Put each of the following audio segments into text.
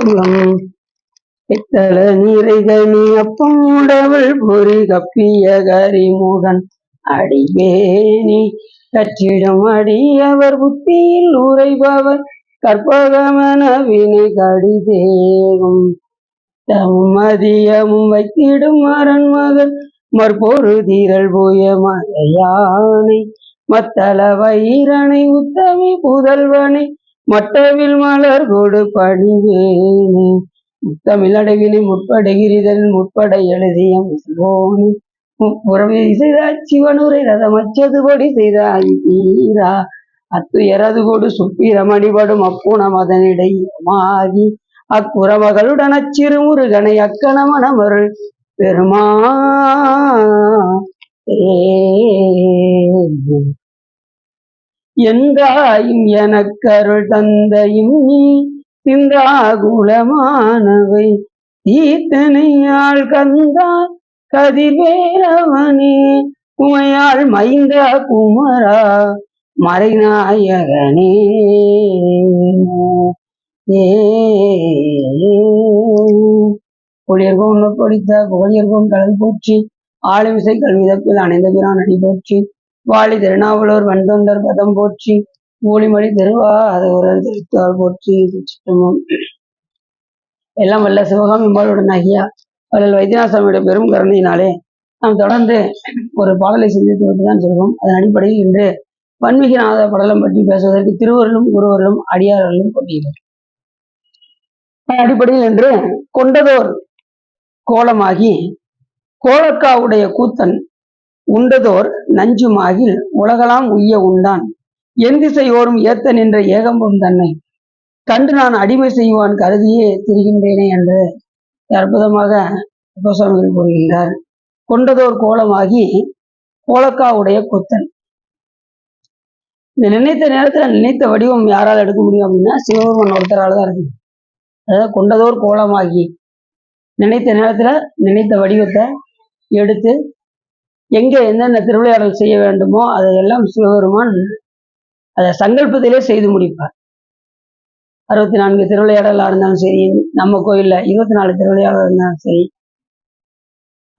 குலம் பித்தள நீரைகனி அப்பமுடவள் பொறி கப்பிய கரிமுகன் அடிவேணி கற்றிடும் அடியவர் புத்தியில் உரைபவர் கற்பகமன வினை கடிதேகும் மதியமும் வைத்திடும் அரண்மகன் மற்பொரு தீரல் போய மலையானை மத்தள வைரனை உத்தமி புதல்வனை மட்டவில் மலர் கொடு பணிவேனே முத்தமிழ் அடைவினை முற்படுகிறிதல் முற்பட எழுதிய முன்போனி உறவை செய்த சிவனுரை ரதம் அச்சது கொடி செய்த ஐரா அத்துயரது கொடு சுப்பிரமணிபடும் அப்புணம் அதனிடையமாகி அக்குறவகளுடன் அச்சிறு முருகனை அக்கணமனமருள் பெருமா என்றாயும் எனக்கருள் தந்தையும் நீ சிந்தாகுலமானவை ஈத்தனையாள் கந்தா கதிர்வேலவனே உமையாள் மைந்த குமரா மறைநாயகனே பொழியர்கோம் உன்னை பொழித்த புகழியர்கோம் கடல் போற்றி ஆளுமிசை கல்விதப்பில் அணைந்த பிரான் அடி போற்றி வாழி திருநாவலூர் வந்தொண்டர் பதம் போற்றி ஊழிமொழி திருவாதூரர் திருத்தாள் போற்றி சிற்றமும் எல்லாம் வல்ல சிவகாமி அம்பாளுடன் ஆகிய வள்ளல் வைத்தியநாதசாமியுடைய பெரும் கருணையினாலே நாம் தொடர்ந்து ஒரு பாடலை சிந்தித்து விட்டுதான் சொல்வோம். அதன் அடிப்படையில் இன்று வன்மிகநாத படலம் பற்றி பேசுவதற்கு திருவருளும் குருவருளும் அடியார்களும் கொண்டிருக்கிறது. அதன் அடிப்படையில் இன்று கொண்டதோர் கோலமாகி கோலக்காவுடைய கூத்தன் உண்டதோர் நஞ்சுமாகில் உலகலாம் உய்ய உண்டான் என் திசையோரும் ஏத்த நின்ற ஏகம்பம் தன்னை கண்டு நான் அடிமை செய்வான் கருதியே திரிகின்றேனே என்று அற்புதமாக சுவாமிகள் கூறுகின்றார். கொண்டதோர் கோலமாகி கோலக்காவுடைய கூத்தன். இந்த நினைத்த நேரத்துல நினைத்த வடிவம் யாரால் எடுக்க முடியும் அப்படின்னா சிவபெருமான் ஒருத்தரால் தான் இருக்கு. அதாவது கொண்டதோர் கோலமாகி நினைத்த நேரத்துல நினைத்த வடிவத்தை எடுத்து எங்க என்னென்ன திருவிளையாடல் செய்ய வேண்டுமோ அதையெல்லாம் சிவபெருமான் அதை சங்கல்பத்திலே செய்து முடிப்பார். 64 திருவிளையாடலாக இருந்தாலும் சரி, நம்ம கோயில்ல 24 திருவிளையாடலாக இருந்தாலும் சரி.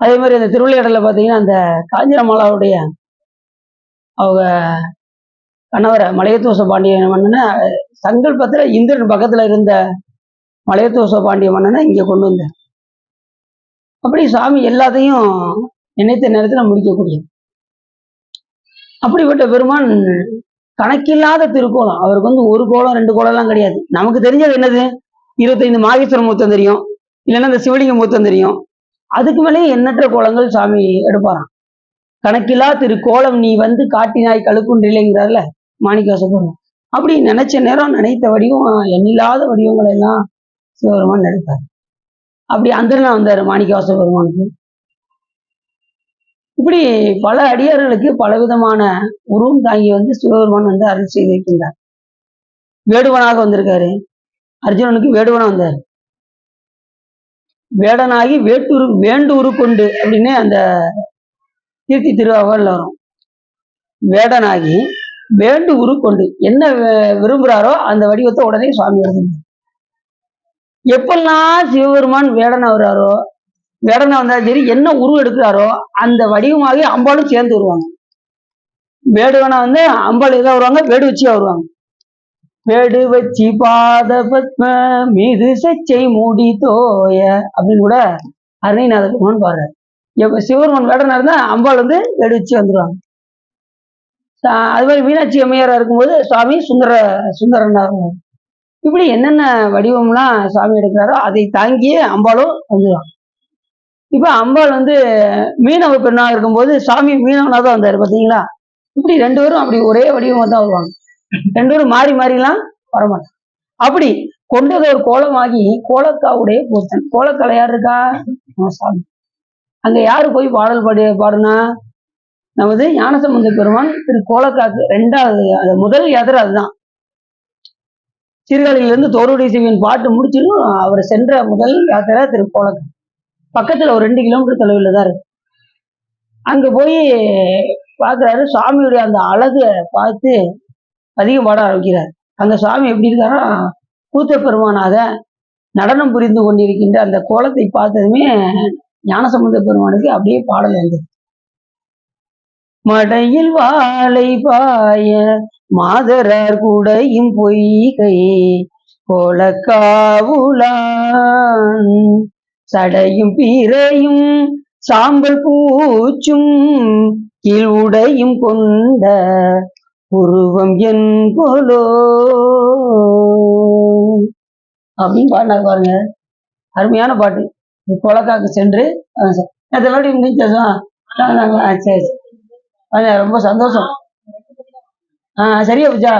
அதே மாதிரி அந்த திருவிளையாடல பார்த்தீங்கன்னா அந்த காஞ்சிரமாலாவுடைய அவங்க கணவரை மலையத்தோச பாண்டிய மன்னனை சங்கல்பத்துல இந்திரன் பக்கத்துல இருந்த மலையத்தோச பாண்டிய மன்னனை இங்க கொண்டு வந்தார். அப்படி சாமி எல்லாத்தையும் நினைத்த நேரத்தில் முடிக்கக்கூடியது. அப்படிப்பட்ட பெருமான் கணக்கில்லாத திருக்கோலம். அவருக்கு ஒரு கோலம் 2 கோலம்லாம் கிடையாது. நமக்கு தெரிஞ்சது என்னது 25 மாகேஸ்வர மூர்த்தம் தெரியும், இல்லைன்னா இந்த சிவலிங்க மூர்த்தம் தெரியும். அதுக்கு மேலேயே எண்ணற்ற கோலங்கள் சாமி எடுப்பாராம். கணக்கில்லா திருக்கோலம் நீ வந்து காட்டினாய் கழுக்குன்றில்லைங்கிறார்ல மாணிக்கவாசகர். அப்படி நினைச்ச நேரம் நினைத்த வடிவம் எண்ணில்லாத வடிவங்கள் எல்லாம் சிவபெருமான் எடுத்தார். அப்படி அந்தரனா வந்தார் மாணிக்கவாச பெருமானுக்கு. இப்படி பல அடியார்களுக்கு பலவிதமான உருவம் தாங்கி சிவபெருமான் அருள் செய்திருக்கின்றார். வேடுவனாக வந்திருக்காரு. அர்ஜுனனுக்கு வேடுவனா வந்தார். வேடனாகி வேண்டு உரு கொண்டு அப்படின்னு அந்த கீர்த்தி திருவாவூர்ல வரும். வேடனாகி வேண்டு உரு கொண்டு என்ன விரும்புறாரோ அந்த வடிவத்தை உடனே சுவாமி வருது. எப்பெல்லாம் சிவபெருமான் வேடனா வர்றாரோ, வேடனா வந்தாலும் சரி, என்ன உருவம் எடுக்கிறாரோ அந்த வடிவமாகி அம்பாலும் சேர்ந்து வருவாங்க. வேடுவனா அம்பாள் எதா வருவாங்க, வேடு வச்சியா வருவாங்க. வேடு வச்சி பாத பத்ம மீது சச்சை மூடி தோய அப்படின்னு கூட அருணைநாத பெருமான் பாடுறாரு. எப்ப சிவபெருமான் வேடனா இருந்தா அம்பாள் வேடு வச்சு வந்துருவாங்க. அது மாதிரி மீனாட்சி அம்மையாரா இருக்கும்போது சுவாமி சுந்தரனா இருக்கும். இப்படி என்னென்ன வடிவம்லாம் சாமி எடுக்கிறாரோ அதை தாங்கியே அம்பாலும் வந்துடுவாங்க. இப்ப அம்பாள் மீனவ பெண்ணாக இருக்கும்போது சாமி மீனவனா தான் வந்தாரு பார்த்தீங்களா. இப்படி 2 பேரும் அப்படி ஒரே வடிவமா தான் வருவாங்க. 2 பேரும் மாறி மாறிலாம் வரமாட்டாங்க. அப்படி கொண்டதோர் கோலமாகி கோலக்காவுடைய கூத்தன். கோலக்கலை யார் இருக்கா? சாமி. அங்க யாரு போய் பாடல் பாடுனா நமது ஞானசம்பந்த பெருமான் திரு கோலக்காக்கு 2வது முதல் யாத்திரை அதுதான். சீர்காழியிலிருந்து தோருடைய சிவின் பாட்டு முடிச்சிடும் அவர் சென்ற முதல் யாத்திரை திரு கோலக்கா. பக்கத்துல ஒரு 2 கிலோமீட்டர் தொலைவில் தான் இருக்கு. அங்க போய் பார்க்குறாரு. சுவாமியுடைய அந்த அழகை பார்த்து அதிகம் பாட ஆரம்பிக்கிறார். அந்த சுவாமி எப்படி இருக்காரா, கூத்த பெருமானாக நடனம் புரிந்து கொண்டிருக்கின்ற அந்த கோலத்தை பார்த்ததுமே ஞானசம்பந்த பெருமானுக்கு அப்படியே பாடல் வந்தது. மடையில் வாழை பாய மாதரார் குடையும் பொய்கை கோலக்காவுளான் சடையும் பிறையும் சாம்பல் பூச்சும் கீழ் உடையும் கொண்ட உருவம் என் போலோ அப்படின்னு பாடினார் பாருங்க. அருமையான பாட்டு. கோலக்காக்கு சென்று அதெல்லாம் சரி ரொம்ப சந்தோஷம். சரியா பூஜா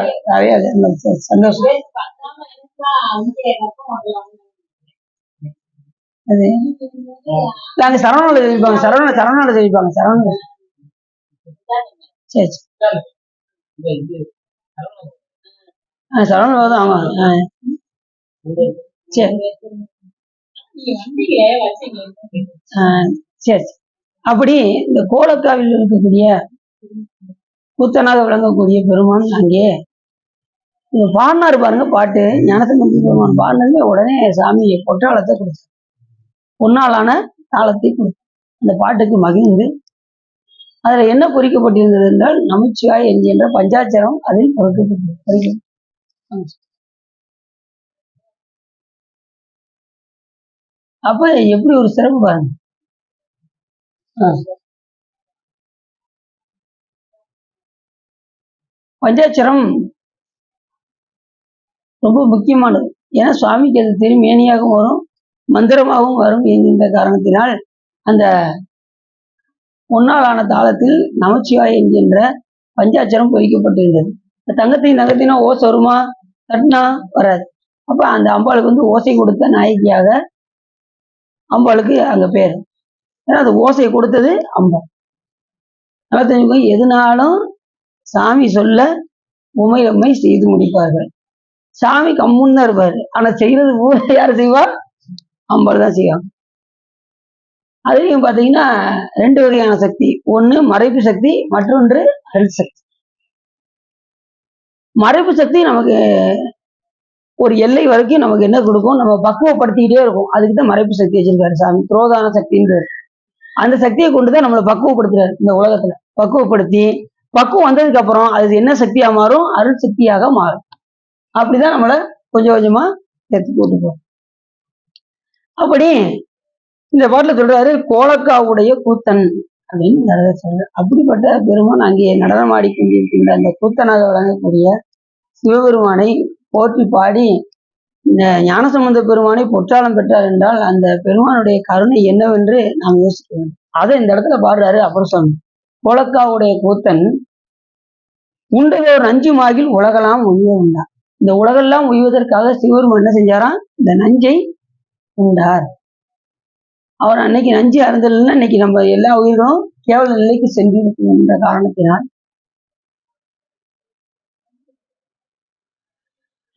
சந்தோஷம். அது நாங்க சரவணால தெரிவிப்பாங்க, சரவணால தெரிவிப்பாங்க, சரவண. சரி சரவண தான். ஆமா சரி சரி. அப்படி இந்த கோலக்காவில் இருக்கக்கூடிய கூத்தனாக விளங்கக்கூடிய பெருமான் அங்கே இந்த பாடினார் பாருங்க. பாட்டு ஞானசம்பந்த பெருமான் பாடினதுமே உடனே சாமி பொற்றாளத்தை கொடுத்தார், பொன்னாலான தாளத்தை கொடுத்தார். அந்த பாட்டுக்கு மகிழ்ந்து அதுல என்ன பொறிக்கப்பட்டிருந்தது என்றால் நமச்சிவாய் என்கின்ற பஞ்சாட்சரம் அதில் பொறிக்கப்பட்டிருந்தது. அப்ப எப்படி ஒரு சிறப்பு பாருங்க. பஞ்சாட்சரம் ரொம்ப முக்கியமானது. ஏன்னா சுவாமிக்கு அது திருமேனியாகவும் வரும், மந்திரமாகவும் வரும் என்கின்ற காரணத்தினால் அந்த பொன்னாலான தாளத்தில் நமச்சிவாய் என்கின்ற பஞ்சாட்சரம் பொறிக்கப்பட்டிருந்தது. தங்கத்தையும் தங்கத்தினா ஓசை வருமா? தட்டினா வராது. அப்ப அந்த அம்பாளுக்கு வந்து ஓசை கொடுத்த நாயகியாக அம்பாளுக்கு அங்க பேர். ஏன்னா அது ஓசை கொடுத்தது அம்பாள். நல்லா தெரிஞ்சுக்கோ, எதுனாலும் சாமி சொல்ல உமை செய்து முடிப்பார்கள். சாமி கம்முன்னு தான் இருப்பாரு, ஆனா செய்யறது பூரா யாரு செய்வா? அம்பாள் தான் செய்வாங்க. அதுலயும் பாத்தீங்கன்னா 2 வகையான சக்தி. ஒண்ணு மறைப்பு சக்தி, மற்றொன்று அருள் சக்தி. மறைப்பு சக்தி நமக்கு ஒரு எல்லை வரைக்கும் நமக்கு என்ன கொடுக்கும்? நம்ம பக்குவப்படுத்திக்கிட்டே இருக்கும். அதுக்குதான் மறைப்பு சக்தி வச்சிருக்காரு சாமி. துரோதான சக்தின்றாரு. அந்த சக்தியை கொண்டுதான் நம்மளை பக்குவப்படுத்துறாரு இந்த உலகத்துல. பக்குவப்படுத்தி பக்குவம் வந்ததுக்கு அப்புறம் அது என்ன சக்தியா மாறும்? அருள் சக்தியாக மாறும். அப்படிதான் நம்மளை கொஞ்சம் கொஞ்சமா சேர்த்து போட்டு போறோம். அப்படி இந்த பாட்டுல சொல்றாரு கோலக்காவுடைய கூத்தன் அப்படின்னு சொல்றாரு. அப்படிப்பட்ட பெருமான் அங்கே நடனமாடி கொண்டிருக்கின்ற அந்த கூத்தனாக விளங்கக்கூடிய சிவபெருமானை போற்றி பாடி இந்த ஞானசம்பந்த பெருமானை பொற்றாளம் பெற்றார் என்றால் அந்த பெருமானுடைய கருணை என்னவென்று நாம் யோசிக்க வேண்டும். அதை இந்த இடத்துல பாடுறாரு. அப்புறம் சொன்ன கோலக்காவுடைய கூத்தன் உண்டதோர் நஞ்சுமாகில் உலகெல்லாம் உய்ய உண்டார். இந்த உலகெல்லாம் உய்வதற்காக சிவபெருமான் என்ன செஞ்சாராம்? இந்த நஞ்சை உண்டார். அவர் அன்னைக்கு நஞ்சு அருந்தல்னா இன்னைக்கு நம்ம எல்லா உயிர்களும் கேவல நிலைக்கு சென்றிருக்கும் என்ற காரணத்தினால்,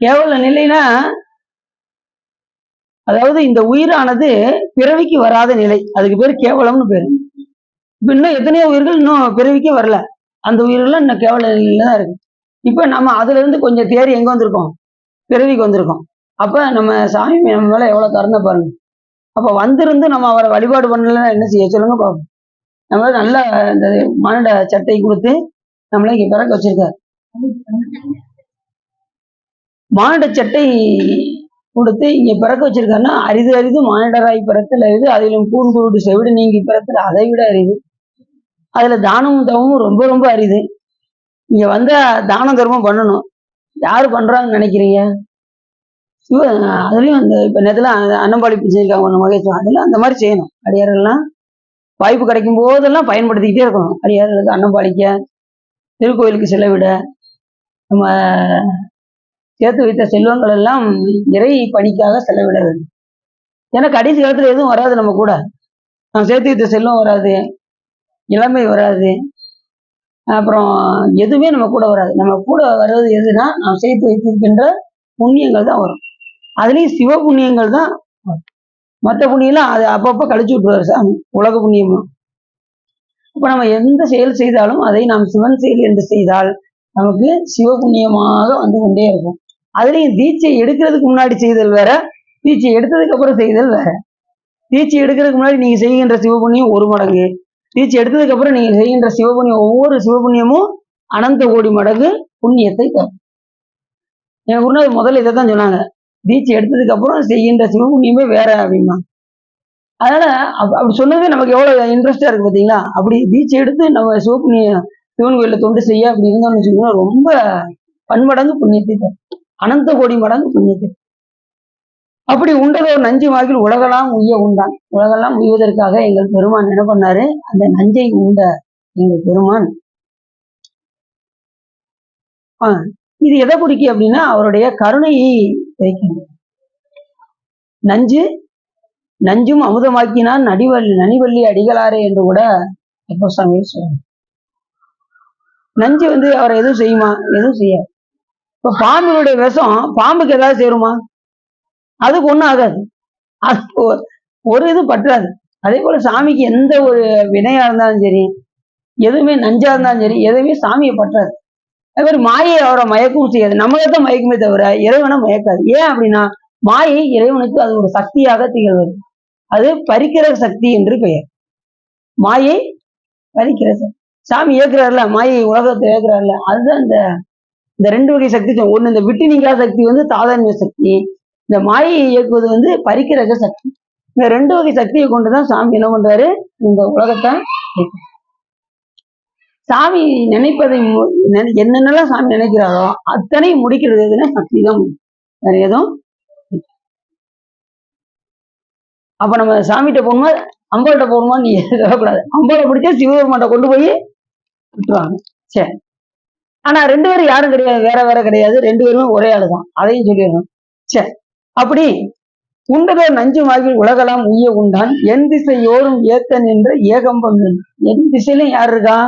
கேவல நிலைனா அதாவது இந்த உயிரானது பிறவிக்கு வராத நிலை, அதுக்கு பேர் கேவலம்னு பேரு. இப்ப இன்னும் எத்தனையோ உயிர்கள் இன்னும் பிறவிக்கே வரல, அந்த உயிர்கள் இன்னும் கேவல நிலையில தான் இருக்கு. இப்ப நம்ம அதுல இருந்து கொஞ்சம் தேறி எங்க வந்திருக்கோம்? பிறவிக்கு வந்திருக்கோம். அப்ப நம்ம சாமி நம்ம மேல எவ்வளவு கருணை பாருங்க. அப்ப வந்திருந்து நம்ம அவரை வழிபாடு பண்ணலன்னா என்ன செய்ய சொல்லுங்க பாப்போம். நம்மள நல்ல இந்த மானிட சட்டை கொடுத்து நம்மள இங்க பிறக்க வச்சிருக்காரு. மானிட சட்டை கொடுத்து இங்க பிறக்க வச்சிருக்காருன்னா அரிது அரிது மானிடராய் பிறத்தல் அரிது, அதிலும் கூர்ந்து செவிடு நீங்கி பிறத்தல் அதை விட அரிது. அதுல தானமும் தவமும் ரொம்ப ரொம்ப அரிது. இங்க வந்தா தான தர்மம் பண்ணணும். யாரு பண்றாங்கன்னு நினைக்கிறீங்க? அதுலயும் அந்த இப்ப நேரத்துல அன்னம்பாளிப்பு செஞ்சிருக்காங்க ஒண்ணு மகேஸ்வரம், அதெல்லாம் அந்த மாதிரி செய்யணும். அடியாரெல்லாம் வாய்ப்பு கிடைக்கும் போதெல்லாம் பயன்படுத்திக்கிட்டே இருக்கணும். அடியார்களுக்கு அன்னம்பாளிக்க, திருக்கோயிலுக்கு செலவிட, நம்ம சேர்த்து வைத்த செல்வங்கள் எல்லாம் இறை பணிக்காக செலவிட வேண்டும். ஏன்னா கடைசி காலத்துல எதுவும் வராது நம்ம கூட. நம்ம சேர்த்து வைத்த செல்வம் வராது, இளமை வராது, அப்புறம் எதுவுமே நம்ம கூட வராது. நம்ம கூட வர்றது எதுனா நாம் சேர்த்து வைத்திருக்கின்ற புண்ணியங்கள் தான் வரும். அதுலயும் சிவ புண்ணியங்கள் தான். மற்ற புண்ணியெல்லாம் அது அப்பப்போ கழிச்சு விட்டுருவாரு சாமி, உலக புண்ணியமும். அப்ப நம்ம எந்த செயல் செய்தாலும் அதை நாம் சிவன் செயல் என்று செய்தால் நமக்கு சிவ புண்ணியமாக வந்து கொண்டே இருக்கும். அதுலயும் தீட்சை எடுக்கிறதுக்கு முன்னாடி செய்தல் வேற, தீட்சை எடுத்ததுக்கு அப்புறம் செய்தல் வேற. தீட்சை எடுக்கிறதுக்கு முன்னாடி நீங்க செய்கின்ற சிவபுண்ணியம் 1 மடங்கு, தீட்சை எடுத்ததுக்கு அப்புறம் நீங்க செய்கின்ற சிவபுண்ணியம், ஒவ்வொரு சிவபுண்ணியமும் அனந்த கோடி மடங்கு புண்ணியத்தை தரும். என் குருநாதர் முதல்ல இதை தான் சொன்னாங்க, தீட்சை எடுத்ததுக்கு அப்புறம் செய்கின்ற சிவபுண்ணியமே வேற அப்படின்னா. அதனால அப்படி சொன்னது நமக்கு எவ்வளவு இன்ட்ரெஸ்டா இருக்கு பாத்தீங்களா. அப்படி தீட்சை எடுத்து நம்ம சிவபுண்ணியம் சிவன் கோயில தொண்டு செய்ய அப்படி இருந்தோம்னு வச்சுக்கோங்க, ரொம்ப பன்மடங்கு புண்ணியத்தை தரும், அனந்த கோடி மடங்கு புண்ணியத்தை. அப்படி உண்டதோர் நஞ்சு வாக்கில் உலகெல்லாம் உய்ய உண்டான். உலகெல்லாம் உய்வதற்காக எங்கள் பெருமான் என்ன பண்ணாரு, அந்த நஞ்சை உண்ட எங்கள் பெருமான் இது எதை குறிக்க அப்படின்னா அவருடைய கருணையை வைக்கணும். நஞ்சும் அமுதமாக்கினான் நனிவள்ளி அடிகளாரே என்று கூட அப்போஸ்தலன் சொல்றாங்க. நஞ்சு அவரை எதுவும் செய்யுமா? எதுவும் செய்யாது. இப்ப பாம்பினுடைய விஷம் பாம்புக்கு ஏதாவது சேருமா? அதுக்கு ஒண்ணும் ஆகாது, அது ஒரு இது பற்றாது. அதே போல சாமிக்கு எந்த ஒரு வினையா இருந்தாலும் சரி, எதுவுமே நஞ்சா இருந்தாலும் சரி, எதுவுமே சாமியை பற்றாது. அதே மாதிரி மாயை அவரை மயக்கவும் செய்யாது. நம்மளைத்தான் மயக்குமே தவிர இறைவனை மயக்காது. ஏன் அப்படின்னா மாயை இறைவனுக்கு அது ஒரு சக்தியாக திகழ்வது. அது பறிக்கிற சக்தி என்று பெயர். மாயை பறிக்கிற சக்தி. சாமி ஏற்கிறாருல, மாயை உலகத்தை ஏற்கிறாருல, அதுதான் இந்த 2 வகை சக்தி. ஒண்ணு இந்த விட்டு நீங்கா சக்தி தாதான்மிய சக்தி, இந்த மாயை இயக்குவது பறிக்கிற சக்தி. இந்த 2 வகை சக்தியை கொண்டுதான் சாமி என்ன பண்றாரு, இந்த உலகத்தை. சாமி நினைப்பதை என்னென்னலாம் சாமி நினைக்கிறாரோ அத்தனை முடிக்கிறது எதுனா சக்தி தான். வேற எதுவும். அப்ப நம்ம சாமிகிட்ட போகணுமா அம்பாள்கிட்ட போகணுமா நீ சொல்லக்கூடாது. அம்பாளை பிடிச்சா சிவபெருமான்ட்ட கொண்டு போய் விட்டுருவாங்க. சரி, ஆனா 2 பேரும் யாரும் கிடையாது, வேற வேற கிடையாது, 2 பேருமே ஒரே ஆளுதான், அதையும் சொல்லிடணும். சரி, அப்படி உண்டதோர் நஞ்சு வாக்கில் உலகெல்லாம் உய்ய உண்டான், என் திசையோரும் ஏத்தன் என்ற ஏகம்பம். என் திசையிலும் யார் இருக்கா?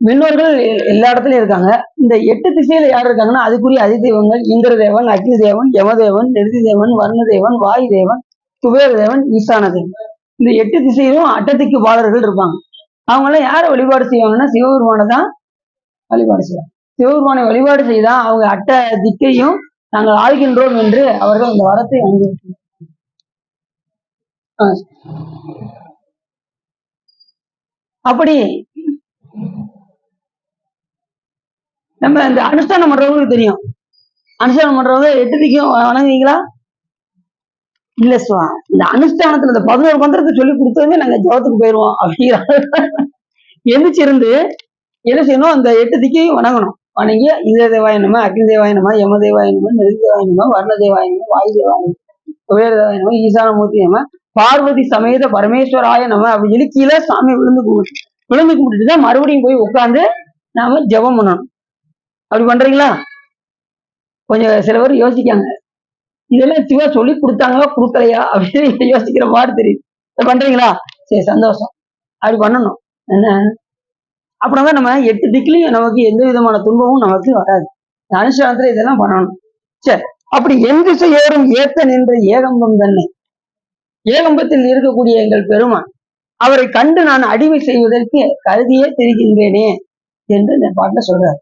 விண்ணோர்கள் எல்லா இடத்துலயும் இருக்காங்க. இந்த 8 திசையில யார் இருக்காங்கன்னா அதுக்குரிய அதிதெய்வங்கள் இந்திரதேவன், அக்னி தேவன், யமதேவன், நிருதி தேவன், வர்ணதேவன், வாயு தேவன், குபேர தேவன், ஈசான தேவன். இந்த 8 திசையிலும் அட்டதிக்கு பாலர்கள் இருப்பாங்க. அவங்க எல்லாம் யாரை வழிபாடு செய்வாங்கன்னா சிவபெருமானை தான் வழிபாடு செய்வாங்க. சிவபெருமானை வழிபாடு செய்தா அவங்க அட்ட திக்கையும் நாங்கள் ஆள்கின்றோம் என்று அவர்கள் அந்த வரத்தை வாங்கியிருக்கிறார். அப்படி நம்ம இந்த அனுஷ்டானம் பண்றவங்களுக்கு தெரியும். அனுஷ்டானம் பண்றவங்க 8 திக்கும் வணங்குவீங்களா? இல்ல சுவா, இந்த அனுஷ்டானத்துல இந்த 11 மந்திரத்தை சொல்லி கொடுத்ததுமே நாங்க ஜபத்துக்கு போயிருவோம் அப்படிங்கிற எந்திரிச்சிருந்து என்ன செய்யணும், அந்த 8 திக்கையும் வணங்கணும். வணங்கி இந்திர தேவாயனமா, அக்னி தேவாயனமா, யம தேவாயனமா, நிருதி தேவாயனமா, வர்ண தேவாயனமா, வாயு தேவாயனமா, குபேர தேவாயனமா, ஈசானமூர்த்தி நம, பார்வதி சமேத பரமேஸ்வராய நம அப்படின்னு சொல்லி கீழே சாமி விழுந்து கும்பிட்டுட்டு தான் மறுபடியும் போய் உட்காந்து நாம ஜபம் பண்ணணும். அப்படி பண்றீங்களா? கொஞ்சம் சில பேர் யோசிக்காங்க, இதெல்லாம் சிவா சொல்லி கொடுத்தாங்களா கொடுக்கலையா அப்படின்னு யோசிக்கிற மாதிரி தெரியுது. பண்றீங்களா? சரி, சந்தோஷம். அப்படி பண்ணணும். என்ன அப்படின்னா நம்ம 8 திக்கிலையும் நமக்கு எந்த விதமான துன்பமும் நமக்கு வராது. அனுஷ்டானத்துல இதெல்லாம் பண்ணணும். சரி, அப்படி என் திசையோரும் ஏத்த நின்ற ஏகம்பம் தன்னை, ஏகம்பத்தில் இருக்கக்கூடிய எங்கள் பெருமான் அவரை கண்டு நான் அடிமை செய்வதற்கு கருதியே திரிகின்றேனே என்று இந்த பாட்டை சொல்றார்.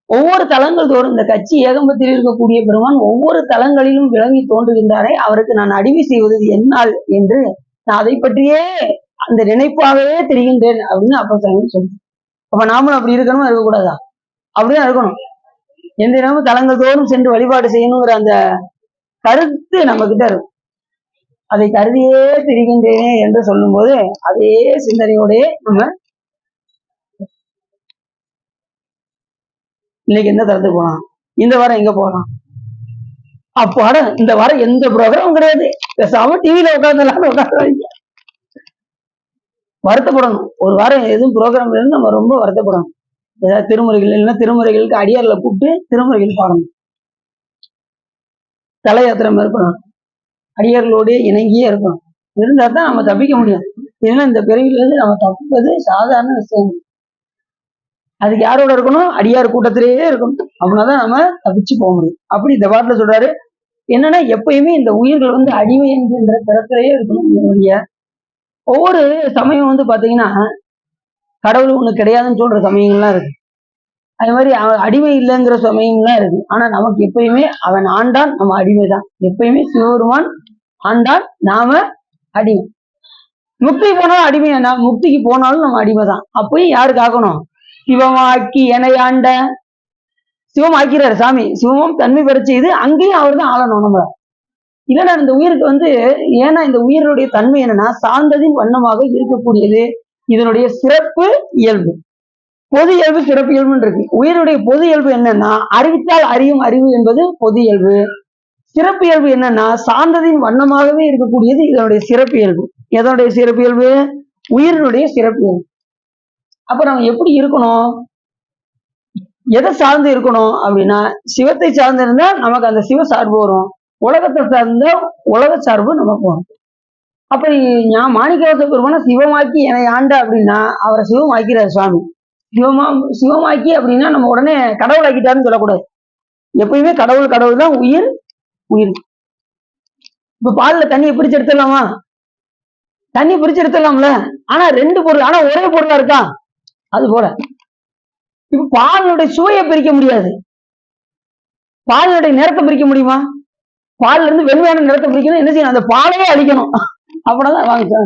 ஒவ்வொரு தலங்கள் தோறும் இந்த கட்சி ஏகம்பத்தில் இருக்கக்கூடிய பெருமான் ஒவ்வொரு தலங்களிலும் விளங்கி தோன்றுகின்றாரே, அவருக்கு நான் அடிமை செய்வது என்னால் என்று நான் அதை பற்றியே அந்த நினைப்பாகவே தெரிகின்றேன் அப்படின்னு அப்ப சொல்றேன். அப்ப நாமளும் அப்படி இருக்கணுமா இருக்கக்கூடாதா? அப்படிதான் இருக்கணும். எந்த நேரமும் தலங்கள் தோறும் சென்று வழிபாடு செய்யணுங்கிற அந்த கருத்து நம்ம கிட்ட இருக்கும். அதை கருதியே தெரிகின்றேனே என்று சொல்லும் போது அதே சிந்தனையோடய நம்ம இன்னைக்கு எந்த தரத்துக்கு போகலாம், இந்த வாரம் எங்க போகலாம், அப்பாட இந்த வாரம் எந்த ப்ரோக்ராமும் கிடையாது, பேசாம டிவியில உட்காந்துலாம் உட்காந்து வருத்தப்படணும். ஒரு வாரம் எதுவும் ப்ரோக்ராம் இருந்து நம்ம ரொம்ப வருத்தப்படணும். ஏதாவது திருமுறைகள் இல்லைன்னா திருமுறைகளுக்கு அடியார்ல கூப்பிட்டு திருமுறைகள் பாடணும், தல யாத்திரை மேற்கொள்ளணும், அடியார்களோடு இணங்கியே இருக்கணும். இருந்தா தான் நம்ம தப்பிக்க முடியும். ஏன்னா இந்த பிறவிலிருந்து நம்ம தப்பிப்பது சாதாரண விஷயம். அதுக்கு யாரோட இருக்கணும்? அடியார் கூட்டத்திலேயே இருக்கணும். அப்படின்னாதான் நம்ம தப்பிச்சு போக முடியும். அப்படி இந்த பாட்டுல சொல்றாரு என்னன்னா, எப்பயுமே இந்த உயிர்கள் அடிமை என்கின்ற தரத்திலேயே இருக்கணும். ஒவ்வொரு சமயம் பாத்தீங்கன்னா கடவுள் ஒண்ணு கிடையாதுன்னு சொல்ற சமயங்கள்லாம் இருக்கு. அது மாதிரி அவன் அடிமை இல்லைங்கிற சமயம்லாம் இருக்கு. ஆனா நமக்கு எப்பயுமே அவன் ஆண்டான், நம்ம அடிமைதான். எப்பயுமே சிவபெருமான் ஆண்டான், நாம அடிமை. முக்தி போனாலும் அடிமை, முக்திக்கு போனாலும் நம்ம அடிமைதான். அப்பயும் யாருக்கு ஆக்கணும்? சிவமாக்கி எனையாண்ட சிவம் ஆக்கிறாரு சாமி. சிவமும் தன்மை பெற செய்து அங்கேயும் அவர் தான் ஆளணும் நம்மள. இல்லைன்னா இந்த உயிருக்கு ஏன்னா இந்த உயிரினுடைய தன்மை என்னன்னா சார்ந்ததின் வண்ணமாக இருக்கக்கூடியது. இதனுடைய சிறப்பு இயல்பு, பொது இயல்பு, சிறப்பு இயல்புன்னு இருக்கு. உயிருடைய பொது இயல்பு என்னன்னா அறிவித்தால் அறியும் அறிவு என்பது பொது இயல்பு. சிறப்பு இயல்பு என்னன்னா சார்ந்ததின் வண்ணமாகவே இருக்கக்கூடியது இதனுடைய சிறப்பு இயல்பு. எதனுடைய சிறப்பு இயல்பு? உயிரினுடைய சிறப்பு இயல்பு. அப்ப நம்ம எப்படி இருக்கணும்? எதை சார்ந்து இருக்கணும் அப்படின்னா சிவத்தை சார்ந்து இருந்தா நமக்கு அந்த சிவ சார்பு வரும். உலகத்தை சார்ந்த உலக சார்பு நமக்கு வரும். அப்ப நான் மாணிக்கவாச பெருமானை சிவமாக்கி என்னை ஆண்ட அப்படின்னா அவரை சிவமாக்கிறார் சுவாமி. சிவமாக்கி அப்படின்னா நம்ம உடனே கடவுள் ஆக்கிட்டாருன்னு சொல்லக்கூடாது. எப்பயுமே கடவுள் கடவுள் தான், உயிர் உயிர். இப்ப பால்ல தண்ணியை பிரிச்சு எடுத்துடலாமா? தண்ணி பிரிச்சு எடுத்துடலாம்ல. ஆனா ரெண்டு பொருள், ஆனா ஒரே பொருளா இருக்கா? அது போல இப்ப பாலுடைய சுவையை பிரிக்க முடியாது, பாலுடைய நிறத்தை பிரிக்க முடியுமா? பால்ல இருந்து வெண்மையான நிறத்தை பிரிக்கணும், என்ன செய்யணும்? அந்த பாலையே அழிக்கணும். அப்படிதான் வாங்க.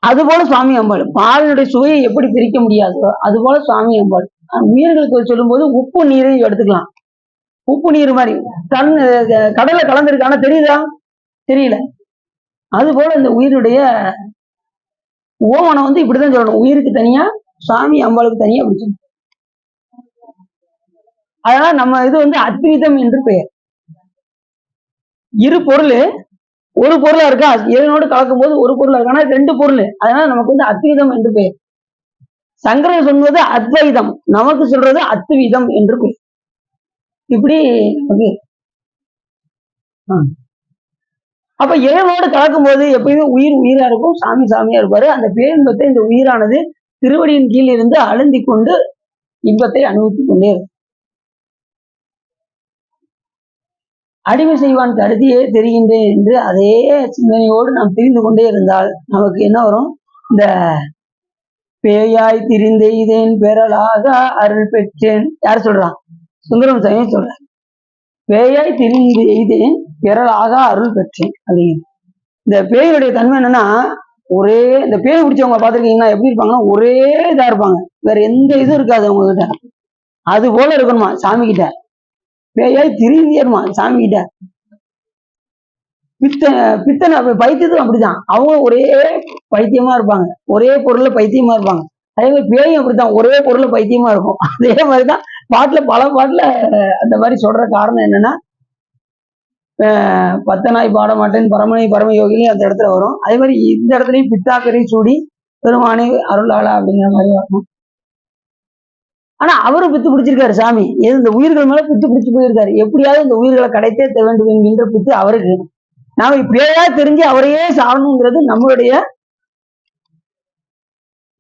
அது போல சுவாமி அம்பாள் பாலினுடைய சுவையை எப்படி பிரிக்க முடியாதோ அது போல சுவாமி அம்பாள் உயிர்களுக்கு சொல்லும் போது உப்பு நீரையும் எடுத்துக்கலாம். உப்பு நீர் மாதிரி கடலை கலந்துருக்கான தெரியுதா? தெரியல. அது போல இந்த உயிருடைய ஓமனம் இப்படிதான் சொல்லணும். உயிருக்கு தனியா, சுவாமி அம்பாளுக்கு தனியா அப்படி சொல்லணும். அதனால நம்ம இது அத்வைதம் என்று பெயர். இரு பொருள் ஒரு பொருளா இருக்கா, இறைவனோடு கலக்கும் போது ஒரு பொருளா இருக்கு, ஆனா ரெண்டு பொருள். அதனால நமக்கு அத்வைதம் என்று பெயர். சங்கரர் சொல்வது அத்வைதம், நமக்கு சொல்றது அத்வைதம் என்று பெயர். இப்படி அப்ப இறைவனோடு கலக்கும் போது எப்பயுமே உயிர் உயிரா இருக்கும், சாமி சாமியா இருப்பாரு. அந்த பேரின்பத்தை இந்த உயிரானது திருவடியின் கீழ் இருந்து அழுந்தி கொண்டு இன்பத்தை அனுபவித்துக் கொண்டே இருக்கும். அடிமை செய்வான் கருதியே தெரிகின்றேன் என்று அதே சிந்தனையோடு நாம் தெரிந்து கொண்டே இருந்தால் நமக்கு என்ன வரும்? இந்த பேயாய் திரிந்தெய்தேன் பெறலாக அருள் பெற்றேன். யார் சொல்றான்? சுந்தரம் சாமி சொல்றான். பேயாய் திரிந்து எய்தேன் பெறலாக அருள் பெற்றேன் அப்படின்னு. இந்த பேயுடைய தன்மை என்னன்னா ஒரே, இந்த பேய் பிடிச்சவங்க பார்த்துருக்கீங்கன்னா எப்படி இருப்பாங்கன்னா ஒரே இதா இருப்பாங்க, வேற எந்த இதுவும் இருக்காது அவங்க கிட்ட. அது போல இருக்கணுமா சாமி கிட்ட. பேயாய் திரிந்தேருமா சாமி கிட்ட. பித்தனை பைத்தியத்தும் அப்படிதான், அவங்க ஒரே பைத்தியமா இருப்பாங்க, ஒரே பொருள்ல பைத்தியமா இருப்பாங்க. அதே மாதிரி பேயும் அப்படித்தான், ஒரே பொருள்ல பைத்தியமா இருக்கும். அதே மாதிரிதான் பாட்டுல பல பாட்டுல அந்த மாதிரி சொல்ற காரணம் என்னன்னா பத்தனாய் பாட மாட்டேன் பரமனை பரம யோகிலையும் அந்த இடத்துல வரும். அதே மாதிரி இந்த இடத்துலயும் பித்தாக்கரையும் சூடி பெருமானை அருளாளா அப்படிங்கிற மாதிரி வரும். ஆனா அவரும் பித்து பிடிச்சிருக்காரு சாமி. இந்த உயிர்கள் மேல பித்து பிடிச்சு போயிருக்காரு. எப்படியாவது இந்த உயிர்களை கடைத்தே வேண்டும் என்கின்ற பித்து அவருக்கு. நாம இப்படியே தெரிஞ்சு அவரையே சாடணுங்கிறது நம்மளுடைய,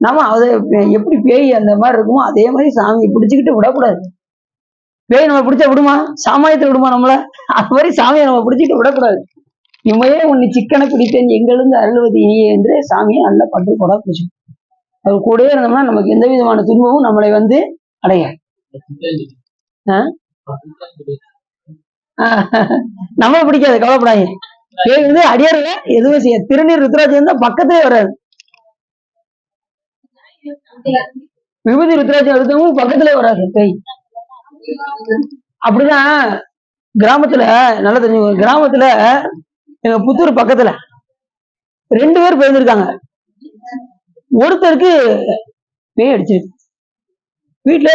நாம அதை எப்படி பேய் அந்த மாதிரி இருக்குமோ அதே மாதிரி சாமியை பிடிச்சுக்கிட்டு விடக்கூடாது. பேய் நம்ம பிடிச்சா விடுமா? சாமானியத்தை விடுமா நம்மள? அது மாதிரி சாமியை நம்ம பிடிச்சிட்டு விடக்கூடாது. இம்மையே உன்னை சிக்கனை பிடித்தேன் எங்கிருந்து அருள்வது இனியே என்று சாமியை நல்ல பட்டு கூட பிடிச்சோம். அவர் கூடவே இருந்தோம்னா நமக்கு எந்த விதமான துன்பமும் நம்மளை அடையாது. நம்ம பிடிக்காது, கவலைப்படாங்க. பேய் அடியாருல எதுவும் செய்ய, திருநீர் ருத்ராட்சி இருந்தா பக்கத்திலே வராது. விபூதி ருத்ராட்சி எடுத்தவங்க பக்கத்திலே வராது பேய். அப்படிதான் கிராமத்துல நல்லா தெரிஞ்சு, கிராமத்துல எங்க புத்தூர் பக்கத்துல 2 பேர் போயிருந்திருக்காங்க. ஒருத்தருக்கு பேய் அடிச்சிருக்கு. வீட்டுல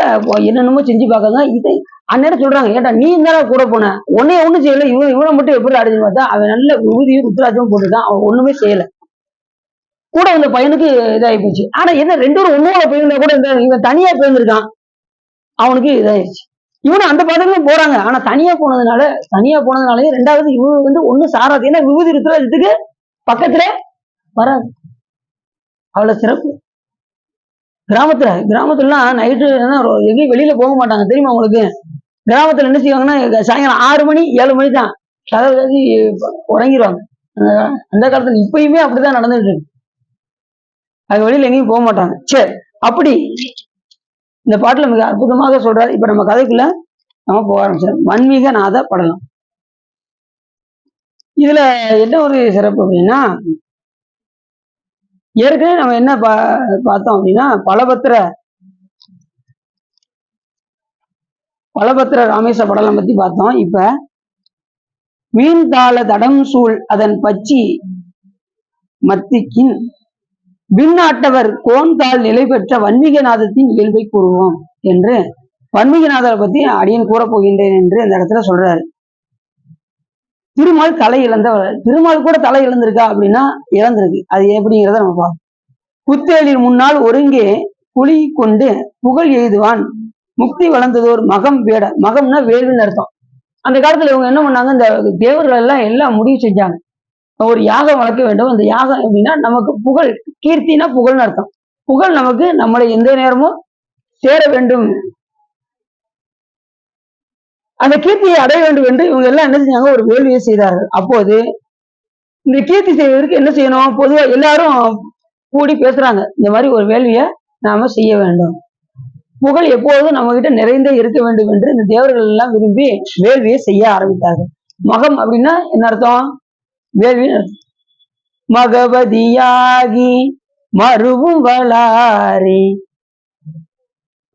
என்னென்னமோ செஞ்சு பார்க்காங்க. இதை அந்நேரம் சொல்றாங்க, ஏட்டா நீ இருந்தா கூட போன, உன்னைய ஒண்ணும் செய்யல, இவனை மட்டும் எப்படி அடிச்சுன்னு பார்த்தா அவன் நல்ல விபூதியும் ருத்ராட்சியும் போட்டுருக்கான், அவன் ஒண்ணுமே செய்யல. கூட இந்த பையனுக்கு இதாகி போச்சு. ஆனா என்ன 2 பேரும் ஒன்னோட போயிருந்தா கூட இவன் தனியா போயிருந்திருக்கான், அவனுக்கு இதாயிருச்சு. இவனும் அந்த பாதையிலும் போறாங்க. ஆனா தனியா போனதுனாலே 2வது இவனு ஒண்ணும் சாராது. ஏன்னா விபூதி ருத்ராட்சத்துக்கு பக்கத்துல வராது. அவ்வளவு சிறப்பு. கிராமத்துலாம் நைட்டு எங்கேயும் வெளியில போக மாட்டாங்க தெரியுமா உங்களுக்கு? கிராமத்துல என்ன செய்வாங்கன்னா சாயங்காலம் 6 மணி 7 மணி தான் கதவு உறங்கிடுவாங்க. அந்த காலத்துல இப்பயுமே அப்படிதான் நடந்துட்டு இருக்கு. அது வெளியில எங்கேயும் போக மாட்டாங்க. சரி, அப்படி இந்த பாட்டுல மிக அற்புதமாக சொல்றாரு. இப்ப நம்ம கதைக்குள்ள நம்ம போக ஆரம்பிச்சோம். வன்மீக நாத படலம். இதுல என்ன ஒரு சிறப்பு அப்படின்னா, ஏற்கனவே நம்ம என்ன பார்த்தோம் அப்படின்னா, பலபத்திர ராமேஸ்வர படலம் பத்தி பார்த்தோம். இப்ப மீன் தாள தடம் சூழ் அதன் பச்சி மத்திக்கின் பின்னாட்டவர் கோன்தாள் நிலை பெற்ற வன்மீகநாதத்தின் இயல்பை கூறுவோம் என்று வன்மீகநாதரை பத்தி அடியன் கூற போகின்றேன் என்று இந்த இடத்துல சொல்றாரு. திருமால் தலை இழந்தவர். திருமால் கூட தலை இழந்திருக்கா அப்படின்னா இழந்திருக்கு. அது எப்படிங்கிறத நம்ம பார்ப்போம். புத்தேளின் முன்னால் ஒருங்கே புலி கொண்டு புகழ் எய்துவான் முக்தி வளர்ந்ததோர் மகம் வேட. மகம்னா வேள்வின்னு அர்த்தம். அந்த காலத்துல இவங்க என்ன பண்ணாங்க, இந்த தேவர்கள் எல்லாம் முடிவு செஞ்சாங்க, ஒரு யாகம் வளர்க்க வேண்டும். அந்த யாகம் எப்படின்னா நமக்கு புகழ், கீர்த்தினா புகழ்னு அர்த்தம். புகழ் நமக்கு நம்மளை எந்த நேரமும் சேர வேண்டும், அந்த கீர்த்தியை அடைய வேண்டும் என்று இவங்க எல்லாம் என்ன செஞ்சாங்க, ஒரு வேள்வியை செய்தார்கள். அப்போது இந்த கீர்த்தி செய்வதற்கு என்ன செய்யணும், பொதுவா எல்லாரும் கூடி பேசுறாங்க, இந்த மாதிரி ஒரு வேள்வியை நாம செய்ய வேண்டும், புகழ் எப்போதும் நம்ம கிட்ட நிறைந்தே இருக்க வேண்டும் என்று இந்த தேவர்கள் எல்லாம் விரும்பி வேள்வியை செய்ய ஆரம்பித்தார்கள். மகம் அப்படின்னா என்ன அர்த்தம், வேள்வின்னு அர்த்தம். மகவதியாகி மறுவும் வளாரி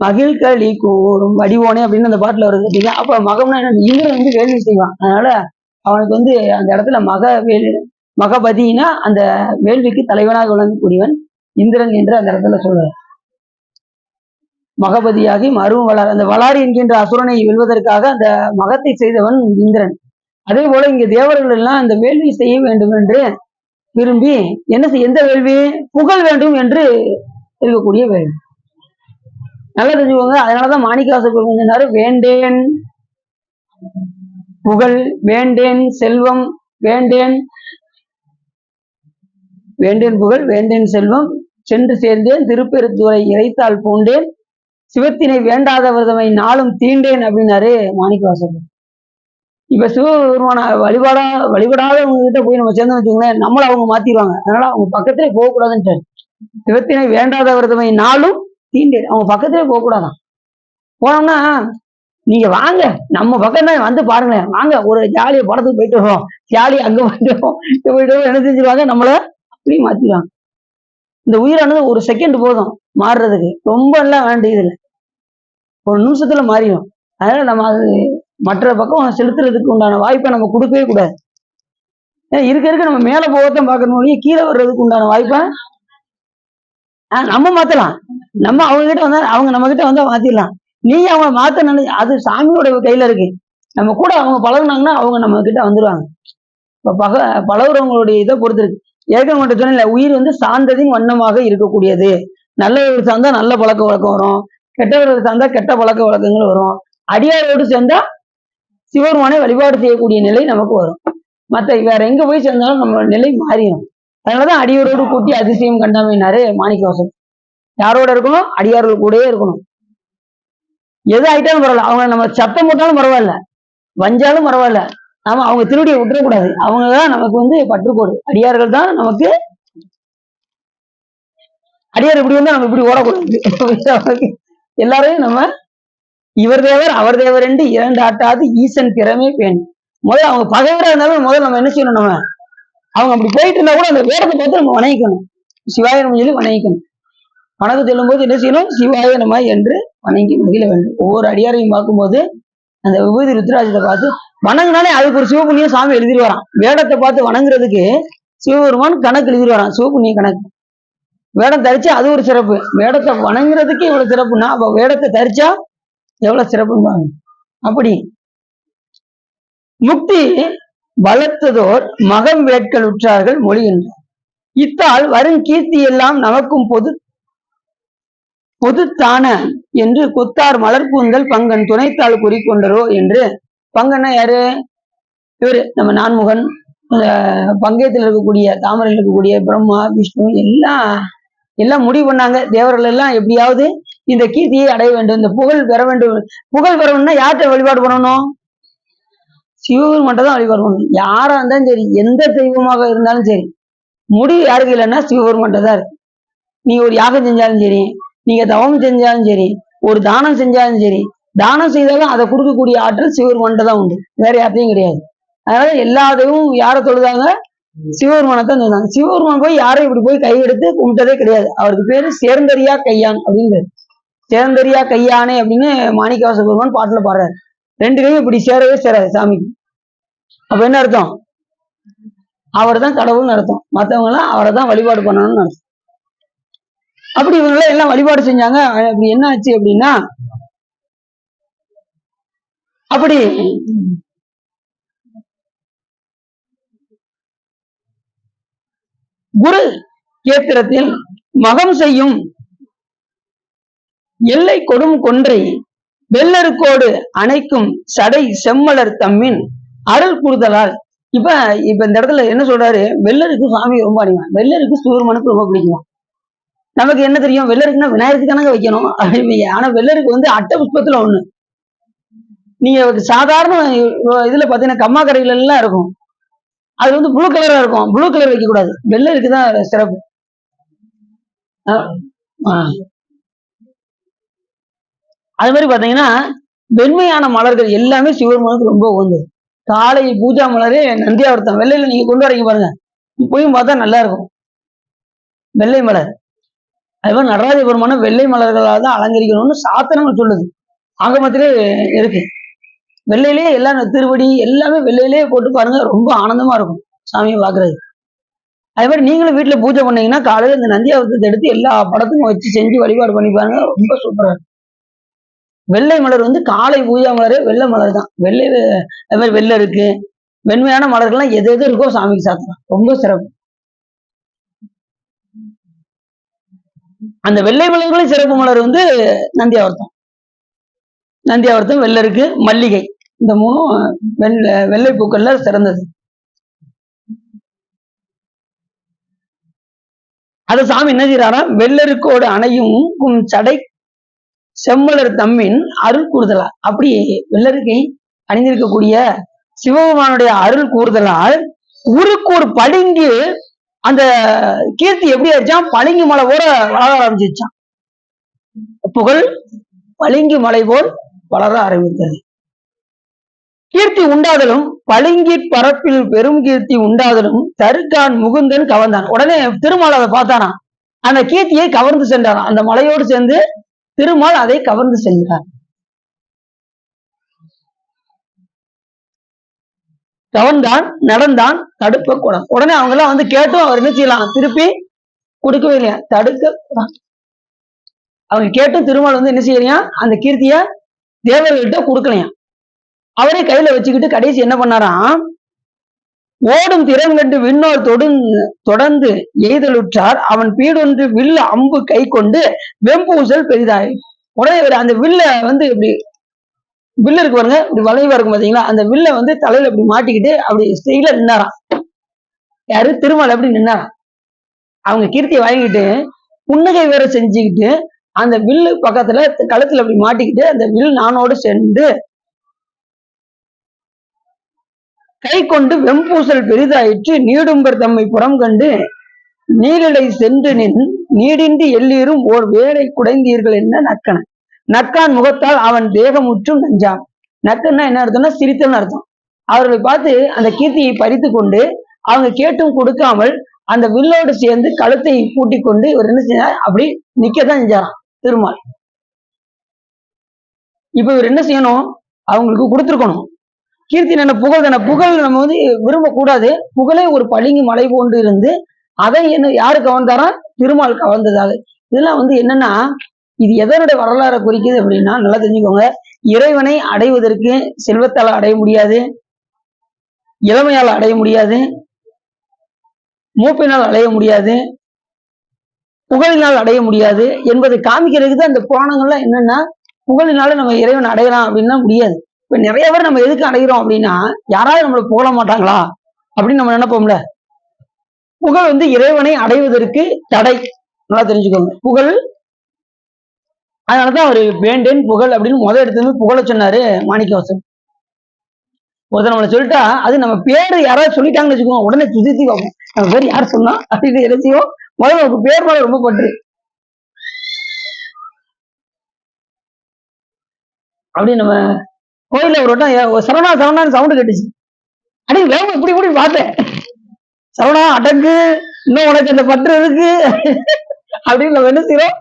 மகிழ்களி கூறும் வடிவோனே அப்படின்னு அந்த பாட்டுல வருது. அப்ப மகம்னா என்ன, இந்திரன் வந்து வேள்வி செய்வான். அதனால அவனுக்கு வந்து அந்த இடத்துல மகபதினா அந்த வேள்விக்கு தலைவனாக விளங்கக்கூடியவன் இந்திரன் என்று அந்த இடத்துல சொல்றார். மகபதியாகி மருவும் வளாரி, அந்த வளாரி என்கின்ற அசுரனை வெல்வதற்காக அந்த மகத்தை செய்தவன் இந்திரன். அதே போல இங்க தேவர்கள் எல்லாம் அந்த வேள்வி செய்ய வேண்டும் என்று விரும்பி என்ன செய்ய, எந்த வேள்வி, புகழ் வேண்டும் என்று இருக்கக்கூடிய வேள்வி. நல்லா தெரிஞ்சுக்கோங்க. அதனாலதான் மாணிக்கவாசகர் சொன்னாரு, வேண்டேன் புகழ், வேண்டேன் செல்வம், வேண்டேன் புகழ், வேண்டேன் செல்வம், சென்று சேர்ந்தேன் திருப்பெருந்துறை இறைத்தால் பூண்டேன், சிவத்தினை வேண்டாதவர்தமை நாளும் தீண்டேன் அப்படின்னாரு மாணிக்கவாசகர். இப்ப சிவபெருமான வழிபடாதவங்க கிட்ட போய் நம்ம சேர்ந்து வச்சுக்கோங்களேன், நம்மள அவங்க மாத்திடுவாங்க. அதனால அவங்க பக்கத்திலே போகக்கூடாதுன்னு, சிவத்தினை வேண்டாதவர்தமை நாளும் தீண்டேன், அவங்க பக்கத்திலே போகக்கூடாதான். போனோம்னா நீங்க வாங்க நம்ம பக்கம் தான் வந்து பாருங்களேன், வாங்க ஒரு ஜாலியை படத்துக்கு போயிட்டு வரோம், ஜாலி அங்க போயிட்டு என்ன செஞ்சிருவாங்க, நம்மள அப்படி மாத்திடுவாங்க. இந்த உயிரானது ஒரு செகண்ட் போதும் மாறுறதுக்கு, ரொம்ப எல்லாம் வேண்டியது இல்லை, ஒரு நிமிஷத்துல மாறிடும். அதனால நம்ம அது மற்ற பக்கம் செலுத்துறதுக்கு உண்டான வாய்ப்பை நம்ம கொடுக்கவே கூடாது. இருக்க நம்ம மேல போகத்தான் பார்க்கணும், கீழே வர்றதுக்கு உண்டான வாய்ப்பை நம்ம மாத்தலாம். நம்ம அவங்க கிட்ட வந்தா, அவங்க நம்ம கிட்ட வந்தா மாத்திடலாம். நீ அவங்க மாத்த நினைச்சு, அது சாமியோட கையில இருக்கு. நம்ம கூட அவங்க பழகுனாங்கன்னா அவங்க நம்ம கிட்ட வந்துருவாங்க. இப்ப பழகுறவங்களுடைய இதை பொறுத்து இருக்கு. ஏற்கனவே சொன்ன உயிர் வந்து சார்ந்ததின் வண்ணமாக இருக்கக்கூடியது. நல்லவர்கள் சார்ந்தா நல்ல பழக்க வழக்கம் வரும், கெட்டவர்கள் சார்ந்தா கெட்ட பழக்க வழக்கங்கள் வரும். அடியாரோடு சேர்ந்தா சிவருமானை வழிபாடு செய்யக்கூடிய நிலை நமக்கு வரும். மற்ற வேற எங்க போய் சேர்ந்தாலும் நம்ம நிலை மாறிடும். அதனாலதான் அடியாரோடு கூட்டி அதிசயம் கண்டாமைனாரு மாணிக்கவாசகர். யாரோட இருக்கணும், அடியார்கள் கூடயே இருக்கணும். எது ஆயிட்டாலும் பரவாயில்ல, அவங்க நம்ம சத்தம் போட்டாலும் பரவாயில்ல, வஞ்சாலும் பரவாயில்ல, நாம அவங்க திருடியை விட்டுறக்கூடாது. அவங்கதான் நமக்கு வந்து பற்றுக்கோடு. அடியார்கள் தான் நமக்கு, அடியார் இப்படி வந்து நம்ம இப்படி ஓடக்கூடாது. எல்லாரையும் நம்ம இவர் தேவர் அவர் தேவர் என்று இரண்டு ஆட்டாது ஈசன் திறமே பேண். முதல்ல அவங்க பகைவரா இருந்தாலும் முதல்ல நம்ம என்ன செய்யணும், நம்ம அவங்க அப்படி போயிட்டு இருந்தா கூட அந்த வேடத்தை பார்த்து நம்ம வணங்கிக்கணும், சிவாய நம்ம சொல்லி வணங்கிக்கணும். வணக்கம் செல்லும் போது என்ன செய்யணும், சிவாய நம்ம என்று வணங்கி மகிழ வேண்டும். ஒவ்வொரு அடியாரையும் பார்க்கும்போது அந்த விபூதி ருத்ராஜத்தை பார்த்து வணங்கினாலே அதுக்கு ஒரு சிவபுண்ணியம் சாமி எழுதிட்டு வரான். வேடத்தை பார்த்து வணங்குறதுக்கு சிவபெருமான் கணக்கு எழுதிட்டு வரான், சிவபுண்ணிய கணக்கு. வேடம் தரிச்சா அது ஒரு சிறப்பு, வேடத்தை வணங்குறதுக்கு இவ்வளவு சிறப்புன்னா அப்ப வேடத்தை தரிச்சா எவ்வளவு சிறப்புன்னு. அப்படி முக்தி வளர்த்ததோர் மகம் வேட்கள் உற்றார்கள் மொழிகின்றார். இத்தால் வரும் கீர்த்தி எல்லாம் நமக்கும் பொதுத்தான என்று கொத்தார் மலர்பூந்தல் பங்கன் துணைத்தாள் குறிக்கொண்டரோ என்று. பங்கன்னா யாரு, இவரு நம்ம நான்முகன், பங்கயத்தில் இருக்கக்கூடிய தாமரையில் இருக்கக்கூடிய பிரம்மா விஷ்ணு எல்லாம் முடிவு பண்ணாங்க. தேவர்கள் எல்லாம் எப்படியாவது இந்த கீர்த்தியை அடைய வேண்டும், இந்த புகழ் பெற வேண்டும். புகழ் பெறணும்னா யார்கிட்ட வழிபாடு பண்ணணும், சிவபெருமான் தான் வழிபாடு பண்ணணும். யாரா இருந்தாலும் சரி, எந்த தெய்வமாக இருந்தாலும் சரி, முடிவு யாருக்கு இல்லைன்னா சிவபெருமான் தான் இருக்கு. நீங்க ஒரு யாகம் செஞ்சாலும் சரி, நீங்க தவம் செஞ்சாலும் சரி, ஒரு தானம் செஞ்சாலும் சரி, தானம் செய்தாலும் அதை கொடுக்கக்கூடிய ஆற்றல் சிவபெருமான்கிட்ட தான் உண்டு, வேற யார்ட்டையும் கிடையாது. அதனால எல்லா தெய்வமும் யாரை தொழுதாங்க? சிவபெருமானத்தான் தொழுதாங்க. சிவபெருமான் போய் யாரும் இப்படி போய் கை எடுத்து கும்பிட்டதே கிடையாது. அவருக்கு பேரு சேர்ந்தறியா கையான் அப்படின்னு. சேர்ந்தறியா கையானே அப்படின்னு மாணிக்கவாச பெருமான் பாட்டுல பாடுறாரு. ரெண்டு கையும் இப்படி சேரவே சேராது சாமிக்கு. அப்ப என்ன அர்த்தம்? அவர் தான் கடவுள்னு அர்த்தம். மற்றவங்க எல்லாம் அவரை தான் வழிபாடு பண்ணணும்னு அர்த்தம். அப்படி இவங்க எல்லாம் வழிபாடு செஞ்சாங்க. அப்படி என்ன ஆச்சு அப்படின்னா, அப்படி குரு கேத்திரத்தில் மகம் செய்யும் எல்லை கொடும் கொன்றை வெள்ளருக்கோடு அணைக்கும் சடை செம்மலர் தம்மின் அருள் கூடுதலால். இப்ப இந்த இடத்துல என்ன சொல்றாரு? வெள்ளருக்கு சாமி ரொம்ப அடிமை, வெள்ளருக்கு சிவபெருமானுக்கு ரொம்ப பிடிக்கும். நமக்கு என்ன தெரியும்? வெள்ளருக்குன்னா விநாயகருக்கு தானங்க வைக்கணும் அப்படின்னு. ஆனா வெள்ளருக்கு வந்து அட்ட புஷ்பத்துல ஒண்ணு. நீங்க சாதாரண இதுல பாத்தீங்கன்னா கம்மாக்கரையில எல்லாம் இருக்கும், அது வந்து ப்ளூ கலரா இருக்கும். ப்ளூ கலர் வைக்க கூடாது, வெள்ளருக்கு தான் சிறப்பு. அது மாதிரி பாத்தீங்கன்னா வெண்மையான மலர்கள் எல்லாமே சிவபெருமானுக்கு ரொம்ப உகந்தது. காலை பூஜா மலரே நந்தியாவர்த்தம் வெள்ளையில நீங்க கொண்டு வரீங்க பாருங்க, இப்பயும் பார்த்தா நல்லா இருக்கும் வெள்ளை மலர். அது மாதிரி நடராஜ பெருமான வெள்ளை மலர்களால் தான் அலங்கரிக்கணும்னு சாத்திரங்கள் சொல்லுது, ஆகமத்திலே இருக்கு. வெள்ளையிலேயே எல்லாம் திருவடி எல்லாமே வெள்ளையிலேயே போட்டு பாருங்க, ரொம்ப ஆனந்தமா இருக்கும் சாமியை பாக்குறது. அதே மாதிரி நீங்களும் வீட்டுல பூஜை பண்ணீங்கன்னா காலையில இந்த நந்தியாவர்த்தத்தை எடுத்து எல்லா படத்துக்கும் வச்சு செஞ்சு வழிபாடு பண்ணி பாருங்க, ரொம்ப சூப்பரா இருக்கும். வெள்ளை மலர் வந்து காலை பூஜா மலரே வெள்ளை மலர் தான். வெள்ளை அது மாதிரி வெள்ளை இருக்கு, வெண்மையான மலர்கள்லாம் எது எது இருக்கோ சாமிக்கு சாத்தலாம், ரொம்ப சிறப்பு. அந்த வெள்ளை மலர்களின் சிறப்பு மலர் வந்து நந்தியாவர்த்தம். நந்தியாவர்த்தம், வெள்ளை இருக்கு, மல்லிகை, இந்த மூணும் வெள்ளை பூக்கள்ல சிறந்தது. அத சாமி என்ன செய்யறாரா? வெள்ளருக்கோடு அணையும் சடை செம்மலர் தம்மின் அருள் கூறுதலா. அப்படி வெள்ளருக்கை அணிந்திருக்கக்கூடிய சிவபெருமானுடைய அருள் கூறுதலால் ஊருக்கு ஒரு பளிங்கு அந்த கீர்த்தி எப்படி ஆச்சான்? பளிங்கு மலை போல வளர ஆரம்பிச்சிருச்சான். புகழ் பளிங்கு மலை போல் வளர ஆரம்பித்தது. கீர்த்தி உண்டாதலும் பளிங்கி பரப்பில் பெரும் கீர்த்தி உண்டாதலும் தருக்கான் முகுந்தன் கவர்ந்தான். உடனே திருமால் அதை பார்த்தானா, அந்த கீர்த்தியை கவர்ந்து சென்றாராம். அந்த மலையோடு சேர்ந்து திருமால் அதை கவர்ந்து சென்றார். கவர்ந்தான், நடந்தான், தடுக்க கூடாது. உடனே அவங்க எல்லாம் வந்து கேட்டும் அவர் என்ன செய்யலாம்? திருப்பி கொடுக்கவே இல்லையா, தடுக்க கூடாது. அவங்க கேட்டும் திருமால் வந்து என்ன செய்யலையா? அந்த கீர்த்திய தேவர்கள்ட்ட கொடுக்கலையா. அவரே கையில வச்சுக்கிட்டு கடைசி என்ன பண்ணாராம்? ஓடும் திறன் கண்டு விண்ணோர் தொடர்ந்து எய்தலுற்றார் அவன் பீடொன்று வில்ல அம்பு கை கொண்டு வெம்பூசல் பெரிதாய். உடனே அந்த வில்ல வந்து இப்படி வில்லு இருக்கு பாருங்க, இப்படி வளைவா இருக்கும் பாத்தீங்களா, அந்த வில்ல வந்து தலையில இப்படி மாட்டிக்கிட்டு அப்படி ஸ்டைல நின்னாராம். யாரு? திருமால் எப்படி நின்னாராம். அவங்க கீர்த்தியை வாங்கிட்டு புன்னகை வேற செஞ்சுக்கிட்டு அந்த வில்லு பக்கத்துல கழுத்துல அப்படி மாட்டிக்கிட்டு அந்த வில் நானோடு சேர்ந்து கை கொண்டு வெம்பூசல் பெரிதாயிற்று நீடும்பர் தம்மை புறம் கண்டு நீரிடை சென்று நின் நீடின்றி எல்லீரும் ஓர் வேலை குடைந்தீர்கள் என்ன நக்கன. நக்கான் முகத்தால் அவன் தேகமுற்றும் நஞ்சான். நக்கன்னா என்ன அர்த்தம்னா சிரித்தம்னு அர்த்தம். அவர்களை பார்த்து அந்த கீர்த்தியை பறித்து கொண்டு அவங்க கேட்டும் கொடுக்காமல் அந்த வில்லோடு சேர்ந்து கழுத்தை பூட்டி கொண்டு இவர் என்ன செஞ்சார்? அப்படி நிக்கத்தான் செஞ்சாராம் திருமால். இப்ப இவர் என்ன செய்யணும்? அவங்களுக்கு கொடுத்துருக்கணும். கீர்த்தி என்ன புகழ் தானே, புகழ் நம்ம வந்து விரும்பக்கூடாது. புகழே ஒரு பளிங்கு மலை போன்று இருந்து அதை என்ன யாரு கவர்ந்தாரா? திருமால் கவர்ந்ததாக. இதெல்லாம் வந்து என்னன்னா, இது எதனுடைய வரலாறை குறிக்குது அப்படின்னா நல்லா தெரிஞ்சுக்கோங்க. இறைவனை அடைவதற்கு செல்வத்தால் அடைய முடியாது, இளமையால் அடைய முடியாது, மூப்பினால் அடைய முடியாது, புகழினால் அடைய முடியாது என்பதை காமிக்கிறதுக்கு அந்த புராணங்கள்லாம் என்னன்னா, புகழினால நம்ம இறைவன் அடையலாம் அப்படின்னா முடியாது. இப்ப நிறைய பேர் நம்ம எதுக்கு அடைகிறோம் அப்படின்னா, யாராவது நம்மளை புகழ மாட்டாங்களா அப்படின்னு நம்ம நினைப்போம்ல. புகழ் வந்து இறைவனை அடைவதற்கு தடை, நல்லா தெரிஞ்சுக்கோங்க. புகழ், அதனாலதான் அவரு வேண்டேன் புகழ் அப்படின்னு முதல் எடுத்து புகழ சொன்னாரு மாணிக்கவாசகர். ஒருத்தர் நம்மளை சொல்லிட்டா அது நம்ம பேரு யாராவது சொல்லிட்டாங்கன்னு வச்சுக்கோங்க, உடனே சுத்தி பார்ப்போம் நம்ம பேர் யார் சொன்னா அப்படின்னு எழுதியும் முதல்ல நமக்கு பேர் மேல ரொம்ப பற்று. அப்படின்னு நம்ம கோயில்ல ஒரு வட்டம் சரவணா சரவணான்னு சவுண்டு கேட்டுச்சு. அடி வேகம் இப்படி இப்படி பார்த்தேன். சரவணா அடங்கு, இன்னும் உனக்கு அந்த பற்று இருக்கு அப்படின்னு நம்ம என்ன செய்யறோம்,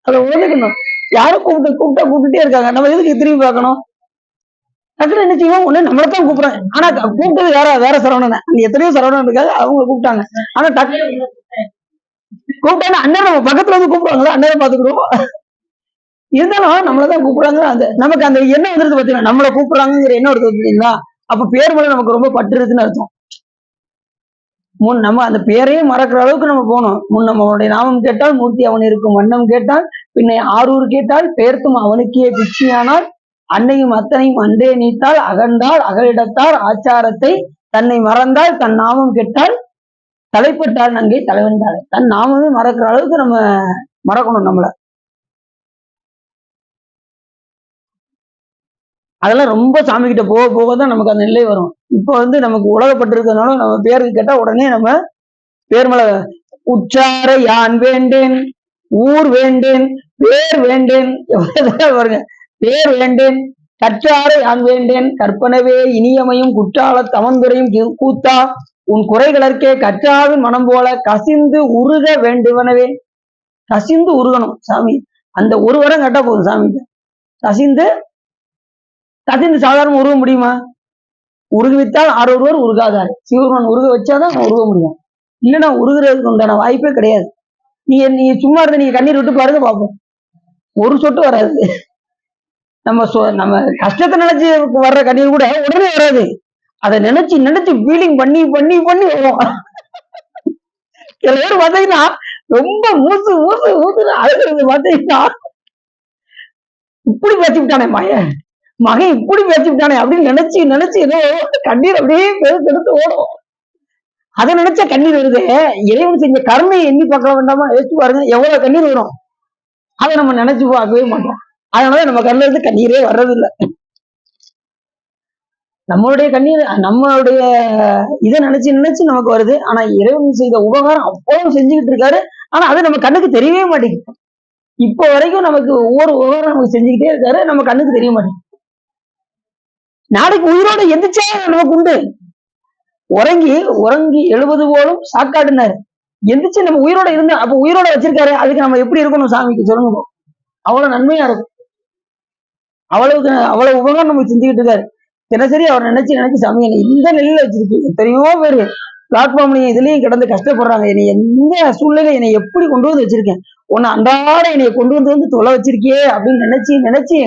அதை ஒதுக்கணும். யாரும் கூப்பிட்டுட்டே இருக்காங்க, நம்ம எதுக்கு திரும்பி பார்க்கணும்? டக்குனு என்ன செய்வோம், ஒண்ணு நம்மளைத்தான் கூப்பிடுறாங்க. ஆனா கூப்பிட்டது வேற சரவணன். அங்க எத்தனையோ சரவணன் இருக்காங்க, அவங்க கூப்பிட்டாங்க. ஆனா டக்கு கூப்பிட்டாங்க, அண்ணன் நம்ம பக்கத்துல வந்து கூப்பிடுவாங்களா, அண்ணனை பாத்துக்கிடுவோம். இருந்தாலும் நம்மளதான் கூப்பிடுறாங்க. அந்த நமக்கு அந்த எண்ணம் வந்துருது பாத்தீங்கன்னா, நம்மளை கூப்பிடுறாங்கிற எண்ணம் வருது பார்த்தீங்களா? அப்ப பேர் மேல நமக்கு ரொம்ப பற்று இருக்குன்னு அர்த்தம். நம்ம அந்த பேரையே மறக்கிற அளவுக்கு நம்ம போனோம். முன் நம்மளுடைய நாமம் கேட்டால் மூர்த்தி அவன் இருக்கும் வண்ணம் கேட்டால் பின்னை ஆரூர் கேட்டால் பெயர்த்தும் அவனுக்கே பிச்சியானால் அன்னையும் அத்தனையும் அன்றே நீத்தால் அகன்றால் அகலிடத்தார் ஆச்சாரத்தை தன்னை மறந்தால் தன் நாமம் கேட்டால் தலைப்பட்டால் நங்கை தலைவன்றாள். தன் நாமமே மறக்கிற அளவுக்கு நம்ம மறக்கணும் நம்மள. அதெல்லாம் ரொம்ப சாமி கிட்ட போக போக தான் நமக்கு அந்த நிலை வரும். இப்போ வந்து நமக்கு உலகப்பட்டு இருக்கிறதுனால நம்ம பேருக்கு கேட்டா உடனே நம்ம பேர் மேல உற்றார யான் வேண்டேன், ஊர் வேண்டேன், பேர் வேண்டேன், பாருங்க, பேர் வேண்டேன், கற்றார யான் வேண்டேன், கற்பனவே இனியமையும் குற்றால தமந்துரையும் கூத்தா உன் குறைகளற்கே கற்றாவின் மனம் போல கசிந்து உருக வேண்டுவனவே. கசிந்து உருகணும் சாமி. அந்த ஒரு வரம் கேட்டா போதும் சாமி. கசிந்து சாதாரண உருக முடியுமா? உருகுவித்தால் ஆரொருவர் உருகாதார். சிவருமன் உருக வச்சாதான் உருக முடியும். இல்லைன்னா உருகுறதுக்கு உண்டான வாய்ப்பே கிடையாது. நீ சும்மா இருந்து நீங்க கண்ணீர் விட்டு பாருங்க பார்ப்போம், ஒரு சொட்டு வராது. நம்ம கஷ்டத்தை நினைச்சு வர்ற கண்ணீர் கூட உடனே வராது. அதை நினைச்சு ஃபீலிங் பண்ணி பண்ணி பண்ணி வரும். சில பேர் பாத்தீங்கன்னா ரொம்ப ஊசு ஊசு ஊசுன்னு அழுகிறது பாத்தீங்கன்னா, இப்படி பேசிவிட்டானே மகன் இப்படி பேசிவிட்டானே அப்படின்னு நினைச்சு ஏதோ கண்ணீர் அப்படியே பெருத்து ஓடும். அதை நினைச்சா கண்ணீர் வருது. இறைவன் செஞ்ச கருணையை எண்ணி பார்க்க வேண்டாமா? யோசிச்சு பாருங்க, எவ்வளவு கண்ணீர் வரும். அதை நம்ம நினைச்சு பார்க்கவே மாட்டோம். அதனால நம்ம கண்ணில் இருந்து கண்ணீரே வர்றதில்லை. நம்மளுடைய கண்ணீர் நம்மளுடைய இதை நினைச்சு நமக்கு வருது. ஆனா இறைவன் செய்த உபகாரம் அவ்வளவு செஞ்சுக்கிட்டு இருக்காரு. ஆனா அது நம்ம கண்ணுக்கு தெரியவே மாட்டேங்குது. இப்போ வரைக்கும் நமக்கு ஒவ்வொரு உபகாரம் நமக்கு செஞ்சுக்கிட்டே இருக்காரு, நம்ம கண்ணுக்கு தெரிய மாட்டேங்குது. நாளைக்கு உயிரோட எந்திரிச்சா நமக்கு உண்டு. உறங்கி எழுவது போலும் சாக்காடுனாரு. எந்திரிச்சு நம்ம உயிரோட இருந்தா, அப்ப உயிரோட வச்சிருக்காரு, அதுக்கு நம்ம எப்படி இருக்கணும் சாமிக்கு சொல்லுங்க. அவ்வளவு நன்மையா இருக்கும். அவ்வளவு உபகாரம் நமக்கு செஞ்சுக்கிட்டு இருக்காரு. தினசரி அவர் நினைச்சு சாமி இந்த நிலையில வச்சிருக்கு. எத்தனையோ பேரு பிளாட்ஃபார்ம்லயும் இதுலயும் கிடந்து கஷ்டப்படுறாங்க. என்னை எந்த சூழ்நிலை என்னை எப்படி கொண்டு வந்து வச்சிருக்கேன், உன்னை அன்றாட என்னைய கொண்டு வந்து தொலை வச்சிருக்கியே அப்படின்னு நினைச்சு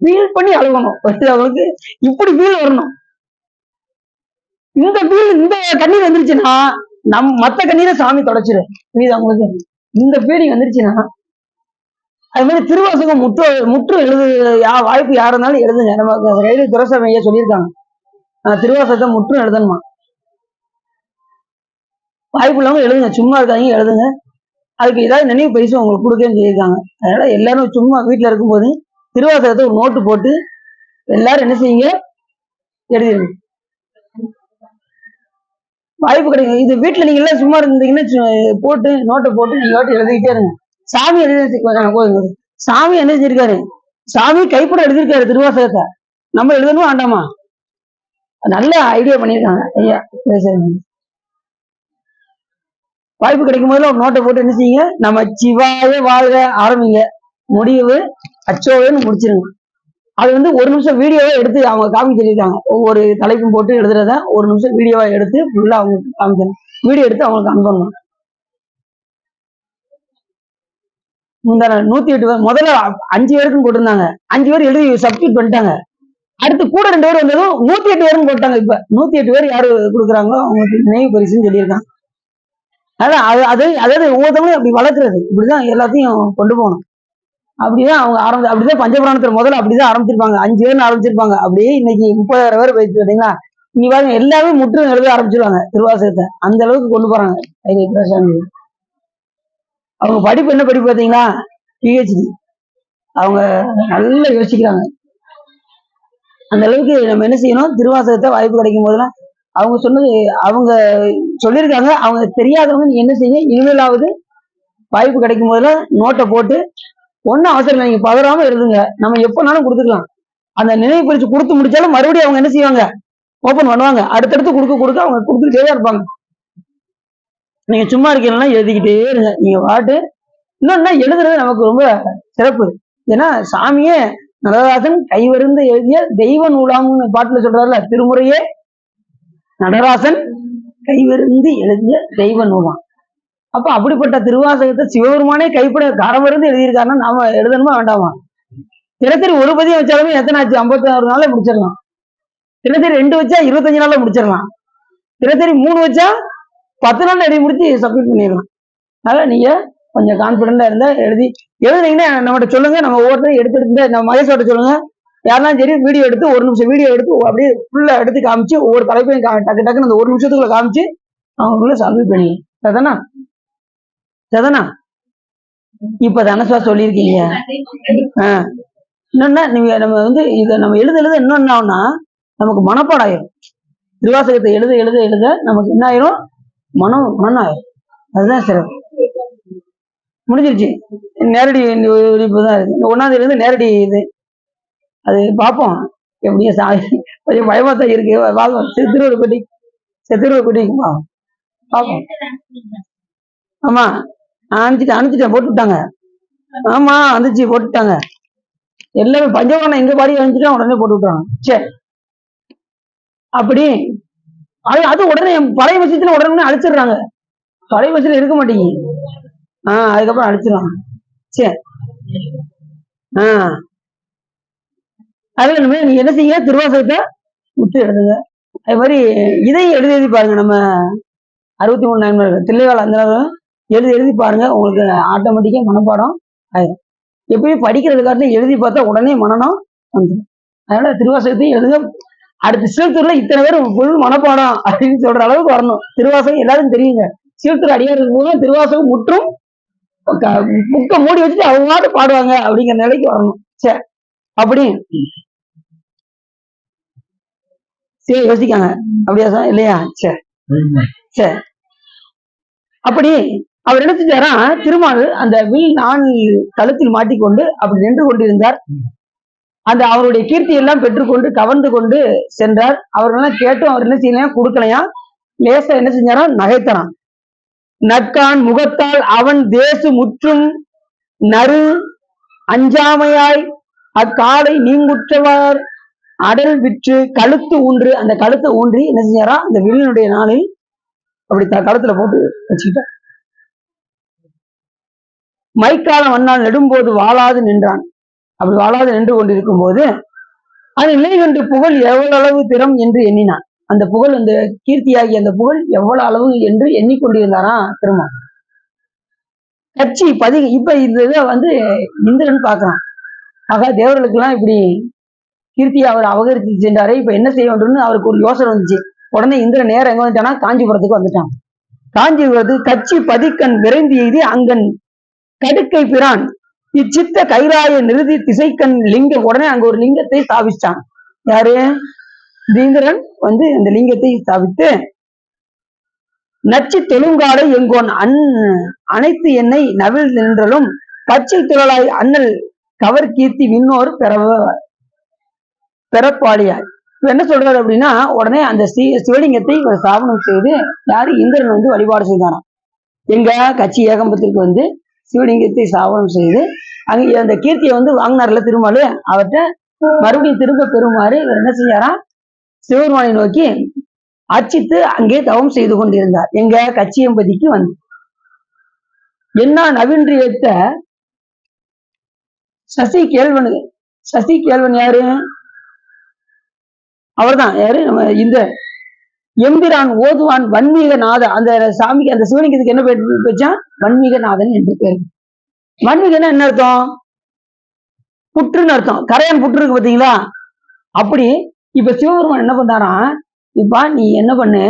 ஃபீல் பண்ணி அழுகணும். அவங்களுக்கு இப்படி ஃபீல் வரணும். இந்த கண்ணீர் வந்துருச்சுன்னா மத்த கண்ணீரை சாமி தொடச்சிரு. அவங்களுக்கு இந்த ஃபீலிங் வந்துருச்சுன்னா, அது மாதிரி திருவாசகம் முற்று எழுது வாய்ப்பு யாரு இருந்தாலும் எழுதுங்க. நமக்கு கைது துரசமையா சொல்லியிருக்காங்க, திருவாசகத்தை முற்றும் எழுதணுமா. வாய்ப்பு இல்லாம எழுதுங்க, சும்மா இருக்காங்க எழுதுங்க. அதுக்கு ஏதாவது நினைவு பரிசு உங்களுக்கு கொடுக்கன்னு சொல்லியிருக்காங்க. அதனால எல்லாரும் சும்மா வீட்டுல இருக்கும்போது திருவாசகத்தை ஒரு நோட்டு போட்டு எல்லாரும் என்ன செய்யுங்க, எழுதிருங்க. வாய்ப்பு கிடைக்கும். இது வீட்டுல நீங்க எல்லாம் சும்மா இருந்தீங்கன்னா போட்டு நோட்டை போட்டு நீங்க எழுதிக்கிட்டே இருங்க. சாமி எழுதி சாமி என்ன செஞ்சிருக்காரு, சாமி கைப்பட எழுதியிருக்காரு திருவாசகத்தை. நம்ம எழுதணும் ஆண்டாமா? நல்ல ஐடியா பண்ணியிருக்காங்க ஐயா. வாய்ப்பு கிடைக்கும் போதுல ஒரு நோட்டை போட்டு என்ன செய்யுங்க, நம்ம சிவாய வாழ்க ஆரம்பிங்க, முடிவு அச்சோவேன்னு முடிச்சிருங்க. அது வந்து ஒரு நிமிஷம் வீடியோவை எடுத்து அவங்க காமி சொல்லியிருக்காங்க. ஒவ்வொரு தலைப்பும் போட்டு எழுதுறத ஒரு நிமிஷம் வீடியோவா எடுத்து ஃபுல்லா அவங்க காமிக்கணும். வீடியோ எடுத்து அவங்களுக்கு அனுப்பணும். முந்தான 108 பேர் முதல்ல 5 பேருக்கும் போட்டிருந்தாங்க. 5 பேர் எழுதி சப்ஸ்டியூட் பண்ணிட்டாங்க. அடுத்து கூட 2 பேர் வந்ததும் 108 பேரும் போட்டாங்க. இப்ப 108 பேர் யாரு கொடுக்குறாங்களோ அவங்களுக்கு நினைவு பரிசுன்னு சொல்லியிருக்காங்க. அதாவது ஒவ்வொருத்தவங்களும் அப்படி வளர்க்கறது, இப்படிதான் எல்லாத்தையும் கொண்டு போகணும். அப்படிதான் அவங்க அப்படிதான் பஞ்சபுராணத்துல முதல்ல அப்படிதான் ஆரம்பிச்சிருப்பாங்க. 5 பேர் ஆரம்பிச்சிருப்பாங்க. அப்படியே இன்னைக்கு 30,000 பேர் போயிட்டு பார்த்தீங்களா, இங்க பாருங்க எல்லாமே முற்றும் எழுத ஆரம்பிச்சிருவாங்க திருவாசகத்தை. அந்த அளவுக்கு கொண்டு போறாங்க. அவங்க படிப்பு என்ன படிப்பு பார்த்தீங்களா, பிஹெச்டி. அவங்க நல்லா யோசிக்கிறாங்க. அந்த அளவுக்கு நம்ம என்ன செய்யணும், திருவாசகத்தை வாய்ப்பு கிடைக்கும் போதெல்லாம் அவங்க சொன்னது அவங்க சொல்லியிருக்காங்க. அவங்க தெரியாதவங்க நீங்க என்ன செய்யுங்க, இனிமேலாவது வாய்ப்பு கிடைக்கும் போதெல்லாம் நோட்டை போட்டு ஒன்னும் அவசரம் இல்லை, நீங்க பதறாம எழுதுங்க. நம்ம எப்பனாலும் கொடுத்துக்கலாம். அந்த நினைவு பரிசு கொடுத்து முடிச்சாலும் மறுபடியும் அவங்க என்ன செய்வாங்க, ஓபன் பண்ணுவாங்க. அடுத்தடுத்து கொடுக்க கொடுக்க அவங்க கொடுத்துக்கிட்டே தான் இருப்பாங்க. நீங்க சும்மா இருக்கீங்கன்னா எழுதிக்கிட்டே இருங்க. நீங்க பாட்டு இன்னொன்னா எழுதுறது நமக்கு ரொம்ப சிறப்பு. ஏன்னா சாமியே நடராசன் கைவருந்து எழுதிய தெய்வ நூலாம்னு பாட்டுல சொல்றாருல, திருமுறையே நடராசன் கைவருந்து எழுதிய தெய்வ நூலாம். அப்ப அப்படிப்பட்ட திருவாசகத்தை சிவபெருமானே கைப்பட கரமிருந்து எழுதியிருக்காருன்னா நாம எழுதணுமா வேண்டாமா? தினசரி ஒரு பதியம் வச்சாலுமே எத்தனை ஆச்சு? 56 நாள்ல முடிச்சிடலாம். தினசரி 2 வச்சா 25 நாள்ல முடிச்சிடலாம். தினசரி 3 வச்சா 10 நாள்ல எழுதி முடிச்சு சப்மிட் பண்ணிடலாம். அதனால நீங்க கொஞ்சம் கான்பிடண்டா இருந்தா எழுதுனீங்கன்னா நம்மகிட்ட சொல்லுங்க. நம்ம ஒவ்வொருத்தரும் எடுத்து நம்ம மகேஷோட சொல்லுங்க. யாரெல்லாம் சரி வீடியோ எடுத்து 1 நிமிஷம் வீடியோ எடுத்து அப்படியே ஃபுல்லா எடுத்து காமிச்சு ஒவ்வொரு தலைப்பையும் டக்கு டக்குன்னு அந்த 1 நிமிஷத்துக்குள்ள காமிச்சு அவங்களுக்குள்ள சப்மிட் பண்ணி சரிதானா? சரிதானா? இப்ப தனசா சொல்லியிருக்கீங்க. இன்னொன்னா நீங்க நம்ம இதை நம்ம எழுத இன்னொன்னு ஆகும்னா நமக்கு மனப்பாடம் ஆயிரும். திருவாசகத்தை எழுத எழுத எழுத நமக்கு என்ன ஆயிரும்? மனம் ஆயிரும். அதுதான் சிறப்பு. முடிஞ்சிருச்சு. நேரடி தான் இருக்கு. 1ஆம் தேதியிலிருந்து நேரடி இது அது பார்ப்போம். எப்படியும் கொஞ்சம் பயமா தான் இருக்கு. பார்ப்போம். திருவள்ளுவப்பட்டி பார்ப்போம். ஆமா அனுப்பிச்சிட்டேன் போட்டு விட்டாங்க. ஆமா வந்துச்சு போட்டுட்டாங்க. எல்லாமே பஞ்சவரணம் எங்க பாடி வந்துச்சுட்டா உடனே போட்டு விட்டாங்க. சரி அப்படி அது உடனே பழைய விஷயத்துல உடனே அழிச்சிடுறாங்க. பழைய விஷயத்துல இருக்க மாட்டேங்க. அதுக்கப்புறம் அழிச்சிடுவாங்க. சரி அதுல நீங்க என்ன செய்யுங்க, திருவாசகத்தை விட்டு எழுதுங்க. அது மாதிரி இதையும் எழுதி பாருங்க. நம்ம 63 நண்பர்கள் தில்லைவாழ் அந்த எழுதி பாருங்க. உங்களுக்கு ஆட்டோமேட்டிக்கா மனப்பாடம் ஆயிரும். எப்பயும் படிக்கிறதுக்காட்டிலும் எழுதி பார்த்தா உடனே மனனம் வந்துடும். அதனால திருவாசகத்தையும் எழுதுங்க. அடுத்த சீர்த்தூர்ல இத்தனை பேர் ஃபுல் மனப்பாடம் அப்படின்னு சொல்ற அளவுக்கு வரணும். திருவாசகம் எல்லாரும் தெரியுங்க. சீர்த்தூர் அடியாருக்கு போதும் திருவாசகம் முற்றும் புக்கை மூடி வச்சுட்டு அவங்க மாட்டு பாடுவாங்க அப்படிங்கிற நிலைக்கு வரணும். சரி அப்படி சரி யோசிக்காங்க. அப்படியா சார்? இல்லையா? சரி சரி. அப்படி அவர் என்ன செஞ்சாரா, திருமால் அந்த வில் நான் கழுத்தில் மாட்டிக்கொண்டு அப்படி நின்று கொண்டிருந்தார். அந்த அவருடைய கீர்த்தி எல்லாம் பெற்றுக்கொண்டு கவர்ந்து கொண்டு சென்றார். அவர்களெல்லாம் கேட்டும் அவர் என்ன செய்யலையா, கொடுக்கலையா. லேசா என்ன செஞ்சாரா, நகைத்தரான். நற்கான் முகத்தால் அவன் தேசு முற்றும் நறு அஞ்சாமையாய் அக்காலை நீங்குற்றவர் அடல் விற்று கழுத்து ஊன்று, அந்த கழுத்தை ஊன்றி என்ன செஞ்சாரா, அந்த வில்லினுடைய நாளில் அப்படி கழுத்துல போட்டு வச்சுக்கிட்டார். மைக்காலம் வண்ணால் நெடும்போது வாழாது நின்றான். அப்படி வாழாது நின்று கொண்டிருக்கும் போது அது நிலை கண்டு புகழ் எவ்வளவு அளவு திறம் என்று எண்ணினான். அந்த புகழ், அந்த கீர்த்தியாகி அந்த புகழ் எவ்வளவு அளவு என்று எண்ணிக்கொண்டிருந்தாரா திருமால். கட்சி இப்ப இந்த இதை இந்திரன் பாக்குறான். ஆக தேவர்களுக்கு எல்லாம் இப்படி கீர்த்தியை அவர் அபகரித்து சென்றாரே, இப்ப என்ன செய்ய வேண்டும்னு அவருக்கு ஒரு யோசனை வந்துச்சு. உடனே இந்திரன் நேரம் எங்க வந்துட்டானா, காஞ்சிபுரத்துக்கு வந்துட்டான். காஞ்சிபுரத்துக்கு கட்சி பதிக்கண் விரைந்து எய்தி அங்கன் கடுக்கை பிரான் இச்சித்த கைராய நிறுதி திசைக்கண் லிங்கம். உடனே அங்க ஒரு லிங்கத்தை ஸ்தாபிச்சான். யாரு? இந்திரன் இந்த லிங்கத்தை ஸ்தாபித்து நச்சு தொழுங்காடை எங்கோன் அனைத்து என்னை நவில் நின்றலும் பச்சை துழலாய் அண்ணல் கவர் கீர்த்தி விண்ணோர் பெறப்பாளியார். இப்ப என்ன சொல்றாரு அப்படின்னா, உடனே அந்த சிவலிங்கத்தை ஸ்தாபனம் செய்து யாரு? இந்திரன் வழிபாடு செய்தாராம். எங்க கட்சி ஏகம்பத்திற்கு சிவலிங்கத்தை ஸ்தாபனம் செய்து அங்க அந்த கீர்த்தியை வாங்கினார்ல திருமால், அவர்கிட்ட மறுபடியும் திரும்ப பெறுமாறு இவர் என்ன செய்யாராம், சிவபெருமானை நோக்கி அர்ச்சித்து அங்கே தவம் செய்து கொண்டிருந்தார். எங்க கச்சியம்பதிக்கு என்ன நவீன்றியத்த சசி கேள்வன் யாரு? அவர்தான். யாரு? நம்ம இந்த எம்பிரான் ஓதுவான் வன்மீக நாதன். அந்த சாமிக்கு, அந்த சிவலிங்கத்துக்கு என்ன பேர் வச்சான்? வன்மீக நாதன் என்று பேர். வன்மீகன்னா என்ன அர்த்தம்? புற்றுன்னு அர்த்தம். கரையான் புற்று இருக்கு பாத்தீங்களா? அப்படி இப்ப சிவபெருமான் என்ன பண்றாராம், இப்ப நீ என்ன பண்ணு,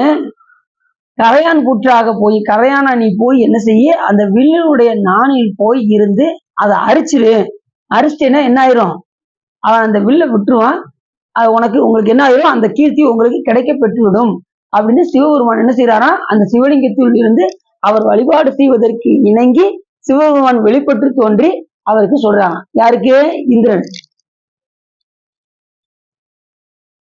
கரையான் புற்றாக போய் கரையானா நீ போய் என்ன செய்ய, அந்த வில்லுடைய நாணில் போய் இருந்து அதை அரிச்சிட்டேன்னா என்ன ஆயிரும், அவன் அந்த வில்லை விட்டுருவான். அது உங்களுக்கு என்ன ஆயிரும், அந்த கீர்த்தி உங்களுக்கு கிடைக்க பெற்றுவிடும் அப்படின்னு சிவபெருமான் என்ன செய்யறாரா, அந்த சிவலிங்கத்தில் இருந்து அவர் வழிபாடு செய்வதற்கு இணங்கி சிவபெருமான் வெளிப்பட்டு தோன்றி அவருக்கு சொல்றாங்க. யாருக்கு? இந்திரன்.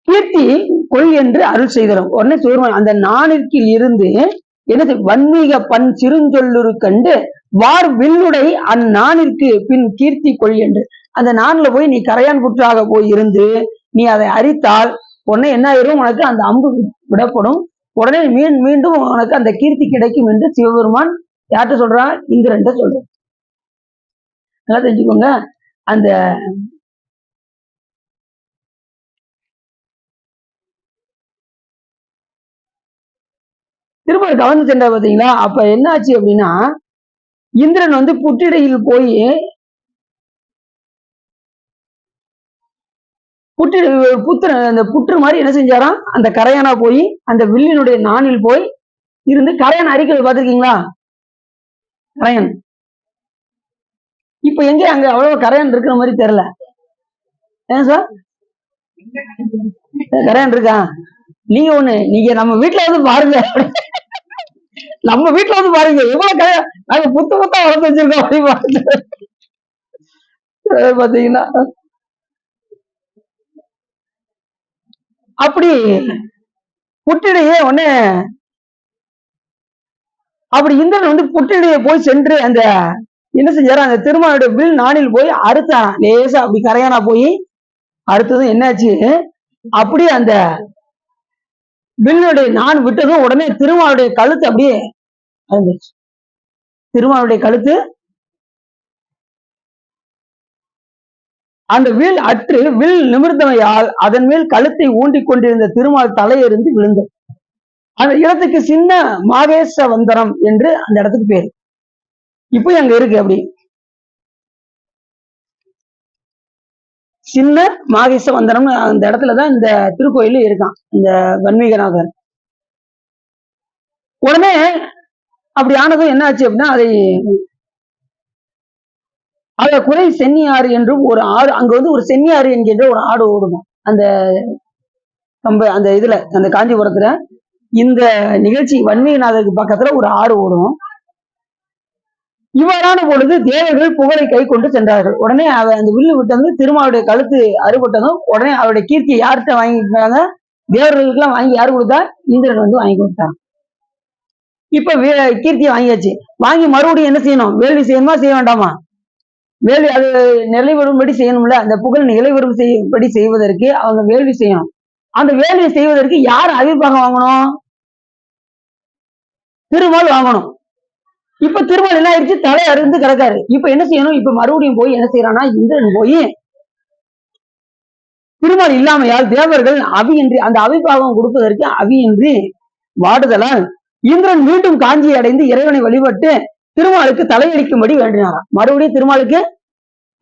கீர்த்தி கொள் என்று அருள் செய்தலும். உடனே சிவருமான் அந்த நாணிற்கில் இருந்து என்னது வன்மீக பண் சிறுஞ்சொல்லுரு கண்டு வார் வில்லுடை அந்நாணிற்கு பின் கீர்த்தி கொள் என்று. அந்த நான்ல போய் நீ கரையான் புற்றாக போய் இருந்து நீ அதை அரித்தால் உடனே என்ன ஆயிரும், உனக்கு அந்த அம்பு விடப்படும், உடனே மீண்டும் உனக்கு அந்த கீர்த்தி கிடைக்கும் என்று சிவபெருமான் யார்கிட்ட சொல்றான், இந்திரன் சொல்றான். நல்லா தெரிஞ்சுக்கோங்க. அந்த திருப்பதி கவர்ந்து சென்ற பாத்தீங்களா, அப்ப என்ன ஆச்சு அப்படின்னா இந்திரன் வந்து புற்றிடையில் போய் அந்த புற்று மாதிரி என்ன செஞ்சாராம், அந்த கரையானா போய் அந்த வில்லினுடைய நாணில் போய் இருந்து கரையான் அரிக்கிறது பாத்திருக்கீங்களா, கரையான். இப்ப எங்க அங்க அவ்வளவு கரையான் இருக்கிற மாதிரி தெரியல. ஏன் சார் கரையான் இருக்கா? நீங்க நம்ம வீட்டுல வந்து பாருங்க, நம்ம வீட்டுல வந்து பாருங்க எவ்வளவு கரையான் நாங்க புத்த புத்தா வளர்த்து வச்சிருக்கோம் அப்படின்னு பாத்தீங்கன்னா. அப்படி புற்றிடையே உடனே அப்படி இந்திரன் வந்து புற்றிடையே போய் சென்று அந்த என்ன செஞ்சாரு, அந்த திருமாலுடைய வில் நாணில் போய் அறுத்தான் லேசா, அப்படி கரையானா போய் அடுத்ததும் என்னாச்சு, அப்படியே அந்த வில்லுடைய நான் விட்டதும் உடனே திருமாலுடைய கழுத்து அப்படியே அறுந்துச்சு. திருமாலுடைய கழுத்து அந்த வில் அற்று வில் நிமிர்ந்தமையால் அதன் மேல் கழுத்தை ஊண்டிக் கொண்டிருந்த திருமால் தலையிருந்து விழுந்தது. அந்த இடத்துக்கு சின்ன மாகேச வந்தரம் என்று அந்த இடத்துக்கு பேரு. இப்ப அங்க இருக்கு. அப்படி சின்ன மாகேச வந்தரம் அந்த இடத்துலதான் இந்த திருக்கோயில் இருக்கான், இந்த வன்மீகநாதர். உடனே அப்படி ஆனதும் என்ன ஆச்சு அப்படின்னா, அதை குறை சென்னியாறு என்றும் ஒரு ஆடு, அங்க வந்து ஒரு சென்னியாறு என்கின்ற ஒரு ஆடு ஓடுமா அந்த அந்த இதுல, அந்த காஞ்சிபுரத்துல இந்த நிகழ்ச்சி வன்மீகநாதருக்கு பக்கத்துல ஒரு ஆடு ஓடும். இவ்வாறான பொழுது தேவர்கள் புகழை கை கொண்டு சென்றார்கள். உடனே அந்த வில்லு விட்டது திருமாவுடைய கழுத்து அறுபட்டதும் உடனே அவருடைய கீர்த்தியை யார்கிட்ட வாங்கிட்டாங்க, தேவர்களுக்கு எல்லாம் வாங்கி யாரு கொடுத்தா, இந்திரன் வந்து வாங்கி கொடுத்தாங்க. இப்ப கீர்த்தியை வாங்கியாச்சு, வாங்கி மறுபடியும் என்ன செய்யணும், வேள்வி செய்யணுமா செய்ய வேண்டாமா, வேள்வி அது நிலைவரும்படி செய்யணும்ல, அந்த புகழ் நிலைவரும் செய்யும்படி செய்வதற்கு அவங்க வேள்வி செய்யணும். அந்த வேள்வி செய்வதற்கு யார் அவிர்வாகம் வாங்கணும், திருமால் வாங்கணும். இப்ப திருமால் என்ன ஆயிடுச்சு, தலை அருந்து கிடக்காரு. இப்ப என்ன செய்யணும், இப்ப மறுபடியும் போய் என்ன செய்யறான்னா, இந்திரன் போய் திருமால் இல்லாமையால் தேவர்கள் அவியின்றி அந்த அவிர்வாகம் கொடுப்பதற்கு அவியின்றி வாடுதலால் இந்திரன் மீண்டும் காஞ்சியை அடைந்து இறைவனை வழிபட்டு திருமாலுக்கு தலையளிக்கும்படி வேண்டினாராம். மறுபடியும் திருமாலுக்கு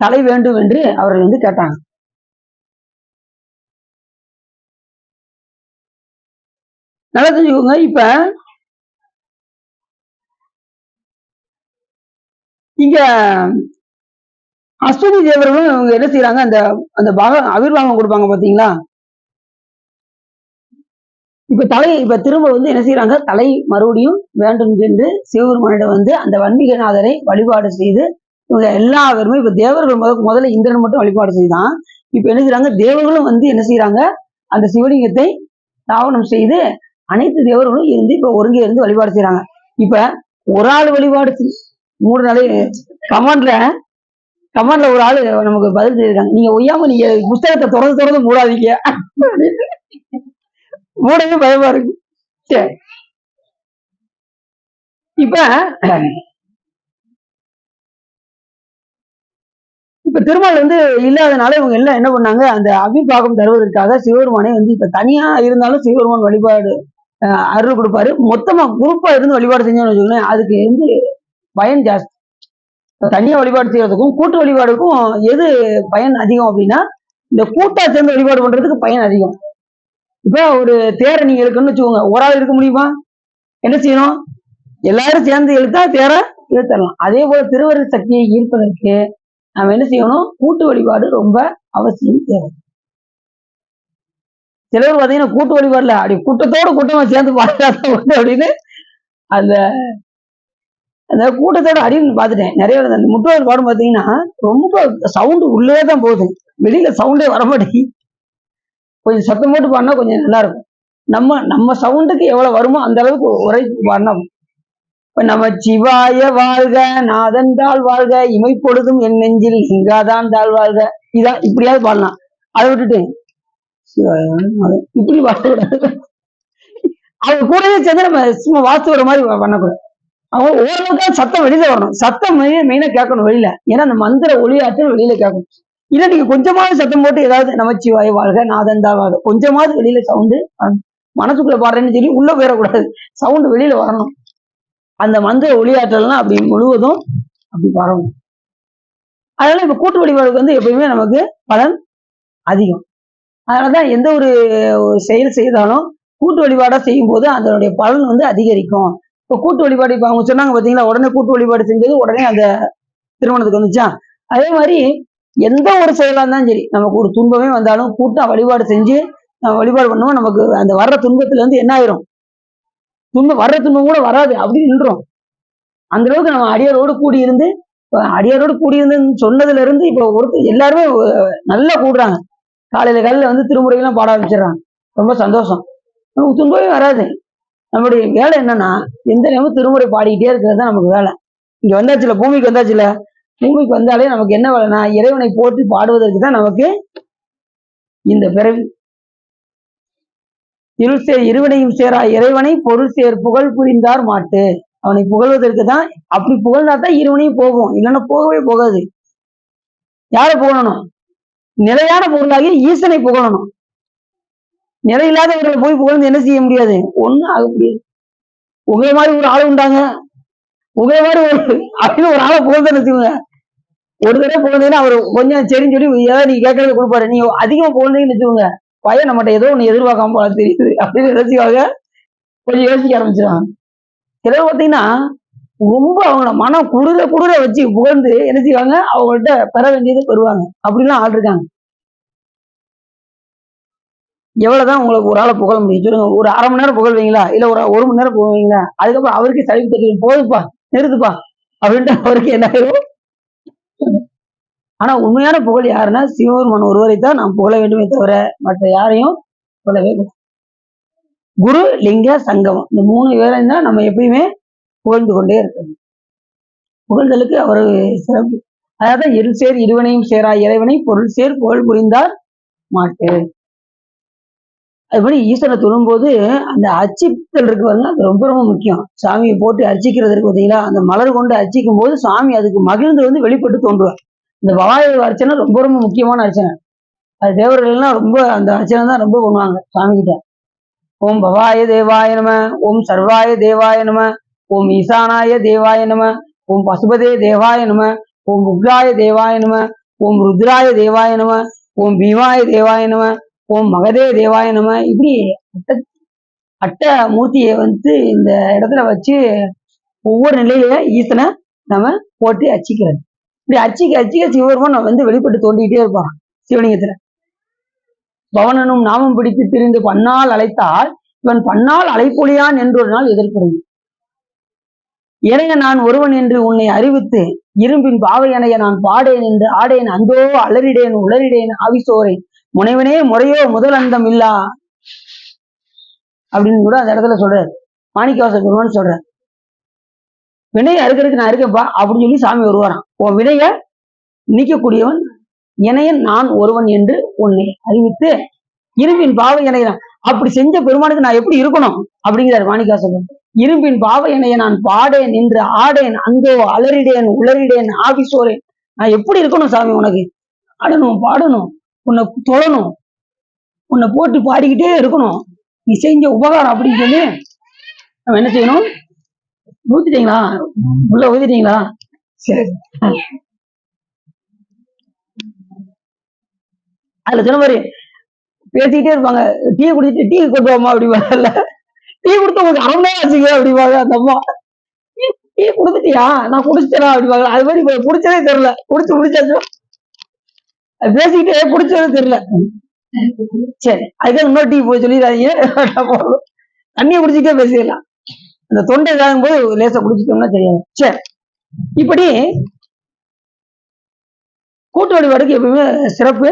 தலை வேண்டும் என்று அவர்கள் வந்து கேட்டாங்க. நல்லா தெரிஞ்சுக்கோங்க. இப்ப இங்க அஸ்வினி தேவர்களும் இவங்க என்ன செய்யறாங்க, அந்த அந்த அவிர்வாகம் கொடுப்பாங்க பாத்தீங்களா. இப்ப திரும்ப வந்து என்ன செய்யறாங்க, தலை மறுபடியும் வேண்டும் என்று சிவபெருமானிடம் வந்து அந்த வன்மீகநாதரை வழிபாடு செய்து இவங்க எல்லாருமே இப்ப தேவர்கள் முதல்ல இந்திரன் மட்டும் வழிபாடு செய்தான். இப்ப என்ன செய்யறாங்க, தேவர்களும் வந்து என்ன செய்யறாங்க, அந்த சிவலிங்கத்தை தாவனம் செய்து அனைத்து தேவர்களும் இருந்து இப்ப ஒருங்கே இருந்து வழிபாடு செய்யறாங்க. இப்ப ஒரு ஆள் வழிபாடு 3 நாளை கமாண்ட்ல ஒரு ஆளு நமக்கு பதில் செய்திருக்காங்க, நீங்க ஒய்யாம நீங்க புத்தகத்தை தொடர்ந்து மூடாதீங்க, மூடவே பயமா இருக்கு. சரி, இப்ப திருமால் வந்து இல்லாதனால இவங்க எல்லாம் என்ன பண்ணாங்க, அந்த அபிபாகம் தருவதற்காக சிவபெருமானை வந்து இப்ப தனியா இருந்தாலும் சிவபெருமான் வழிபாடு அருள் கொடுப்பாரு, மொத்தமா குரூப்பா இருந்து வழிபாடு செஞ்சோம்னு வச்சுக்கோங்களேன், அதுக்கு வந்து பயன் ஜாஸ்தி. தனியா வழிபாடு செய்யறதுக்கும் கூட்டு வழிபாடுக்கும் எது பயன் அதிகம் அப்படின்னா, இந்த கூட்டா சேர்ந்து வழிபாடு பண்றதுக்கு பயன் அதிகம். இப்ப ஒரு தேரை நீங்க இருக்குன்னு வச்சுக்கோங்க, ஒரு ஆள் இருக்க முடியுமா, என்ன செய்யணும், எல்லாரும் சேர்ந்து இழுத்தா தேரை இழுத்தரலாம். அதே போல திருவருள் சக்தியை ஈர்ப்பதற்கு நாம என்ன செய்யணும், கூட்டு வழிபாடு ரொம்ப அவசியம் தேவை. சிலர் பாத்தீங்கன்னா கூட்டு வழிபாடுல அப்படி கூட்டமா சேர்ந்து பாடுறாங்க அப்படின்னு அந்த அந்த கூட்டத்தோட அடின்னு பார்த்துட்டேன் நிறைய. அந்த முற்றோர் பாடம் பார்த்தீங்கன்னா ரொம்ப சவுண்டு உள்ளே தான் போகுது, வெளியில சவுண்டே வரமாட்டேங்குது. கொஞ்சம் சத்தம் போட்டு பாடினா கொஞ்சம் நல்லா இருக்கும். நம்ம சவுண்டுக்கு எவ்வளவு வருமோ அந்த அளவுக்கு உரைத்து பாடினா. இப்ப நம்ம சிவாய வாழ்க, நாதன் தாழ் வாழ்க, இமை பொழுதும் என் நெஞ்சில் இங்காதான் தாழ் வாழ்க, இதான் இப்படியாவது பாடலாம். அதை விட்டுட்டு இப்படி பாடக்கூடாது. அவங்க கூடவே சேர்ந்து நம்ம சும்மா வாஸ்து வர மாதிரி பண்ணக்கூடாது. அவங்க ஓரளவுக்கு சத்தம் வெளியில வரணும். சத்தம் மெயினா கேட்கணும் வெளியில. ஏன்னா அந்த மந்திர ஒளியாற்றல் வெளியில கேட்கணும். இல்ல நீங்க கொஞ்சமாவது சத்தம் போட்டு ஏதாவது நமச்சிவாய வாழ்க, நாதன் தாழ் வாழ்க, கொஞ்சமாவது வெளியில சவுண்டு, மனசுக்குள்ள பாடுறேன்னு சொல்லி உள்ள போயிடக்கூடாது. சவுண்டு வெளியில வரணும். அந்த மந்திர ஒளியாற்றல்னா அப்படி முழுவதும் அப்படி பரவும். அதனால இப்ப கூட்டு வழிபாடுக்கு வந்து எப்பயுமே நமக்கு பலன் அதிகம். அதனாலதான் எந்த ஒரு செயல் செய்தாலும் கூட்டு வழிபாடா செய்யும் போது அதனுடைய பலன் வந்து அதிகரிக்கும். இப்ப கூட்டு வழிபாடு இப்ப அவங்க சொன்னாங்க பாத்தீங்களா, உடனே கூட்டு வழிபாடு செஞ்சது உடனே அந்த திருமணத்துக்கு வந்துச்சா. அதே மாதிரி எந்த ஒரு செயலா இருந்தாலும் சரி, நமக்கு ஒரு துன்பமே வந்தாலும் கூட்டா வழிபாடு செஞ்சு நம்ம வழிபாடு பண்ணுவோம். நமக்கு அந்த வர்ற துன்பத்துல இருந்து என்ன ஆயிரும், வர்ற துன்பம் கூட வராது, அப்படி நின்றோம். அந்த அளவுக்கு நம்ம அடியாரோடு கூடியிருந்து, அடியாரோடு கூடியிருந்துன்னு சொன்னதுல இருந்து இப்ப ஒருத்தர் எல்லாருமே நல்லா கூடுறாங்க. காலையில வந்து திருமுறைகள்லாம் பாட ஆரம்பிச்சிடறாங்க. ரொம்ப சந்தோஷம். நமக்கு துன்பமே வராது. நம்மளுடைய வேலை என்னன்னா, எந்த நேரமும் திருமுறை பாடிக்கிட்டே இருக்கிறது தான் நமக்கு வேலை. இங்க வந்தாச்சுல, பூமிக்கு வந்தாச்சுல, பூமிக்கு வந்தாலே நமக்கு என்ன வேலைன்னா இறைவனை போற்றி பாடுவதற்கு தான் நமக்கு இந்த பிறவி. இருள் சேர் இருவனையும் சேரா இறைவனை பொருள் சேர் புகழ் புரிந்தார் மாட்டு. அவனை புகழ்வதற்கு தான். அப்படி புகழ்ந்தா தான் இருவனையும் போகும், இல்லைன்னா போகவே போகாது. யாரை புகழணும்? நிலையான பொருளாகிய ஈசனை புகழணும். நிலையில்லாதவர்களை போய் புகழ்ந்து என்ன செய்ய முடியாது, ஒண்ணும் ஆக முடியாது. உங்களை மாதிரி ஒரு ஆளு உண்டாங்க, உங்களை மாதிரி அப்படின்னு ஒரு ஆளை புகழ்ந்து வச்சுக்கோங்க. ஒரு தடவை புகழ்ந்தீங்கன்னா அவர் கொஞ்சம் சரின்னு சொல்லி ஏதாவது நீங்க கேட்கறத கொடுப்பாரு. நீங்க அதிகமா புகழ்ந்தீங்கன்னு வச்சுக்கோங்க, பையன் நம்மகிட்ட ஏதோ ஒண்ணு எதிர்பார்க்காம போல தெரியுது அப்படின்னு நினைச்சுக்காக கொஞ்சம் யோசிக்க ஆரம்பிச்சிருவாங்க. சிலர் பார்த்தீங்கன்னா ரொம்ப அவங்கள மனம் குளிர வச்சு புகழ்ந்து என்ன செய்வாங்க, அவங்கள்ட்ட பெற வேண்டியது பெறுவாங்க. அப்படிலாம் ஆள் இருக்காங்க. எவ்வளவுதான் உங்களுக்கு ஒரு ஆளை புகழ முடியும் சொல்லுங்க? ஒரு அரை மணி நேரம் புகழ்வீங்களா, இல்ல ஒரு மணி நேரம் புகழ்வீங்களா? அதுக்கப்புறம் அவருக்கு சளிப்பு தெரியும், போதுப்பா நிறுத்துப்பா அப்படின்ட்டு அவருக்கு என்ன ஆயிரும். ஆனா உண்மையான புகழ் யாருன்னா சிவபெருமான் ஒருவரை தான் நாம் புகழ வேண்டுமே தவிர மற்ற யாரையும் புகழவே கூடாது. குரு லிங்க சங்கமம், இந்த 3 பேரையும் தான் நம்ம எப்பயுமே புகழ்ந்து கொண்டே இருக்கணும். புகழ்தலுக்கு அவர் சிறப்பு. அதாவது இருள் சேர் இருவனையும் சேரா இறைவனை பொருள் சேர் புகழ் புரிந்தார் மாட்டு. அதுபடி ஈசனை தொழும்போது அந்த அர்ச்சித்தல் இருக்கு பாருங்க, அது ரொம்ப ரொம்ப முக்கியம். சாமியை போட்டு அர்ச்சிக்கிறது இருக்கு பார்த்தீங்களா, அந்த மலர் கொண்டு அர்ச்சிக்கும் போது சாமி அதுக்கு மகிழ்ந்து வந்து வெளிப்பட்டு தோன்றுவார். இந்த பவாய அர்ச்சனை ரொம்ப ரொம்ப முக்கியமான அர்ச்சனை. அது தேவர்கள்லாம் ரொம்ப அந்த அர்ச்சனை தான் ரொம்ப பண்ணுவாங்க சாமி கிட்ட. ஓம் பவாய தேவாய நம, ஓம் சர்வாய தேவாய நம, ஓம் ஈசானாய தேவாய நம, ஓம் பசுபதே தேவாய நம, ஓம் உக்ராய தேவாய நம, ஓம் ருத்ராய தேவாய நம, ஓம் பீமாய தேவாய நம, ஓம் மகதே தேவாய நம. இப்படி அட்ட மூர்த்தியை வந்து இந்த இடத்துல வச்சு ஒவ்வொரு நிலையில ஈசனை நம்ம போட்டு அச்சிக்கிறது. இப்படி அச்சிக்க சிவபெருமான் வந்து வெளிப்பட்டு தோண்டிக்கிட்டே இருப்பான் சிவலிங்கத்துல. பவனனும் நாமம் பிடித்து திரிந்து பன்னால் அழைத்தால் இவன் பன்னால் அழைப்பொழியான் என்று ஒரு நாள் எதிர்ப்புறது. இறைய நான் ஒருவன் என்று உன்னை அறிவித்து இரும்பின் பாவையனைய நான் பாடேன் என்று ஆடேன், அந்தோ அலறிடேன் உளறிடேன் ஆவிசோரேன் முனைவனே முறையோ முதல் அந்தம் இல்லா அப்படின்னு கூட அந்த இடத்துல சொல்றாரு. மாணிக்கவாச பெருமான் சொல்றாரு, வினையை அறுக்கிறதுக்கு நான் இருக்கேன்ப்பா அப்படின்னு சொல்லி சாமி வருவாராம். உன் வினைய நீக்கக்கூடியவன் இணையன் நான் ஒருவன் என்று உன்னை அறிவித்து இரும்பின் பாவை இணையன். அப்படி செஞ்ச பெருமானுக்கு நான் எப்படி இருக்கணும் அப்படிங்கிறார் மாணிக்காசன். இரும்பின் பாவை இணைய நான் பாடேன் என்று ஆடேன், அந்தோ அலறிடேன் உளறிடேன் ஆவிசோரேன். நான் எப்படி இருக்கணும் சாமி உனக்கு? ஆடணும், பாடணும், உன்னை தொழணும், உன்னை போட்டு பாடிக்கிட்டே இருக்கணும். நீ செஞ்ச உபகாரம் அப்படின்னு சொல்லி நம்ம என்ன செய்யணும்? ஊத்திட்டீங்களா? உள்ள ஊத்திட்டீங்களா? சரி. அதுல சொன்ன மாதிரி பேசிக்கிட்டே இருப்பாங்க. டீ குடிச்சிட்டு டீ கொடுப்போமா அப்படிவாங்கல்ல, டீ கொடுத்து உங்களுக்கு 1/2 மணி நேரம் ஆச்சுங்க அப்படிவாங்க அந்த அம்மா. டீ குடுத்துட்டியா? நான் குடிச்சிட்டேன் அப்படிவாங்க. அது மாதிரி குடிச்சதே தெரியல, குடிச்சு முடிச்சாச்சு பேசிக்கிட்டே குடிச்சதே தெரியல. சரி, அதுக்கு இன்னொரு டீ போய் சொல்லிடாதீங்க, தண்ணியை குடிச்சிட்டே பேசிடலாம். அந்த தொண்டை இதாகும் போது லேசா குடிச்சிட்டோம்னா தெரியாது. சரி, இப்படி கூட்டு வழிபாடுக்கு எப்பவுமே சிறப்பு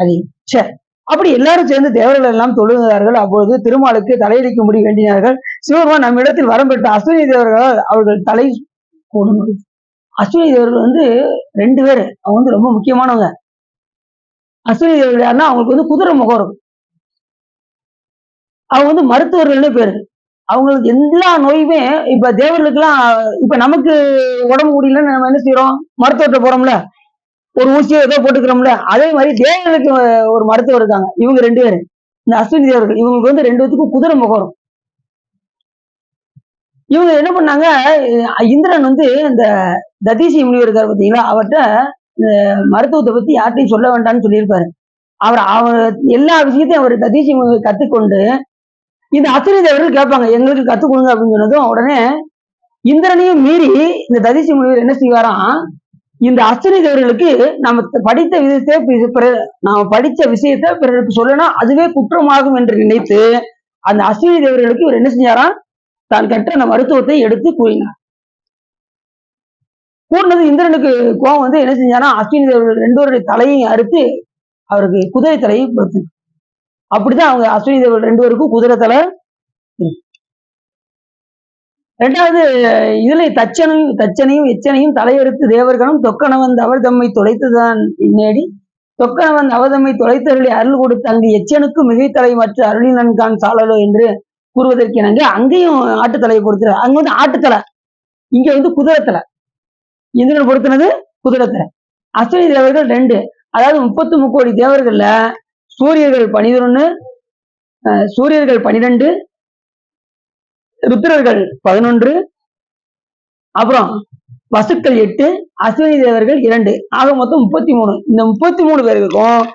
அதிகம். சரி, அப்படி எல்லாரும் சேர்ந்து தேவர்கள் எல்லாம் தொழுகிறார்கள். அப்பொழுது திருமாலுக்கு தலையடிக்கும்படி வேண்டினார்கள். சிவபெருமான் நம்ம இடத்தில் வரம் பெற்ற அஸ்வினி தேவர்களால் அவர்கள் தலை கூடும். அஸ்வினி தேவர்கள் வந்து 2 பேர். அவங்க வந்து ரொம்ப முக்கியமானவங்க. அஸ்வினி தேவர்கள் யாருன்னா அவங்களுக்கு வந்து குதிரை முகம் இருக்கும். அவங்க வந்து மருத்துவர்கள்னு பேரு. அவங்களுக்கு எல்லா நோயுமே இப்ப தேவர்களுக்கெல்லாம் இப்ப நமக்கு உடம்பு முடியலன்னு நம்ம என்ன செய்யறோம்? மருத்துவர்கிட்ட போறோம்ல, ஒரு ஊசியோ ஏதோ போட்டுக்கிறோம்ல, அதே மாதிரி தேவர்களுக்கு ஒரு மருத்துவர் இருக்காங்க. இவங்க 2 பேரு. இந்த அஸ்வினி தேவர்கள் இவங்களுக்கு வந்து 2 பேத்துக்கும் குதிரை முகம் இருக்கும். இவங்க என்ன பண்ணாங்க, இந்திரன் வந்து இந்த ததீசி முனிவர் இருக்காரு பார்த்தீங்களா, அவர்கிட்ட மருத்துவத்தை பத்தி யார்ட்டையும் சொல்ல வேண்டாம்னு சொல்லியிருப்பாரு. அவர் எல்லா விஷயத்தையும் அவர் ததீசி முனிவர் கத்துக்கொண்டு இந்த அஸ்வினி தேவர்கள் கேட்பாங்க, எங்களுக்கு கத்துக் கொடுங்க அப்படின்னு சொன்னதும் உடனே இந்திரனையும் மீறி இந்த ததீசி முனிவர் என்ன செய்வாராம், இந்த அஸ்வினி தேவர்களுக்கு நம்ம படித்த விஷயத்தை நாம படிச்ச விஷயத்தை பிறருக்கு சொல்லணும், அதுவே குற்றமாகும் என்று நினைத்து அந்த அஸ்வினி தேவர்களுக்கு இவர் என்ன செஞ்சாராம், தான் கற்ற அந்த மருத்துவத்தை எடுத்து கூறினார். கூறினது இந்திரனுக்கு கோபம் வந்து என்ன செஞ்சானா, அஸ்வினி தேவர்கள் 2 பேருடைய தலையையும் அறுத்து அவருக்கு குதிரை தலையை கொடுத்து. அப்படிதான் அவங்க அஸ்வினி தேவர்கள் 2 பேருக்கும் குதிரை தலை. இரண்டாவது இதுல தச்சனையும் எச்சனையும் தலையெடுத்து தேவர்களும் தொக்கணவன் அவர் தம்மை தொலைத்துதான் நேடி தொக்கணவன் அவதம்மை தொலைத்தவர்களை அருள் கொடுத்து அங்கு எச்சனுக்கு மிகைத்தலை மற்ற அருளினன்கான் சாலலோ என்று கூறுவதற்கிணங்க அங்கேயும் ஆட்டுத்தலையை கொடுத்துரு. அங்க வந்து ஆட்டுத்தலை, இங்க வந்து குதிரைத்தலை. இந்திரன் பொருத்தினது குதிரைத்தலை. அஸ்வினி தேவர்கள் 2, அதாவது 33 கோடி தேவர்கள்ல சூரியர்கள் 12, ருத்ரர்கள் 11, அப்புறம் வசுக்கள் 8, அஸ்வினி தேவர்கள் 2, ஆக மொத்தம் 33. இந்த 33 பேருக்கும்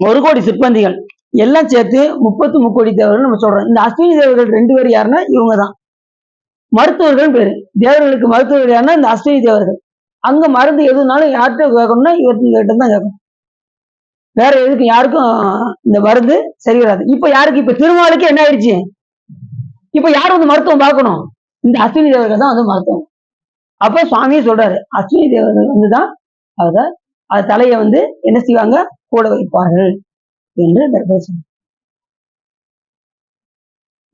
1 கோடி சிற்பந்திகள் எல்லாம் சேர்த்து 33 கோடி தேவர்கள் நம்ம சொல்றோம். இந்த அஸ்வினி தேவர்கள் 2 பேர் யாருன்னா இவங்கதான் மருத்துவர்கள் பேரு. தேவர்களுக்கு மருத்துவர்கள் யாருன்னா இந்த அஸ்வினி தேவர்கள். அங்க மருந்து எதுனாலும் யார்கிட்ட கேட்கணும்னா இவர்கிட்ட தான் கேட்கணும். வேற எதுக்கு யாருக்கும் இந்த மருந்து சரி வராது. இப்ப யாருக்கு, இப்ப திருமாலுக்கு என்ன ஆயிடுச்சு, இப்ப யார் வந்து மருத்துவம் பார்க்கணும், இந்த அஸ்வினி தேவர்கள் தான் வந்து மருத்துவம். அப்ப சுவாமியே சொல்றாரு, அஸ்வினி தேவர்கள் வந்துதான் அது தலையை வந்து என்ன செய்வாங்க, கூட வைப்பார்கள் என்று பேசுறாங்க.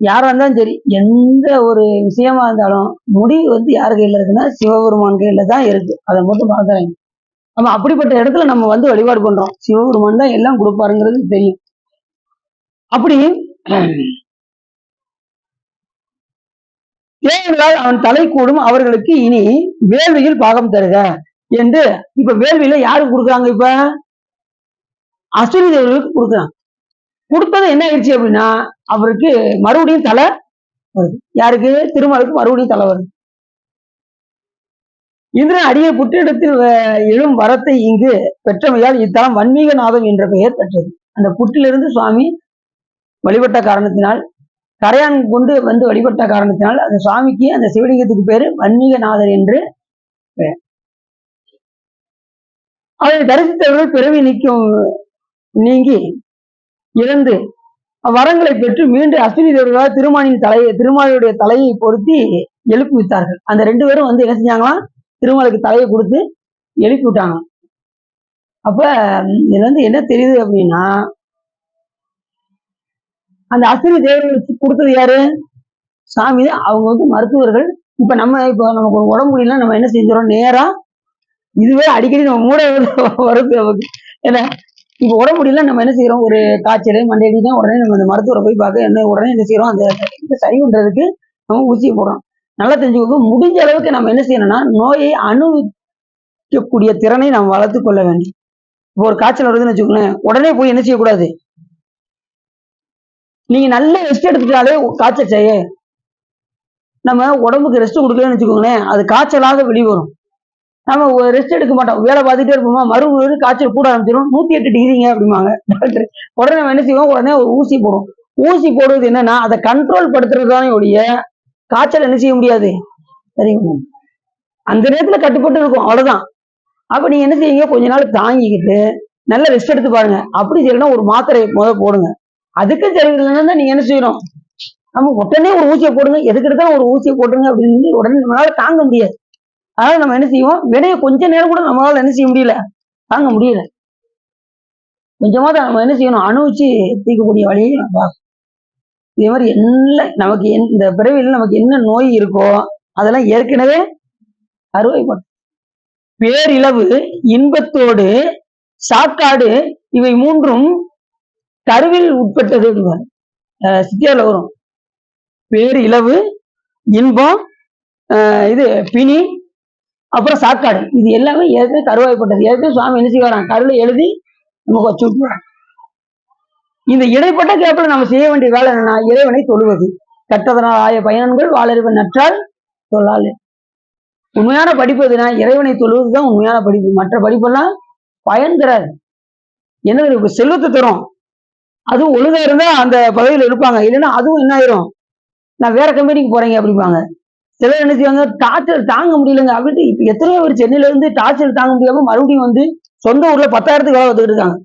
யாரா இருந்தாலும் சரி, எந்த ஒரு விஷயமா இருந்தாலும் முடிவு வந்து யாரு கையில இருக்குன்னா சிவபெருமான் கையில தான் இருக்கு. அதை மட்டும் பார்க்கறாங்க. நம்ம அப்படிப்பட்ட இடத்துல நம்ம வந்து வழிபாடு பண்றோம். சிவபெருமான் தான் எல்லாம் கொடுப்பாருங்கிறது தெரியும். அப்படி தேவர்களால் அவன் தலை கூடும் அவர்களுக்கு இனி வேள்வியில் பாகம் தருக என்று இப்ப வேள்வியில யாருக்கு கொடுக்குறாங்க, இப்ப அஸ்வினி தேவர்களுக்கு கொடுக்குறாங்க. கொடுத்தது என்ன ஆயிடுச்சு அப்படின்னா அவருக்கு மறுபடியும் தலை வருது. யாருக்கு, திருமாலுக்கு மறுபடியும் தலை வருது. இந்திரன் அடிய புற்றிடத்தில் எழும் வரத்தை இங்கு பெற்றமையால் இத்தலம் வன்மீகநாதம் என்ற பெயர் பெற்றது. அந்த புற்றிலிருந்து சுவாமி வழிபட்ட காரணத்தினால், கரையான் கொண்டு வந்து வழிபட்ட காரணத்தினால் அந்த சுவாமிக்கு, அந்த சிவலிங்கத்துக்கு பேரு வன்மீகநாதர் என்று பெயர். அதை தரிசித்தவர்கள் பிறவி நீங்கி இழந்து வரங்களை பெற்று மீண்டும் அஸ்வினி தேவர்களால் திருமாலுடைய தலையை பொருத்தி எழுப்பி விட்டார்கள். அந்த 2 பேரும் வந்து என்ன செஞ்சாங்களாம், திருமாலுக்கு தலையை கொடுத்து எழுப்பி விட்டாங்க. அப்ப இதுல வந்து என்ன தெரியுது அப்படின்னா, அந்த அஸ்வினி தேவர்களுக்கு கொடுத்தது யாரு, சாமி. அவங்க வந்து மருத்துவர்கள். இப்ப நமக்கு ஒரு உடம்பு முடியல, நம்ம என்ன செஞ்சோம், நேரா இதுவே அடிக்கடி நம்ம மூட வருது நமக்கு. ஏன்னா இப்ப உடம்பு முடியல, நம்ம என்ன செய்யறோம், ஒரு காய்ச்சல் மண்டையடி தான் உடனே நம்ம அந்த மருத்துவரை போய் பார்க்க என்ன உடனே என்ன செய்யறோம், அந்த சரி பண்றதுக்கு நம்ம ஊசியை போடுறோம். நல்லா தெரிஞ்சுக்கோ, முடிஞ்ச அளவுக்கு நம்ம என்ன செய்யணும்னா நோயை அணுவிக்கக்கூடிய திறனை நாம் வளர்த்து கொள்ள வேண்டும். இப்போ ஒரு காய்ச்சல் வருதுன்னு வச்சுக்கோங்களேன், உடனே போய் என்ன செய்யக்கூடாது, நீங்க நல்ல ரெஸ்ட் எடுத்துட்டாலே காய்ச்சல் செய்ய, நம்ம உடம்புக்கு ரெஸ்ட் கொடுக்கலன்னு வச்சுக்கோங்களேன், அது காய்ச்சலாக வெளிவரும். நம்ம ரெஸ்ட் எடுக்க மாட்டோம், வேலை பார்த்துட்டே இருப்போமா, மறுபடியும் காய்ச்சல் கூட ஆரம்பிச்சிடும். 108 டிகிரிங்க அப்படிம்பாங்க டாக்டர். உடனே நம்ம என்ன செய்வோம், உடனே ஒரு ஊசி போடுவோம். ஊசி போடுவது என்னன்னா அதை கண்ட்ரோல் படுத்துறதுதானே ஒழிய காய்ச்சல் என்ன செய்ய முடியாது, சரிங்க. அந்த நேரத்துல கட்டுப்பட்டு இருக்கும், அவ்வளவுதான். அப்ப நீங்க என்ன செய்யுங்க, கொஞ்ச நாள் தாங்கிக்கிட்டு நல்ல ரெஸ்ட் எடுத்து பாருங்க. அப்படி செய்யணும், ஒரு மாத்திரை போடுங்க. அதுக்கும் சரியில்லைன்னா நீங்க என்ன செய்யணும், நம்ம உடனே ஒரு ஊசியை போடுங்க, எதுக்கு எடுத்தாலும் ஒரு ஊசியை போட்டுருங்க அப்படின்னு உடனே நம்மளால தாங்க முடியாது. அதனால நம்ம என்ன செய்வோம், வினையை கொஞ்ச நேரம் கூட நம்மளால என்ன செய்ய முடியல, தாங்க முடியல. கொஞ்சமாவது நம்ம என்ன செய்யணும், அணுவிச்சு தீர்க்கக்கூடிய வழியை நம்ம பார்க்கணும். இதே மாதிரி என்ன நமக்கு இந்த பிறவியில் நமக்கு என்ன நோய் இருக்கோ அதெல்லாம் ஏற்கனவே அறுவைப்படும். பேரிளவு, இன்பத்தோடு, சாக்காடு இவை மூன்றும் கருவில் உட்பட்டது. சித்தியால வரும் பேரிளவு, இன்பம், இது பிணி, அப்புறம் சாக்காடு, இது எல்லாமே ஏற்கனவே கருவாய்ப்பட்டது. ஏற்கனவே சுவாமி என்ன செய்வாராம், கருளை எழுதி நமக்கு வச்சு விட்டுறாங்க. இந்த இடைப்பட்ட கேப்பில் நம்ம செய்ய வேண்டிய வேலை என்னன்னா, இறைவனை தொழுவது. கற்றதனால் ஆய பயன்கள் வாழறிவன் நற்றால் சொல்லால். உண்மையான படிப்பு எதுனா இறைவனை தொழுவதுதான் உண்மையான படிப்பு. மற்ற படிப்பெல்லாம் பயன் தராது. என்ன செல்வத்தை தரும், அதுவும் ஒழுங்கா இருந்தா அந்த பதவியில் இருப்பாங்க. இல்லைன்னா அதுவும் என்ன ஆயிரும், நான் வேற கம்பெனிக்கு போறேங்க அப்படிப்பாங்க. சிலர் என்ன செய்வாங்க, டார்ச்சர் தாங்க முடியலங்க அப்படின்ட்டு. இப்ப எத்தனையோ பேர் சென்னையில இருந்து டார்ச்சர் தாங்க முடியாம மறுபடியும் வந்து சொந்த ஊர்ல 10,000த்துக்கு வேலை வந்துட்டு இருக்காங்க.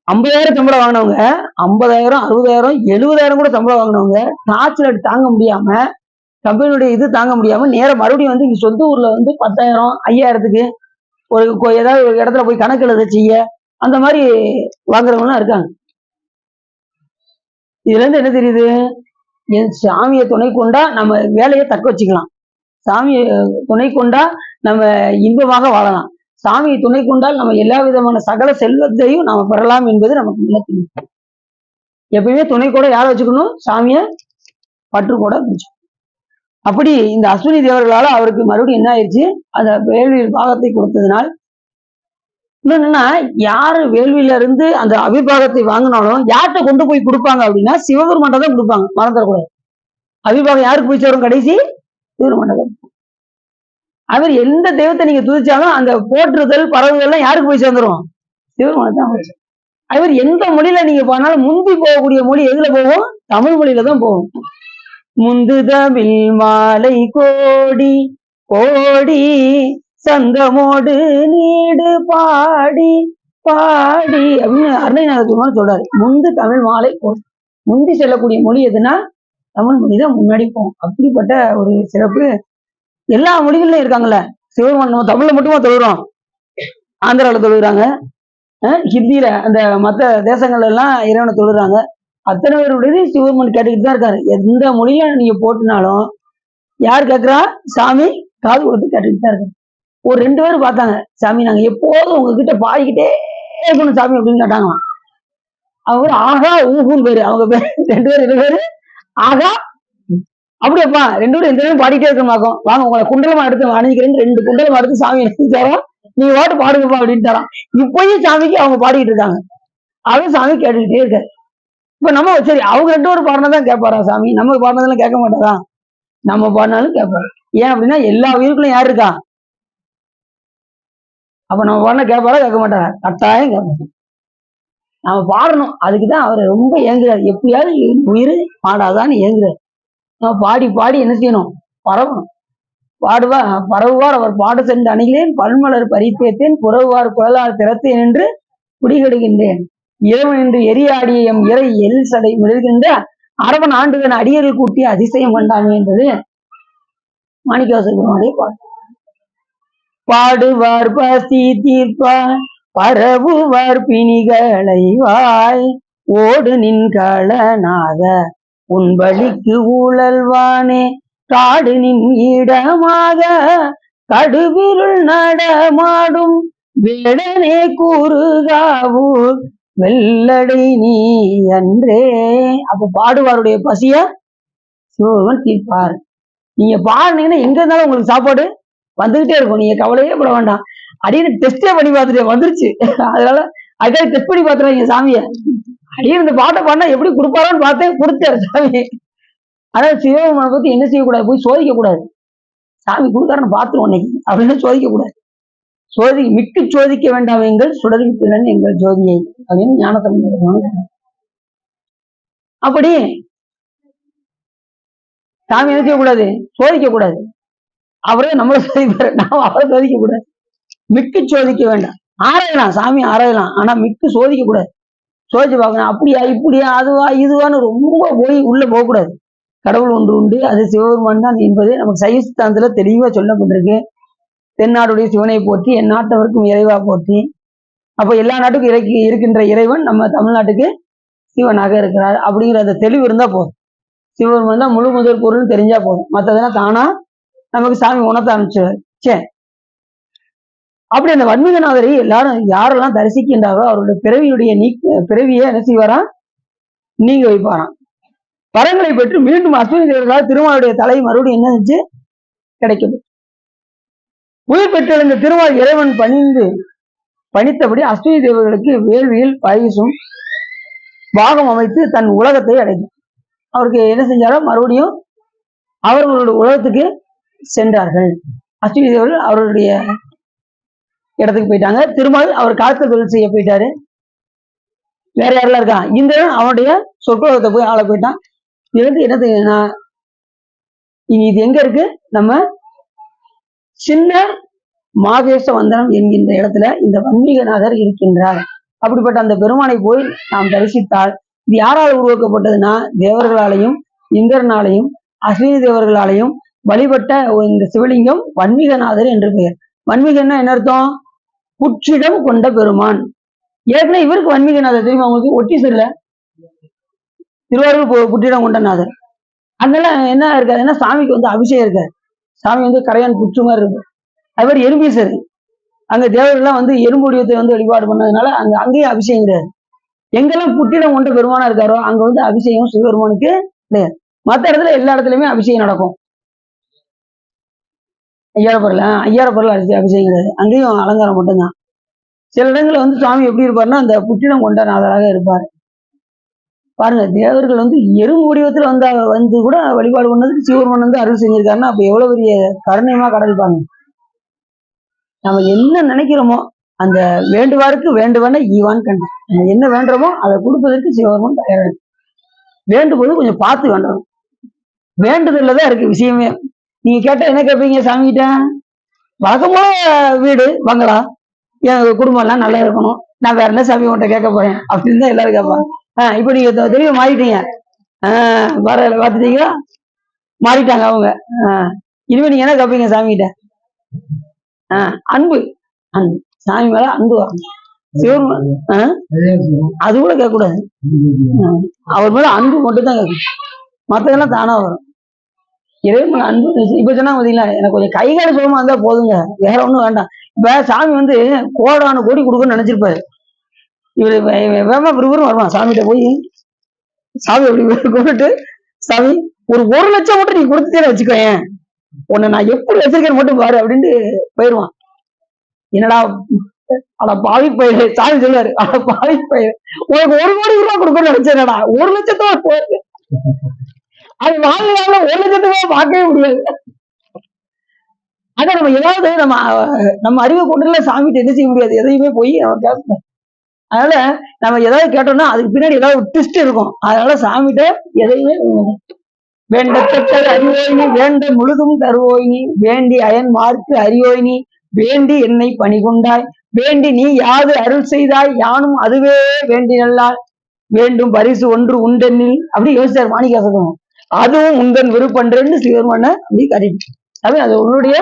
50,000 சம்பளம் வாங்கினவங்க 50,000, 60,000, 70,000 கூட சம்பளம் வாங்கினவங்க டார்ச்சர் தாங்க முடியாம, கம்பெனியுடைய இது தாங்க முடியாம நேரம் மறுபடியும் வந்து இங்க சொந்த ஊர்ல வந்து 10,000, 5,000த்துக்கு ஏதாவது ஒரு இடத்துல போய் கணக்கு எழுத செய்ய அந்த மாதிரி வாங்குறவங்க எல்லாம் இருக்காங்க. இதுல இருந்து என்ன தெரியுது, சாமியை துணை கொண்டா நம்ம வேலையை தக்க வச்சுக்கலாம். சாமியை துணை கொண்டா நம்ம இன்பமாக வாழலாம். சாமியை துணை கொண்டால் நம்ம எல்லா விதமான சகல செல்வத்தையும் நாம பெறலாம் என்பது நமக்கு நல்ல தெரியும். எப்பயுமே துணை கூட யாரை வச்சுக்கணும், சாமிய பற்று கூட வச்சுக்கணும். அப்படி இந்த அஸ்வினி தேவர்களால அவருக்கு மறுபடியும் என்ன ஆயிடுச்சு, அந்த வேள்வியில் பாகத்தை கொடுத்ததுனால் என்னன்னா, யாரு வேள்வியில இருந்து அந்த அபிபாகத்தை வாங்கினாலும் யார்கிட்ட கொண்டு போய் கொடுப்பாங்க அப்படின்னா சிவபெருமான் தான் கொடுப்பாங்க. மறந்துடக்கூடாது. அபிபாகம் யாருக்கு போய் சேரும், கடைசி சிவபெருமான். அவர் எந்த தெய்வத்தை நீங்க துதிச்சாலும் அந்த போற்றுதல் பரவுதல் யாருக்கு போய் சேர்ந்துரும், சிவபெருமான் தான். அவர் எந்த மொழியில நீங்க போனாலும் முந்தி போகக்கூடிய மொழி எதுல போகும், தமிழ் மொழியில தான் போகும். முந்து தமிழ் மாலை கோடி கோடி சந்தமோடு நீடு பாடி பாடி அப்படின்னு அருணைநாதர் சொல்றாரு. முந்து தமிழ் மாலை கோடி. முந்தி செல்லக்கூடிய மொழி எதுனா தமிழ் மொழி தான் முன்னாடி போகும். அப்படிப்பட்ட ஒரு சிறப்பு எல்லா மொழிகள்லயும் இருக்காங்கல்ல. சிவபெருமான் நம்ம தமிழ்ல மட்டுமா தொழுகிறோம், ஆந்திராவில் தொழுகிறாங்க, ஹிந்தியில அந்த மற்ற தேசங்கள்ல எல்லாம் இறைவனை தொழுகிறாங்க. அத்தனை பேருடைய சிவபெருமான் கேட்டுக்கிட்டு தான் இருக்காரு. எந்த மொழியில நீங்க போட்டுனாலும் யார் கேட்கிறா, சாமி காது கொடுத்து கேட்டுக்கிட்டு தான் இருக்காரு. ஒரு 2 பேரும் பார்த்தாங்க, சாமி நாங்க எப்போதும் உங்ககிட்ட பாடிக்கிட்டே இருக்கணும் சாமி அப்படின்னு கேட்டாங்களாம். அவங்க ஆகா ஊகுன்னு பேரு, அவங்க பேரு 2 பேர் 2 பேரு ஆகா. அப்படியப்பா 2 பேரும் எந்த நேரம் பாடிட்டே இருக்கமாக்கும், வாங்க உங்களை குண்டலமா எடுத்து அணிஞ்சிக்கிறேன், 2 குண்டலமா எடுத்து சாமி எடுத்து தரோம், நீங்க பாட்டு பாடுங்கப்பா அப்படின்னு தரோம். இப்பயும் சாமிக்கு அவங்க பாடிக்கிட்டு இருக்காங்க. அவன் சாமி கேட்டுக்கிட்டே இருக்காரு. இப்ப நம்ம சரி அவங்க 2 பேரும் பாடினதான் கேட்பாரா சாமி, நமக்கு பாடினதெல்லாம் கேட்க மாட்டாரா, நம்ம பாடினாலும் கேட்பாரு. ஏன் அப்படின்னா எல்லா உயிருக்குள்ளும் யார் இருக்கா, அப்ப நம்ம பாடின கேட்பாரா, கேட்க மாட்டாரா, கட்டாயம் கேட்பாரு. நம்ம பாடணும், அதுக்குதான் அவர் ரொம்ப ஏங்குறாரு. எப்படியாவது உயிர் பாடாதான்னு ஏங்குறாரு. நம்ம பாடி பாடி என்ன செய்யணும், பரவணும். பரவுவார் அவர் பாட சென்ற அணிகிறேன், பல்மலர் பறித்தேன், புறவுவார் குழலார் திறத்தேன் என்று குடிகெடுகின்றேன், இறைவன் என்று எரியாடிய எம் இறை எல் சடை மிளகின்ற அரவன் ஆண்டுகள் அடியர்கள் கூட்டி அதிசயம் கொண்டாமே என்பது மாணிக்கவாசகருடைய பாட்டு. பாடுவார் பசி தீர்ப்பார், பரவுவார் பிணிகளை வாய், ஓடு நின் களனாக உன்பலிக்கு ஊழல்வானே, காடு நின் இடமாக கடுவிருள் நடமாடும் வேடனே கூறுகாவூர் வெள்ளடை நீ அன்றே. அப்ப பாடுவாருடைய பசிய சிவபெருமான் தீர்ப்பார். நீங்க பாடுனீங்கன்னா எங்க இருந்தாலும் உங்களுக்கு சாப்பாடு வந்துகிட்டே இருக்கும், நீங்க கவலையே பட வேண்டாம். அப்படின்னு டெஸ்டே பண்ணி பார்த்துட்டு வந்துருச்சு. அதனால அதுக்காக டெஸ்ட் பண்ணி பார்த்துருவாங்க சாமிய. அப்படின்னு இந்த பாட்டை பாடினா எப்படி கொடுப்பாரோன்னு பார்த்தேன், கொடுத்தாரு சாமி. அதாவது சிவபெருமானை பத்தி என்ன செய்யக்கூடாது, போய் சோதிக்க கூடாது. சாமி கொடுக்காரன்னு பார்த்துருவோம் இன்னைக்கு அப்படின்னு சோதிக்க கூடாது. மிக்கு சோதிக்க வேண்டாம் எங்கள் சுடர்வித்துடன் எங்கள் ஜோதியை அப்படின்னு ஞானத்தமிழ். அப்படி சாமி என்ன செய்யக்கூடாது, சோதிக்க கூடாது. அவரே நம்மளை சோதிப்பாரு, நாம அவரை சோதிக்க கூடாது. மிக்கு சோதிக்க வேண்டாம், ஆராயலாம், சாமி ஆராயலாம், ஆனா மிக்கு சோதிக்க கூடாது. சோதிச்சு பார்க்கணும், அப்படியா இப்படியா அதுவா இதுவான்னு ரொம்ப போய் உள்ள போகக்கூடாது. கடவுள் ஒன்று உண்டு, அது சிவபெருமான் தான் என்பது நமக்கு சைவ சித்தாந்தத்துல தெளிவா சொல்லப்பட்டிருக்கு. தென்னாடுடைய சிவனை போற்றி, என் நாட்டவருக்கும் இறைவா போற்றி, அப்ப எல்லா நாட்டுக்கும் இருக்கின்ற இறைவன் நம்ம தமிழ்நாட்டுக்கு சிவனாக இருக்கிறார் அப்படிங்கிற அந்த தெளிவு இருந்தா போதும். சிவபெருமான் தான் முழு முதல் பொருள்னு தெரிஞ்சா போதும். மற்றதெல்லாம் தானா நமக்கு சாமி உணர்த்த ஆரம்பிச்சுவார். சரி, அப்படி அந்த வன்மீகநாதரை எல்லாரும் யாரெல்லாம் தரிசிக்கின்றாரோ அவருடைய பிறவியை என்ன செய்வாராம், நீங்க வைப்பாராம். வரங்களை பெற்று மீண்டும் அஸ்வினி தேவர்களால் திருமாலுடைய தலை மறுபடியும் என்ன செஞ்சு கிடைக்கும். உயிர் பெற்றெழுந்த திருமால் இறைவன் பணித்தபடி அஸ்வினி தேவர்களுக்கு வேள்வியில் பயிசும் பாகம் அமைத்து தன் உலகத்தை அடைந்தார். அவருக்கு என்ன செஞ்சாரோ மறுபடியும் அவர்களுடைய உலகத்துக்கு சென்றார்கள். அஸ்வினி தேவர்கள் அவருடைய இடத்துக்கு போயிட்டாங்க. திருமால் அவர் காத்த தொழில் செய்ய போயிட்டாரு. வேற யாரெல்லாம் இருக்கான், இந்திரன் அவனுடைய சொற்கோலத்தை போய் ஆள போயிட்டான். இது வந்து என்னது, இது எங்க இருக்கு, நம்ம சின்ன மாதேச வந்தனம் என்கின்ற இடத்துல இந்த வன்மீகநாதர் இருக்கின்றார். அப்படிப்பட்ட அந்த பெருமானை போய் நாம் தரிசித்தால் இது யாரால் உருவாக்கப்பட்டதுன்னா தேவர்களாலையும் இந்திரனாலையும் அஸ்வினி தேவர்களாலையும் வழிபட்ட இந்த சிவலிங்கம் வன்மீகநாதர் என்று பெயர். வன்மீகன்னா என்ன அர்த்தம், புற்றிடம் கொண்ட பெருமான். ஏற்கனவே இவருக்கு வன்மீகநாதர் தெரியுமா உங்களுக்கு, ஒட்டீஸ்வரில் திருவாரூர் புற்றிடம் கொண்ட நாதர். அதனால என்ன இருக்காதுன்னா சாமிக்கு வந்து அபிஷேகம் இருக்காது. சாமி வந்து கரையான் புற்று மாதிரி இருக்கு. அது மாதிரி எறும்பீசர், அங்க தேவர்கள்லாம் வந்து எறும்பு வடிவத்தை வந்து வழிபாடு பண்ணதுனால அங்கேயும் அபிஷேகம் கிடையாது. எங்கெல்லாம் புற்றிடம் கொண்ட பெருமானா இருக்காரோ அங்க வந்து அபிஷேகம் சிவபெருமானுக்கு கிடையாது. மற்ற இடத்துல எல்லா இடத்துலயுமே அபிஷேகம் நடக்கும். ஐயாரப்பொருள் அபிஷேகம் கிடையாது, அங்கேயும் அலங்காரம் மட்டும்தான். சில இடங்கள்ல வந்து சுவாமி எப்படி இருப்பாருன்னா அந்த புற்றிடம் கொண்ட நாதராக இருப்பார். பாருங்க, தேவர்கள் வந்து எறும்பு வடிவத்துல வந்து கூட வழிபாடு பண்ணதுக்கு சிவபெருமான் வந்து அருள் செஞ்சிருக்காருன்னா அப்ப எவ்வளவு பெரிய கருணையமா கடல் பாருங்க. நம்ம என்ன நினைக்கிறோமோ அந்த வேண்டுவாருக்கு வேண்டுவன ஈவான் கண்ட, நம்ம என்ன வேண்டுறோமோ அதை கொடுப்பதற்கு சிவபெருமான் தயாராக. வேண்டும்போது கொஞ்சம் பார்த்து வேண்டணும். வேண்டுதல்லதான் இருக்கு விஷயமே. நீங்க கேட்ட என்ன கேட்பீங்க சாமி கிட்ட, வழக்கமா வீடு பங்களா, என் குடும்பம் எல்லாம் நல்லா இருக்கணும், நான் வேற என்ன சாமி உன்கிட்ட கேட்க போறேன் அப்படின்னு தான் எல்லாரும் கேட்பாங்க. இப்ப நீங்க தெளிவா மாறிட்டீங்க, வர பார்த்துட்டீங்களா, மாறிட்டாங்க அவங்க. இனிமே நீங்க என்ன கேட்பீங்க சாமி கிட்ட, அன்பு அன்பு சாமி மேல அன்பு வரணும். சிவன் அது கூட கேட்க கூடாது, அவர் மேல அன்பு மட்டும் தான் கேட்கணும், மற்றதெல்லாம் தானா வரும். இறைவன் அன்பு. இப்ப சொன்னா பாத்தீங்களா, எனக்கு கொஞ்சம் கைகால சுகமா இருந்தா போதுங்க, வேற ஒண்ணும் வேண்டாம். இப்ப சாமி வந்து கோடான கோடி கொடுக்கணும்னு நினைச்சிருப்பாரு. இவரு வேமா விரும்பும் வருவான் சாமிகிட்ட போய், சாமி அப்படி கொண்டுட்டு, சாமி ஒரு 1,00,000 மட்டும் நீ கொடுத்துட்டே வச்சுக்கோயேன், உன்னை நான் எப்படி வச்சிருக்கேன்னு மட்டும் பாரு அப்படின்ட்டு போயிடுவான். என்னடா அட பாவி பயிர், சாமி சொல்லுவாரு, அட பாவி பயிர், உனக்கு 1 கோடி ரூபாய் கொடுக்கணும்னு நினைச்சேன்டா, 1,00,000 போயிருக்கு. அது வாழ்நாள்ல 1,00,000 பார்க்கவே முடியாது. ஆனா நம்ம ஏதாவது நம்ம அறிவை கொண்டுல சாமிட்டு என்ன செய்ய முடியாது, எதையுமே போய் நம்ம கேட்போம். அதனால நம்ம ஏதாவது கேட்டோம்னா அதுக்கு பின்னாடி ஏதாவது ஒரு ட்விஸ்ட் இருக்கும். அதனால சாமிகிட்ட எதையுமே வேண்டத்தக்க அறிவோயினி வேண்ட முழுதும் தருவோயினி வேண்டி அயன் மார்க்கு அறிவோயினி வேண்டி என்னை பணி கொண்டாய் வேண்டி நீ யாது அருள் செய்தாய் யானும் அதுவே வேண்டி நல்லால் வேண்டும் பரிசு ஒன்று உண்டெண்ணில் அப்படி யோசிச்சார் மாணிக்காசகம். அதுவும் உந்தன் விருப்பன்றேன்னு சிவருமான அப்படி காட்டிட்டு, அது உன்னுடைய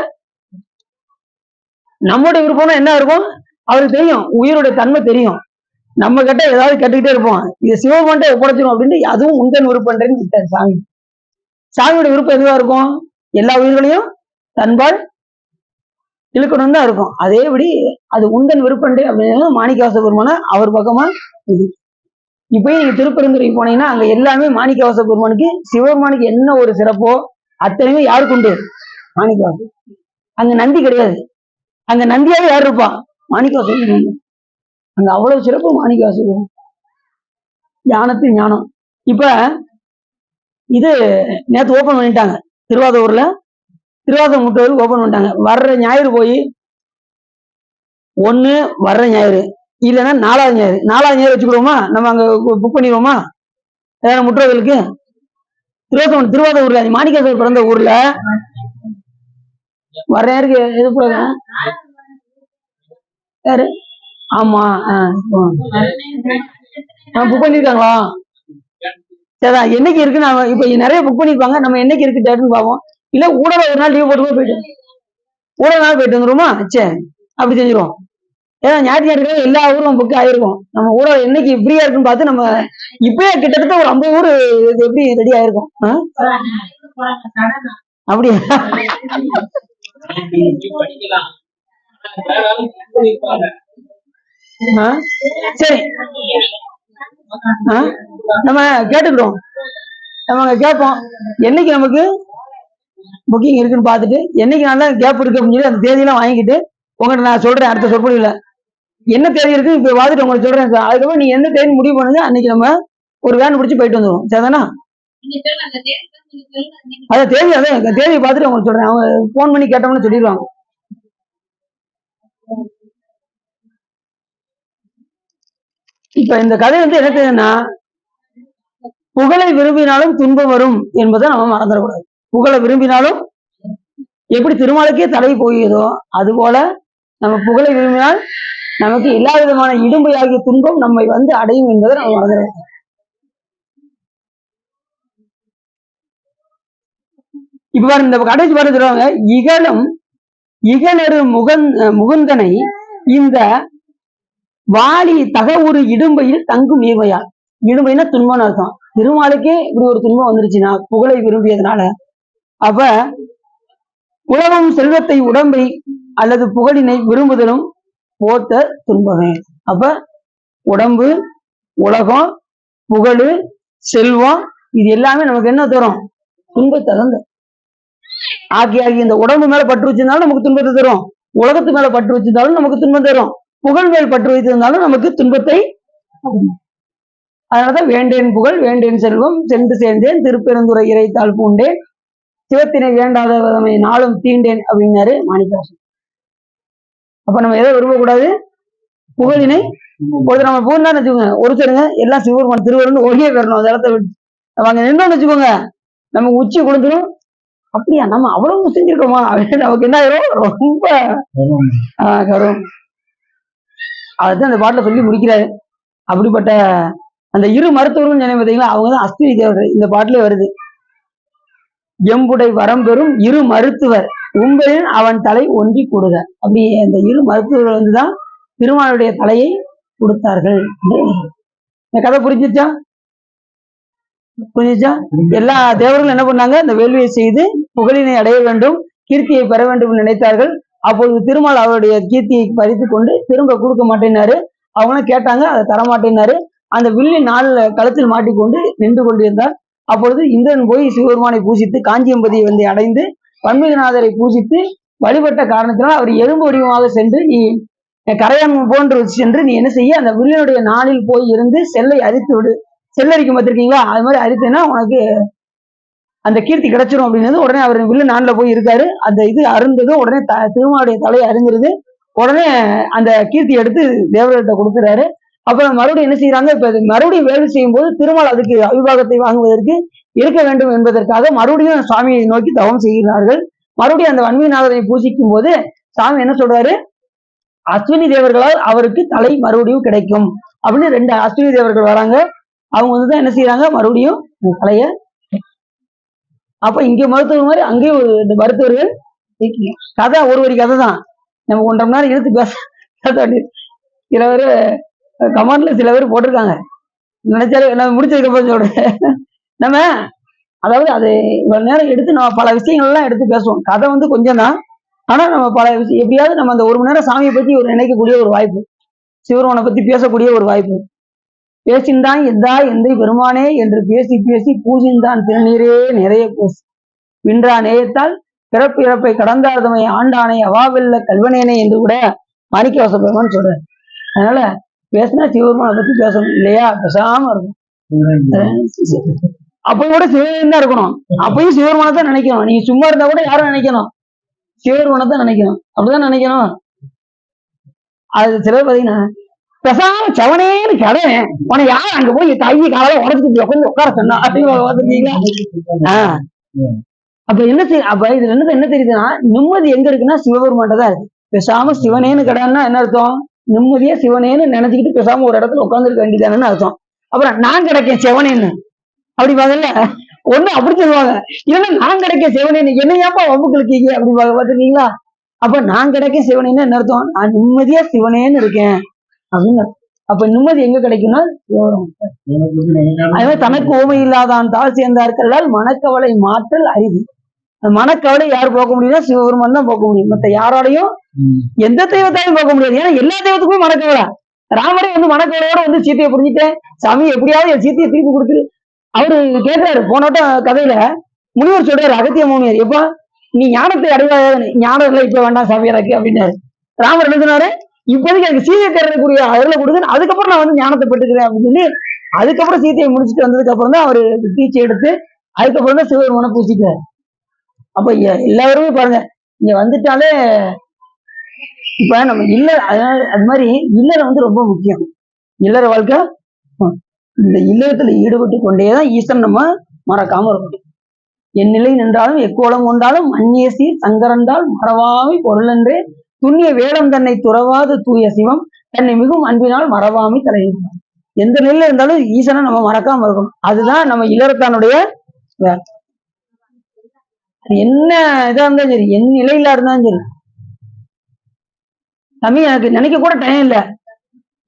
நம்முடைய விருப்பம்னா என்ன இருக்கும் அவருக்கு தெரியும், உயிருடைய தன்மை தெரியும். நம்ம கிட்ட ஏதாவது கேட்டுக்கிட்டே இருப்போம், இது சிவபெருமான்ட்ட ஒப்படைச்சிடும் அப்படின்ட்டு அதுவும் உந்தன் விருப்பன்றேன்னு விட்டார் சாமி. சாமியோட விருப்பம் எதுவா இருக்கும், எல்லா உயிர்களையும் தன்பால் இழுக்கணும் தான் இருக்கும். அதேபடி அது உந்தன் விருப்பன்றே அப்படின்னு மாணிக்கவாச பெருமான அவர் பக்கமா இது. இப்பயும் நீங்க திருப்பெருந்துறைக்கு போனீங்கன்னா அங்க எல்லாமே மாணிக்கவாச பெருமானுக்கு சிவபெருமானுக்கு என்ன ஒரு சிறப்போ அத்தனையுமே யாருக்கு உண்டு, மாணிக்கவாசம். அங்க நந்தி கிடையாது, அங்க நந்தியாவே யார் இருப்பா, மாணிக்கவாசம். அங்க அவ்வளவு சிறப்பு மாணிக்கவாசம், ஞானத்தின் ஞானம். இப்ப இது நேற்று ஓபன் பண்ணிட்டாங்க திருவாரூர்ல, திருவாரூர் முட்டூர் ஓபன் பண்ணிட்டாங்க. வர்ற ஞாயிறு போய் ஒண்ணு வர்ற ஞாயிறு இல்லைன்னா 4வது ஞாயிறு, 4வது ஞாயிறு வச்சுக்கிடுவோமா, நம்ம அங்க புக் பண்ணிடுவோமா முற்றோர்களுக்கு. திருவாரூர்ல மாணிக்கவாசர் பிறந்த ஊர்ல வர்ற ஞாயிறுக்கு எது போறாங்க யாரு, ஆமா புக் பண்ணிருக்காங்களா, சரிதான். என்னைக்கு இருக்கு, நம்ம இப்ப நிறைய புக் பண்ணிருப்பாங்க, நம்ம என்னைக்கு இருக்கு டேட்னு பார்ப்போம். இல்ல ஊடல ஒரு நாள் லீவ் போட்டு போயிட்டு ஊடல நாள் போயிட்டு வந்துருமா, சரி அப்படி செஞ்சிருவோம். ஏன்னா ஞாயிற்றுக்கிழமை எல்லா ஊரும் புக் ஆயிருக்கும். நம்ம ஊரை என்னைக்கு ஃப்ரீயா இருக்குன்னு பார்த்து நம்ம இப்பயே கிட்டத்தட்ட ஒரு 50 ஊர் எப்படி ரெடி ஆயிருக்கும். அப்படியா? சரி, நம்ம கேட்டுக்கிறோம். நம்ம கேட்போம் என்னைக்கு நமக்கு புக்கிங் இருக்குன்னு பார்த்துட்டு என்னைக்கு நல்லா கேப் இருக்கு அப்படின்னு சொல்லி அந்த தேதியெல்லாம் வாங்கிட்டு உங்கள்கிட்ட நான் சொல்றேன். அடுத்த சொற்பொழிவுல என்ன தேதி இருக்கு இப்ப பார்த்துட்டு உங்களுக்கு சொல்றேன். அதுக்கப்புறம் நீங்க எந்த தேதி முடிவு பண்ணுங்க, அன்னைக்கு நம்ம ஒரு வேன் பிடிச்சி போயிட்டு வந்துடுவோம். சரிதானா? அதான் தேதி, அதான் தேதியை பார்த்துட்டு உங்களுக்கு சொல்றேன். அவங்க போன் பண்ணி கேட்டோம்னு சொல்லிடுவாங்க. இப்ப இந்த கதை வந்து என்ன தெரியுதுன்னா, புகழை விரும்பினாலும் துன்பம் வரும் என்பதை நம்ம மறந்துடக்கூடாது. புகழை விரும்பினாலும் எப்படி திருமாலுக்கே தடை போயதோ அதுபோல நம்ம புகழை விரும்பினால் நமக்கு எல்லா விதமான இடும்பை ஆகிய துன்பம் நம்மை வந்து அடையும் என்பதை நம்ம மறந்துடக்கூடாது. இப்ப இந்த கடைசி பாட்டு சொல்லுவாங்க, இகழும் இகனரு முகுந்தனை இந்த வாலி தகவுரு இடும்பையில் தங்கும் நீர்மையால். இடும்பைன்னா துன்பம்னு அர்த்தம். திருமாலுக்கே இப்படி ஒரு துன்பம் வந்துருச்சுன்னா புகழை விரும்பியதுனால, அப்ப உலகம் செல்வத்தை உடம்பை அல்லது புகழினை விரும்புதலும் போட்ட துன்பமே. அப்ப உடம்பு, உலகம், புகழ், செல்வம் இது எல்லாமே நமக்கு என்ன தரும்? துன்பத்தை தரும். ஆகி இந்த உடம்பு மேல பற்று வச்சிருந்தாலும் நமக்கு துன்பத்தை தரும், உலகத்து மேல பற்று வச்சிருந்தாலும் நமக்கு துன்பம் தரும், புகழ் மேல் பற்று வைத்திருந்தாலும் நமக்கு துன்பத்தை. அதனாலதான் வேண்டேன் புகழ் வேண்டேன் செல்வம் சென்று சேர்ந்தேன் திருப்பெருந்துறை இறைத்தாள் பூண்டேன் சிவத்தினை வேண்டாத விதமை நாளும் தீண்டேன் அப்படின்னாரு மாணிக்கவாசகர். அப்ப நம்ம எதை விரும்பக்கூடாது? புகழினை. ஒரு நம்ம பூர்ணான்னு வச்சுக்கோங்க, ஒரு சொல்லுங்க எல்லாம் சிவபெருமான் திருவருன்னு ஒழிய வரணும். அந்த இடத்த விட்டு நம்ம அங்க நின்றோம்னு வச்சுக்கோங்க, நமக்கு உச்சி கொடுத்துரும். அப்படியா நம்ம அவ்வளவு செஞ்சிருக்கோமா அப்படின்னு நமக்கு என்ன ஆயிரும்? ரொம்ப கரும். அதுதான் அந்த பாட்டுல சொல்லி முடிக்கிறாரு. அப்படிப்பட்ட அந்த இரு மருத்துவர்கள் நினைவு பார்த்தீங்களா, அவங்கதான் அஸ்வினி தேவர்கள். இந்த பாட்டுல வருது, எம்புடை வரம் பெறும் இரு மருத்துவர் உங்களின் அவன் தலை ஒன்றி கொடுக. அப்படி அந்த இரு மருத்துவர்கள் வந்துதான் திருமாலுடைய தலையை கொடுத்தார்கள். இந்த கதை புரிஞ்சிச்சா? புரிஞ்சிச்சா? எல்லா தேவர்களும் என்ன பண்ணாங்க? இந்த வேள்வியை செய்து புகழினை அடைய வேண்டும், கீர்த்தியை பெற வேண்டும் நினைத்தார்கள். அப்பொழுது திருமால் அவருடைய கீர்த்தியை பறித்து கொண்டு திரும்ப கொடுக்க மாட்டேன்னாரு. அவங்களும் கேட்டாங்க, அதை தரமாட்டேன்னாரு. அந்த வில்லி களத்தில் மாட்டிக்கொண்டு நின்று கொண்டிருந்தார். அப்பொழுது இந்திரன் போய் சிவபெருமானை பூஜித்து காஞ்சியம்பதியை வந்து அடைந்து வன்மீகநாதரை பூஜித்து வழிபட்ட காரணத்தினால் அவர் எறும்பு வடிவமாக சென்று, நீ கரையான் போன்று சென்று நீ என்ன செய்ய, அந்த வில்லினுடைய நாளில் போய் இருந்து செல்லை அரித்து விடு. செல்லரிக்கும் பார்த்திருக்கீங்களா, அது மாதிரி அரித்தேன்னா உனக்கு அந்த கீர்த்தி கிடைச்சிரும் அப்படின்னது. உடனே அவர் வில்லு நான்ல போய் இருக்காரு. அந்த இது அருந்ததும் உடனே திருமாலுடைய தலையை அறிஞ்சிருது. உடனே அந்த கீர்த்தி எடுத்து தேவர்கிட்ட கொடுத்துறாரு. அப்புறம் மறுபடியும் என்ன செய்யறாங்க, இப்ப மறுபடியும் வேலை செய்யும் போது திருமால் அதுக்கு அவிபாகத்தை வாங்குவதற்கு இருக்க வேண்டும் என்பதற்காக மறுபடியும் சுவாமியை நோக்கி தவம் செய்கிறார்கள். மறுபடியும் அந்த வன்மீகநாதரை பூசிக்கும் போது சாமி என்ன சொல்றாரு, அஸ்வினி தேவர்களால் அவருக்கு தலை மறுபடியும் கிடைக்கும் அப்படின்னு 2 அஸ்வினி தேவர்கள் வராங்க. அவங்க வந்துதான் என்ன செய்யறாங்க, மறுபடியும் தலைய. அப்ப இங்க மருத்துவர் மாதிரி அங்கேயும் ஒரு 2 மருத்துவர்கள். கதை ஒரு வரி கதை தான், நம்ம 1.5 மணி நேரம் இழுத்து பேச. சில பேர் கமெண்ட்ல சில பேர் போட்டிருக்காங்க, நினைச்சாலே நான் முடிச்சதுக்கு அப்புறம் சொல்றேன். நம்ம அதாவது அது இவ்வளவு நேரம் எடுத்து நம்ம பல விஷயங்கள்லாம் எடுத்து பேசுவோம். கதை வந்து கொஞ்சம் தான், ஆனா நம்ம பல விஷயம் எப்படியாவது நம்ம அந்த 1 மணி நேரம் சாமியை பத்தி ஒரு நினைக்கக்கூடிய ஒரு வாய்ப்பு, சிவருமனை பத்தி பேசக்கூடிய ஒரு வாய்ப்பு. பேசின்தான் எந்தா எந்தை பெருமானே என்று பேசி பேசி பூசின்தான் திருநீரே நிறைய பூசி வின்றா நேயத்தால் பிறப்பு இறப்பை கடந்தார்தமை ஆண்டானை அவாவெல்ல கல்வனேனே என்று கூட மாணிக்கவாசகர் பெருமான் சொல்றாரு. அதனால பேசினா சிவபெருமானை பத்தி பேசணும் இல்லையா, பேசாம இருக்கும். அப்ப கூட சிவன் தான் இருக்கணும், அப்பயும் சிவபெருமானை தான் நினைக்கணும். நீங்க சும்மா இருந்தா கூட யாரும் நினைக்கணும், சிவபெருமானை தான் நினைக்கணும். அப்படிதான் நினைக்கணும். அது சிலர் பாத்தீங்கன்னா பேசாம செவனேன்னு கடை உன யாரும் அங்க போய் கையை காலையில உடச்சிட்டு உட்காந்து உட்கார சொன்னா அப்படின்னு. அப்ப என்ன செய்ய, அப்ப இதுல என்ன தெரியுதுன்னா, நிம்மதி எங்க இருக்குன்னா சிவபெருமான்ட்ட தான் இருக்கு. பேசாம சிவனேன்னு கடைன்னா என்ன அர்த்தம், நிம்மதியா சிவனேன்னு நினைச்சுக்கிட்டு பேசாம ஒரு இடத்துல உட்காந்துருக்க வேண்டியதானு அர்த்தம். அப்புறம் நான் கிடைக்கேன் சிவனேன்னு அப்படி பாக்கல, ஒண்ணு அப்படி சொல்லுவாங்க, இல்லைன்னா நான் கிடைக்க சிவனேன்னு என்ன ஏப்பா வம்புக்கு இருக்கீங்க அப்படி பாத்துருக்கீங்களா. அப்ப நான் கிடைக்க சிவனேன்னு என்ன அர்த்தம்? நான் நிம்மதியா சிவனேன்னு இருக்கேன் அப்படின்னு அர்த்தம். அப்ப நிம்மதி எங்க கிடைக்கும்னா அதே தனக்கு ஓமை இல்லாதான் தாழ் சேர்ந்தார்களால் மனக்கவலை மாற்றல் அறிவு. மனக்கவலை யார் போக்க முடியும்னா சிவபெருமான் தான் போக்க முடியும். மத்த யாரோடையும் எந்த தெய்வத்தாலையும் போக்க முடியாது. ஏன்னா எல்லா தெய்வத்துக்குமே மனக்கவலை. ராமரே வந்து மனக்கவலையோட வந்து சீத்தையை புரிஞ்சுட்டேன் சாமி, எப்படியாவது என் சீத்தையை திருப்பி கொடுத்துரு. அவரு கேட்கிறாரு போனோட்ட கதையில முனிவர் சொல்றாரு, அகத்திய முனிவர், எப்பா நீ ஞானத்தை அடைவாத, ஞானம் இல்லை இப்ப வேண்டாம் சாமி எனக்கு அப்படின்னாரு. ராமர் என்ன சொன்னாரு, இப்போதைக்கு எனக்கு சீதையை தேடுறதுக்குரிய அருளை கொடுங்க, அதுக்கப்புறம் நான் வந்து ஞானத்தை பெற்றுக்கிறேன் அப்படின்னு சொல்லி அதுக்கப்புறம் சீத்தையை முடிச்சுட்டு வந்ததுக்கு அப்புறம் தான் அவரு தீட்சை எடுத்து அதுக்கப்புறம் தான் சிவபெருமானை பூசிக்கிறார். அப்ப எல்லாருமே பாருங்க, இங்க வந்துட்டாலே இப்ப நம்ம இல்ல, அதனால அது மாதிரி இல்லற வந்து ரொம்ப முக்கியம். இல்லற வாழ்க்கை, இந்த இல்லறத்துல ஈடுபட்டு கொண்டேதான் ஈசன் நம்ம மறக்காம இருக்கட்டும். என் நிலை நின்றாலும் எக்கோலம் கொண்டாலும் மன்னியசி சங்கரந்தால் மறவாமை பொருளென்றே துண்ணிய வேடம் தன்னை துறவாது தூய சிவம் தன்னை மிகும் அன்பினால் மறவாமை தலையிருப்பான். எந்த நிலையில இருந்தாலும் ஈசனை நம்ம மறக்காம இருக்கணும். அதுதான் நம்ம இல்லறத்தானுடைய வேலை. என்ன இதா இருந்தாலும் சரி, என் நிலையில இருந்தாலும் சரி, சாமி எனக்கு நினைக்க கூட டைம் இல்லை,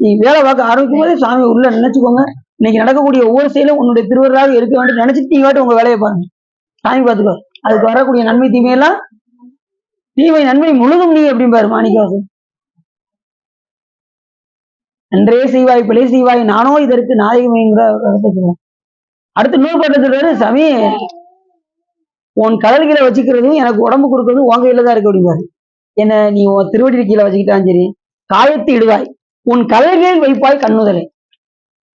நீ வேலை பார்க்க ஆரம்பிக்கும் போதே சாமி உள்ள நினைச்சுக்கோங்க, இன்னைக்கு நடக்கக்கூடிய ஒவ்வொரு செயலும் உன்னுடைய திருவருளாக இருக்க வேண்டும் நினைச்சிட்டு நீ வாட்டி உங்க வேலையை பாருங்க, சாமி பார்த்துக்கோ. அதுக்கு வரக்கூடிய நன்மை தீமையெல்லாம், தீமை நன்மை முழுதும் நீ அப்படிம்பாரு மாணிக்கவாசன். நன்றே செய்வாய் பிழை செய்வாய் நானோ இதற்கு நாயகமைங்கிற அடுத்து இன்னொரு பாட்டு சொல்றாரு, சாமி உன் கடல்களை வச்சுக்கிறதும் எனக்கு உடம்பு கொடுக்கறதும் உன் கையில தான் இருக்கு அப்படிம்பாரு. என்ன நீ உன் திருவடி கீழே வச்சுக்கிட்டாலும் சரி, காயத்து இடுவாய் உன் கடல்களில் வைப்பாய் கண்ணுதலை.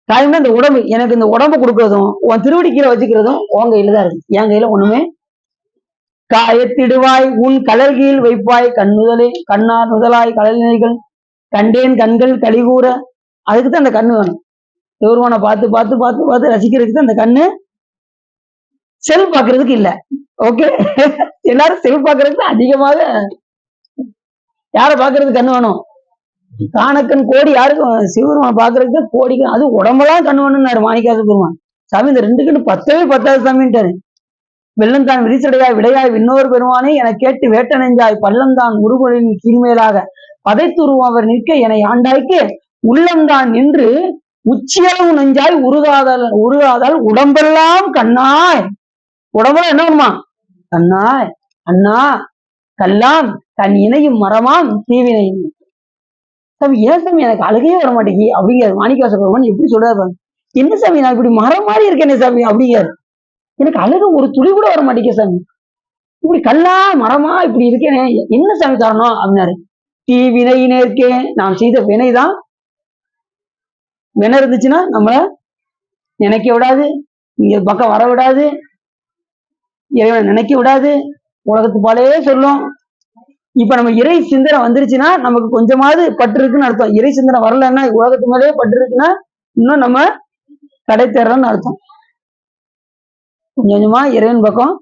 காயம்னா இந்த உடம்பு, எனக்கு இந்த உடம்பு கொடுக்கறதும் உன் திருவடி கீழே வச்சுக்கிறதும் உன் கையில தான் இருக்கு, என் கையில ஒண்ணுமே. காயத்திடுவாய் உன் கடல்களில் வைப்பாய் கண்ணுதலே, கண்ணார் முதலாய் கடல்நிலைகள் கண்டேன் கண்கள் கழிகூற. அதுக்குதான் அந்த கண்ணு வேணும். சிவருமானை பார்த்து பார்த்து பார்த்து பார்த்து ரசிக்கிறதுக்கு தான் அந்த கண்ணு. செல் பாக்குறதுக்கு இல்ல. ஓகே, எல்லாரும் செல் பாக்குறதுக்கு அதிகமாக யாரை பாக்குறதுக்கு கண்ணு வேணும்? காணக்கண் கோடி யாருக்கும் சிவபெருமானை பாக்குறதுக்கு கோடிக்கு, அது உடம்பெல்லாம் கண்ணு வேணும்னாரு மாணிக்காச பெருமான். சாமி இந்த 2 கண்ணு பத்தவே பத்தாவது சாமின்ட்டாரு. வெள்ளந்தான் விரிசடையாய் விடையாய் விண்ணோர் பெருமானே என கேட்டு வேட்ட நெஞ்சாய் பள்ளந்தான் முருகனின் கீழ்மேலாக பதைத்துருவம் அவர் நிற்க என ஆண்டாய்க்கு உள்ளம்தான் நின்று உச்சியளவு நெஞ்சாய் உருகாதால் உடம்பெல்லாம் கண்ணாய். உடம்பெல்லாம் என்ன பண்ணுமா? கண்ணாய் அண்ணா கல்லாம் தன் இணையும் மரமாம் தீவினையும். சாமி ஏன் சாமி எனக்கு அழுகையே வர மாட்டேங்கி அப்படிங்கிறாரு மாணிக்கவாச பெருமான். எப்படி சொல்றாரு, என்ன சாமி நான் இப்படி மரம் மாதிரி இருக்கேனே சாமி அப்படிங்கிறாரு. எனக்கு அழுக ஒரு துளி கூட வர மாட்டேங்க சாமி, இப்படி கல்லா மரமா இப்படி இருக்கேனே, என்ன சாமி காரணம் அப்படின்னாரு. தீவினையினே இருக்கேன், நாம் செய்த வினைதான். வினை இருந்துச்சுன்னா நம்மள நினைக்க விடாது, இங்க பக்கம் வர விடாது, இறைவனை நினைக்க விடாது, உலகத்து பாலே சொல்லும். இப்ப நம்ம இறை சிந்தனை வந்துருச்சுன்னா நமக்கு கொஞ்சமாவது பற்று இருக்குன்னு அர்த்தம். இறை சிந்தனை வரலன்னா, உலகத்து மேலே பற்று இருக்குன்னா இன்னும் நம்ம கடை தேர்றோம்னு அர்த்தம். கொஞ்சம் கொஞ்சமா இறைவன் பக்கம்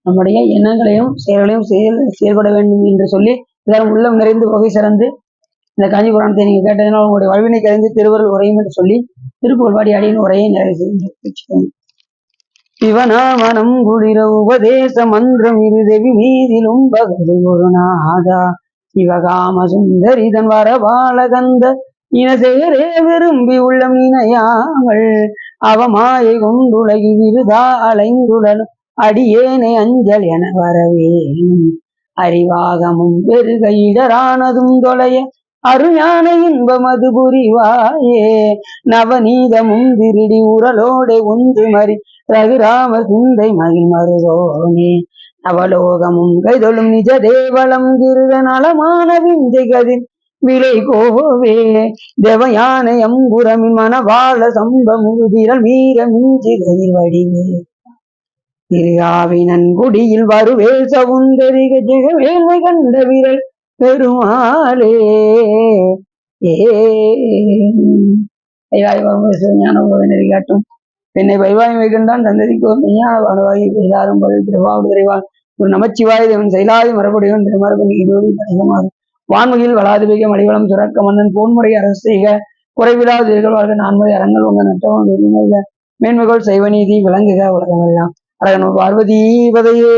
நம்முடைய எண்ணங்களையும் செயல்களையும் செயல்பட வேண்டும் என்று சொல்லி எல்லாரும் உள்ளம் நிறைந்து வகை சிறந்து இந்த காஞ்சி புராணத்தை நீங்க கேட்டதுனால உங்களுடைய வல்வினை கலைந்து திருவருள் உரையும் என்று சொல்லி திருப்புகழ் பாடி அடியின் உரையை நிறைவு செய்து சிவநாமனம் குளிர உபதேச மன்றம் இருதவி மீதிலும் பகதை ஒரு நாதா சிவகாம சுந்தரிதன் வரபாலகந்த இனசேரே விரும்பி உள்ளம் இணையாமல் அவமாயை கொண்டுலகி விருதா அலைந்துடலும் அடியேனை அஞ்சல் என வரவேன் அறிவாகமும் பெருக இடரானதும் தொலைய அருஞான இன்பமது புரிவாயே நவநீதமும் திருடி உரலோடே ஒன்று மறி ரகுராம சிந்தை மகிழ் மருதோனே நவலோகமும் கைதொழும் நிஜ தேவலம் கிருத நலமான விந்தை கதிர் விலை கோவே தேவயானை அம்புரமின் மனவாள சம்பமுதிரல் வீர மிஞ்சி கதிர் வடிவே திருகாவினன் குடியில் வருவேல் சவுந்தரிக ஜெகவேல்மை கண்ட விரல் பெருமாளே. ஞான போதனை காட்டும் என்னை வைவாய் வைகண்டான் தந்ததிக்கு ஒரு மெய்யான வாழ்வாகி எல்லாரும் திருவாவுடைவான் ஒரு நமச்சிவாய தேவன் செயலாதி மரபுடையவன் திருமரபு இதோடு அதிகமாகும் வான்மையில் வளாது மிக மடிவளம் சுரக்க மன்னன் போன்முறை அரசு செய்க குறைவில்லாத வாழ்க நான்முறை அரங்கள் உங்க நட்டவன் மேன்மைகள் செய்வநீதி விளங்குக உலகமெல்லாம் அரகண பார்வதி பதையே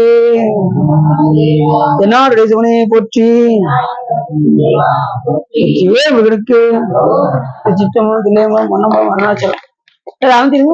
என்னாருடைய சிவனையை போற்றி சிவே முருகனுக்கு சித்தமும் தில்லையமும் மன்னமும் அருணாச்சலம் அமைச்சிருங்க.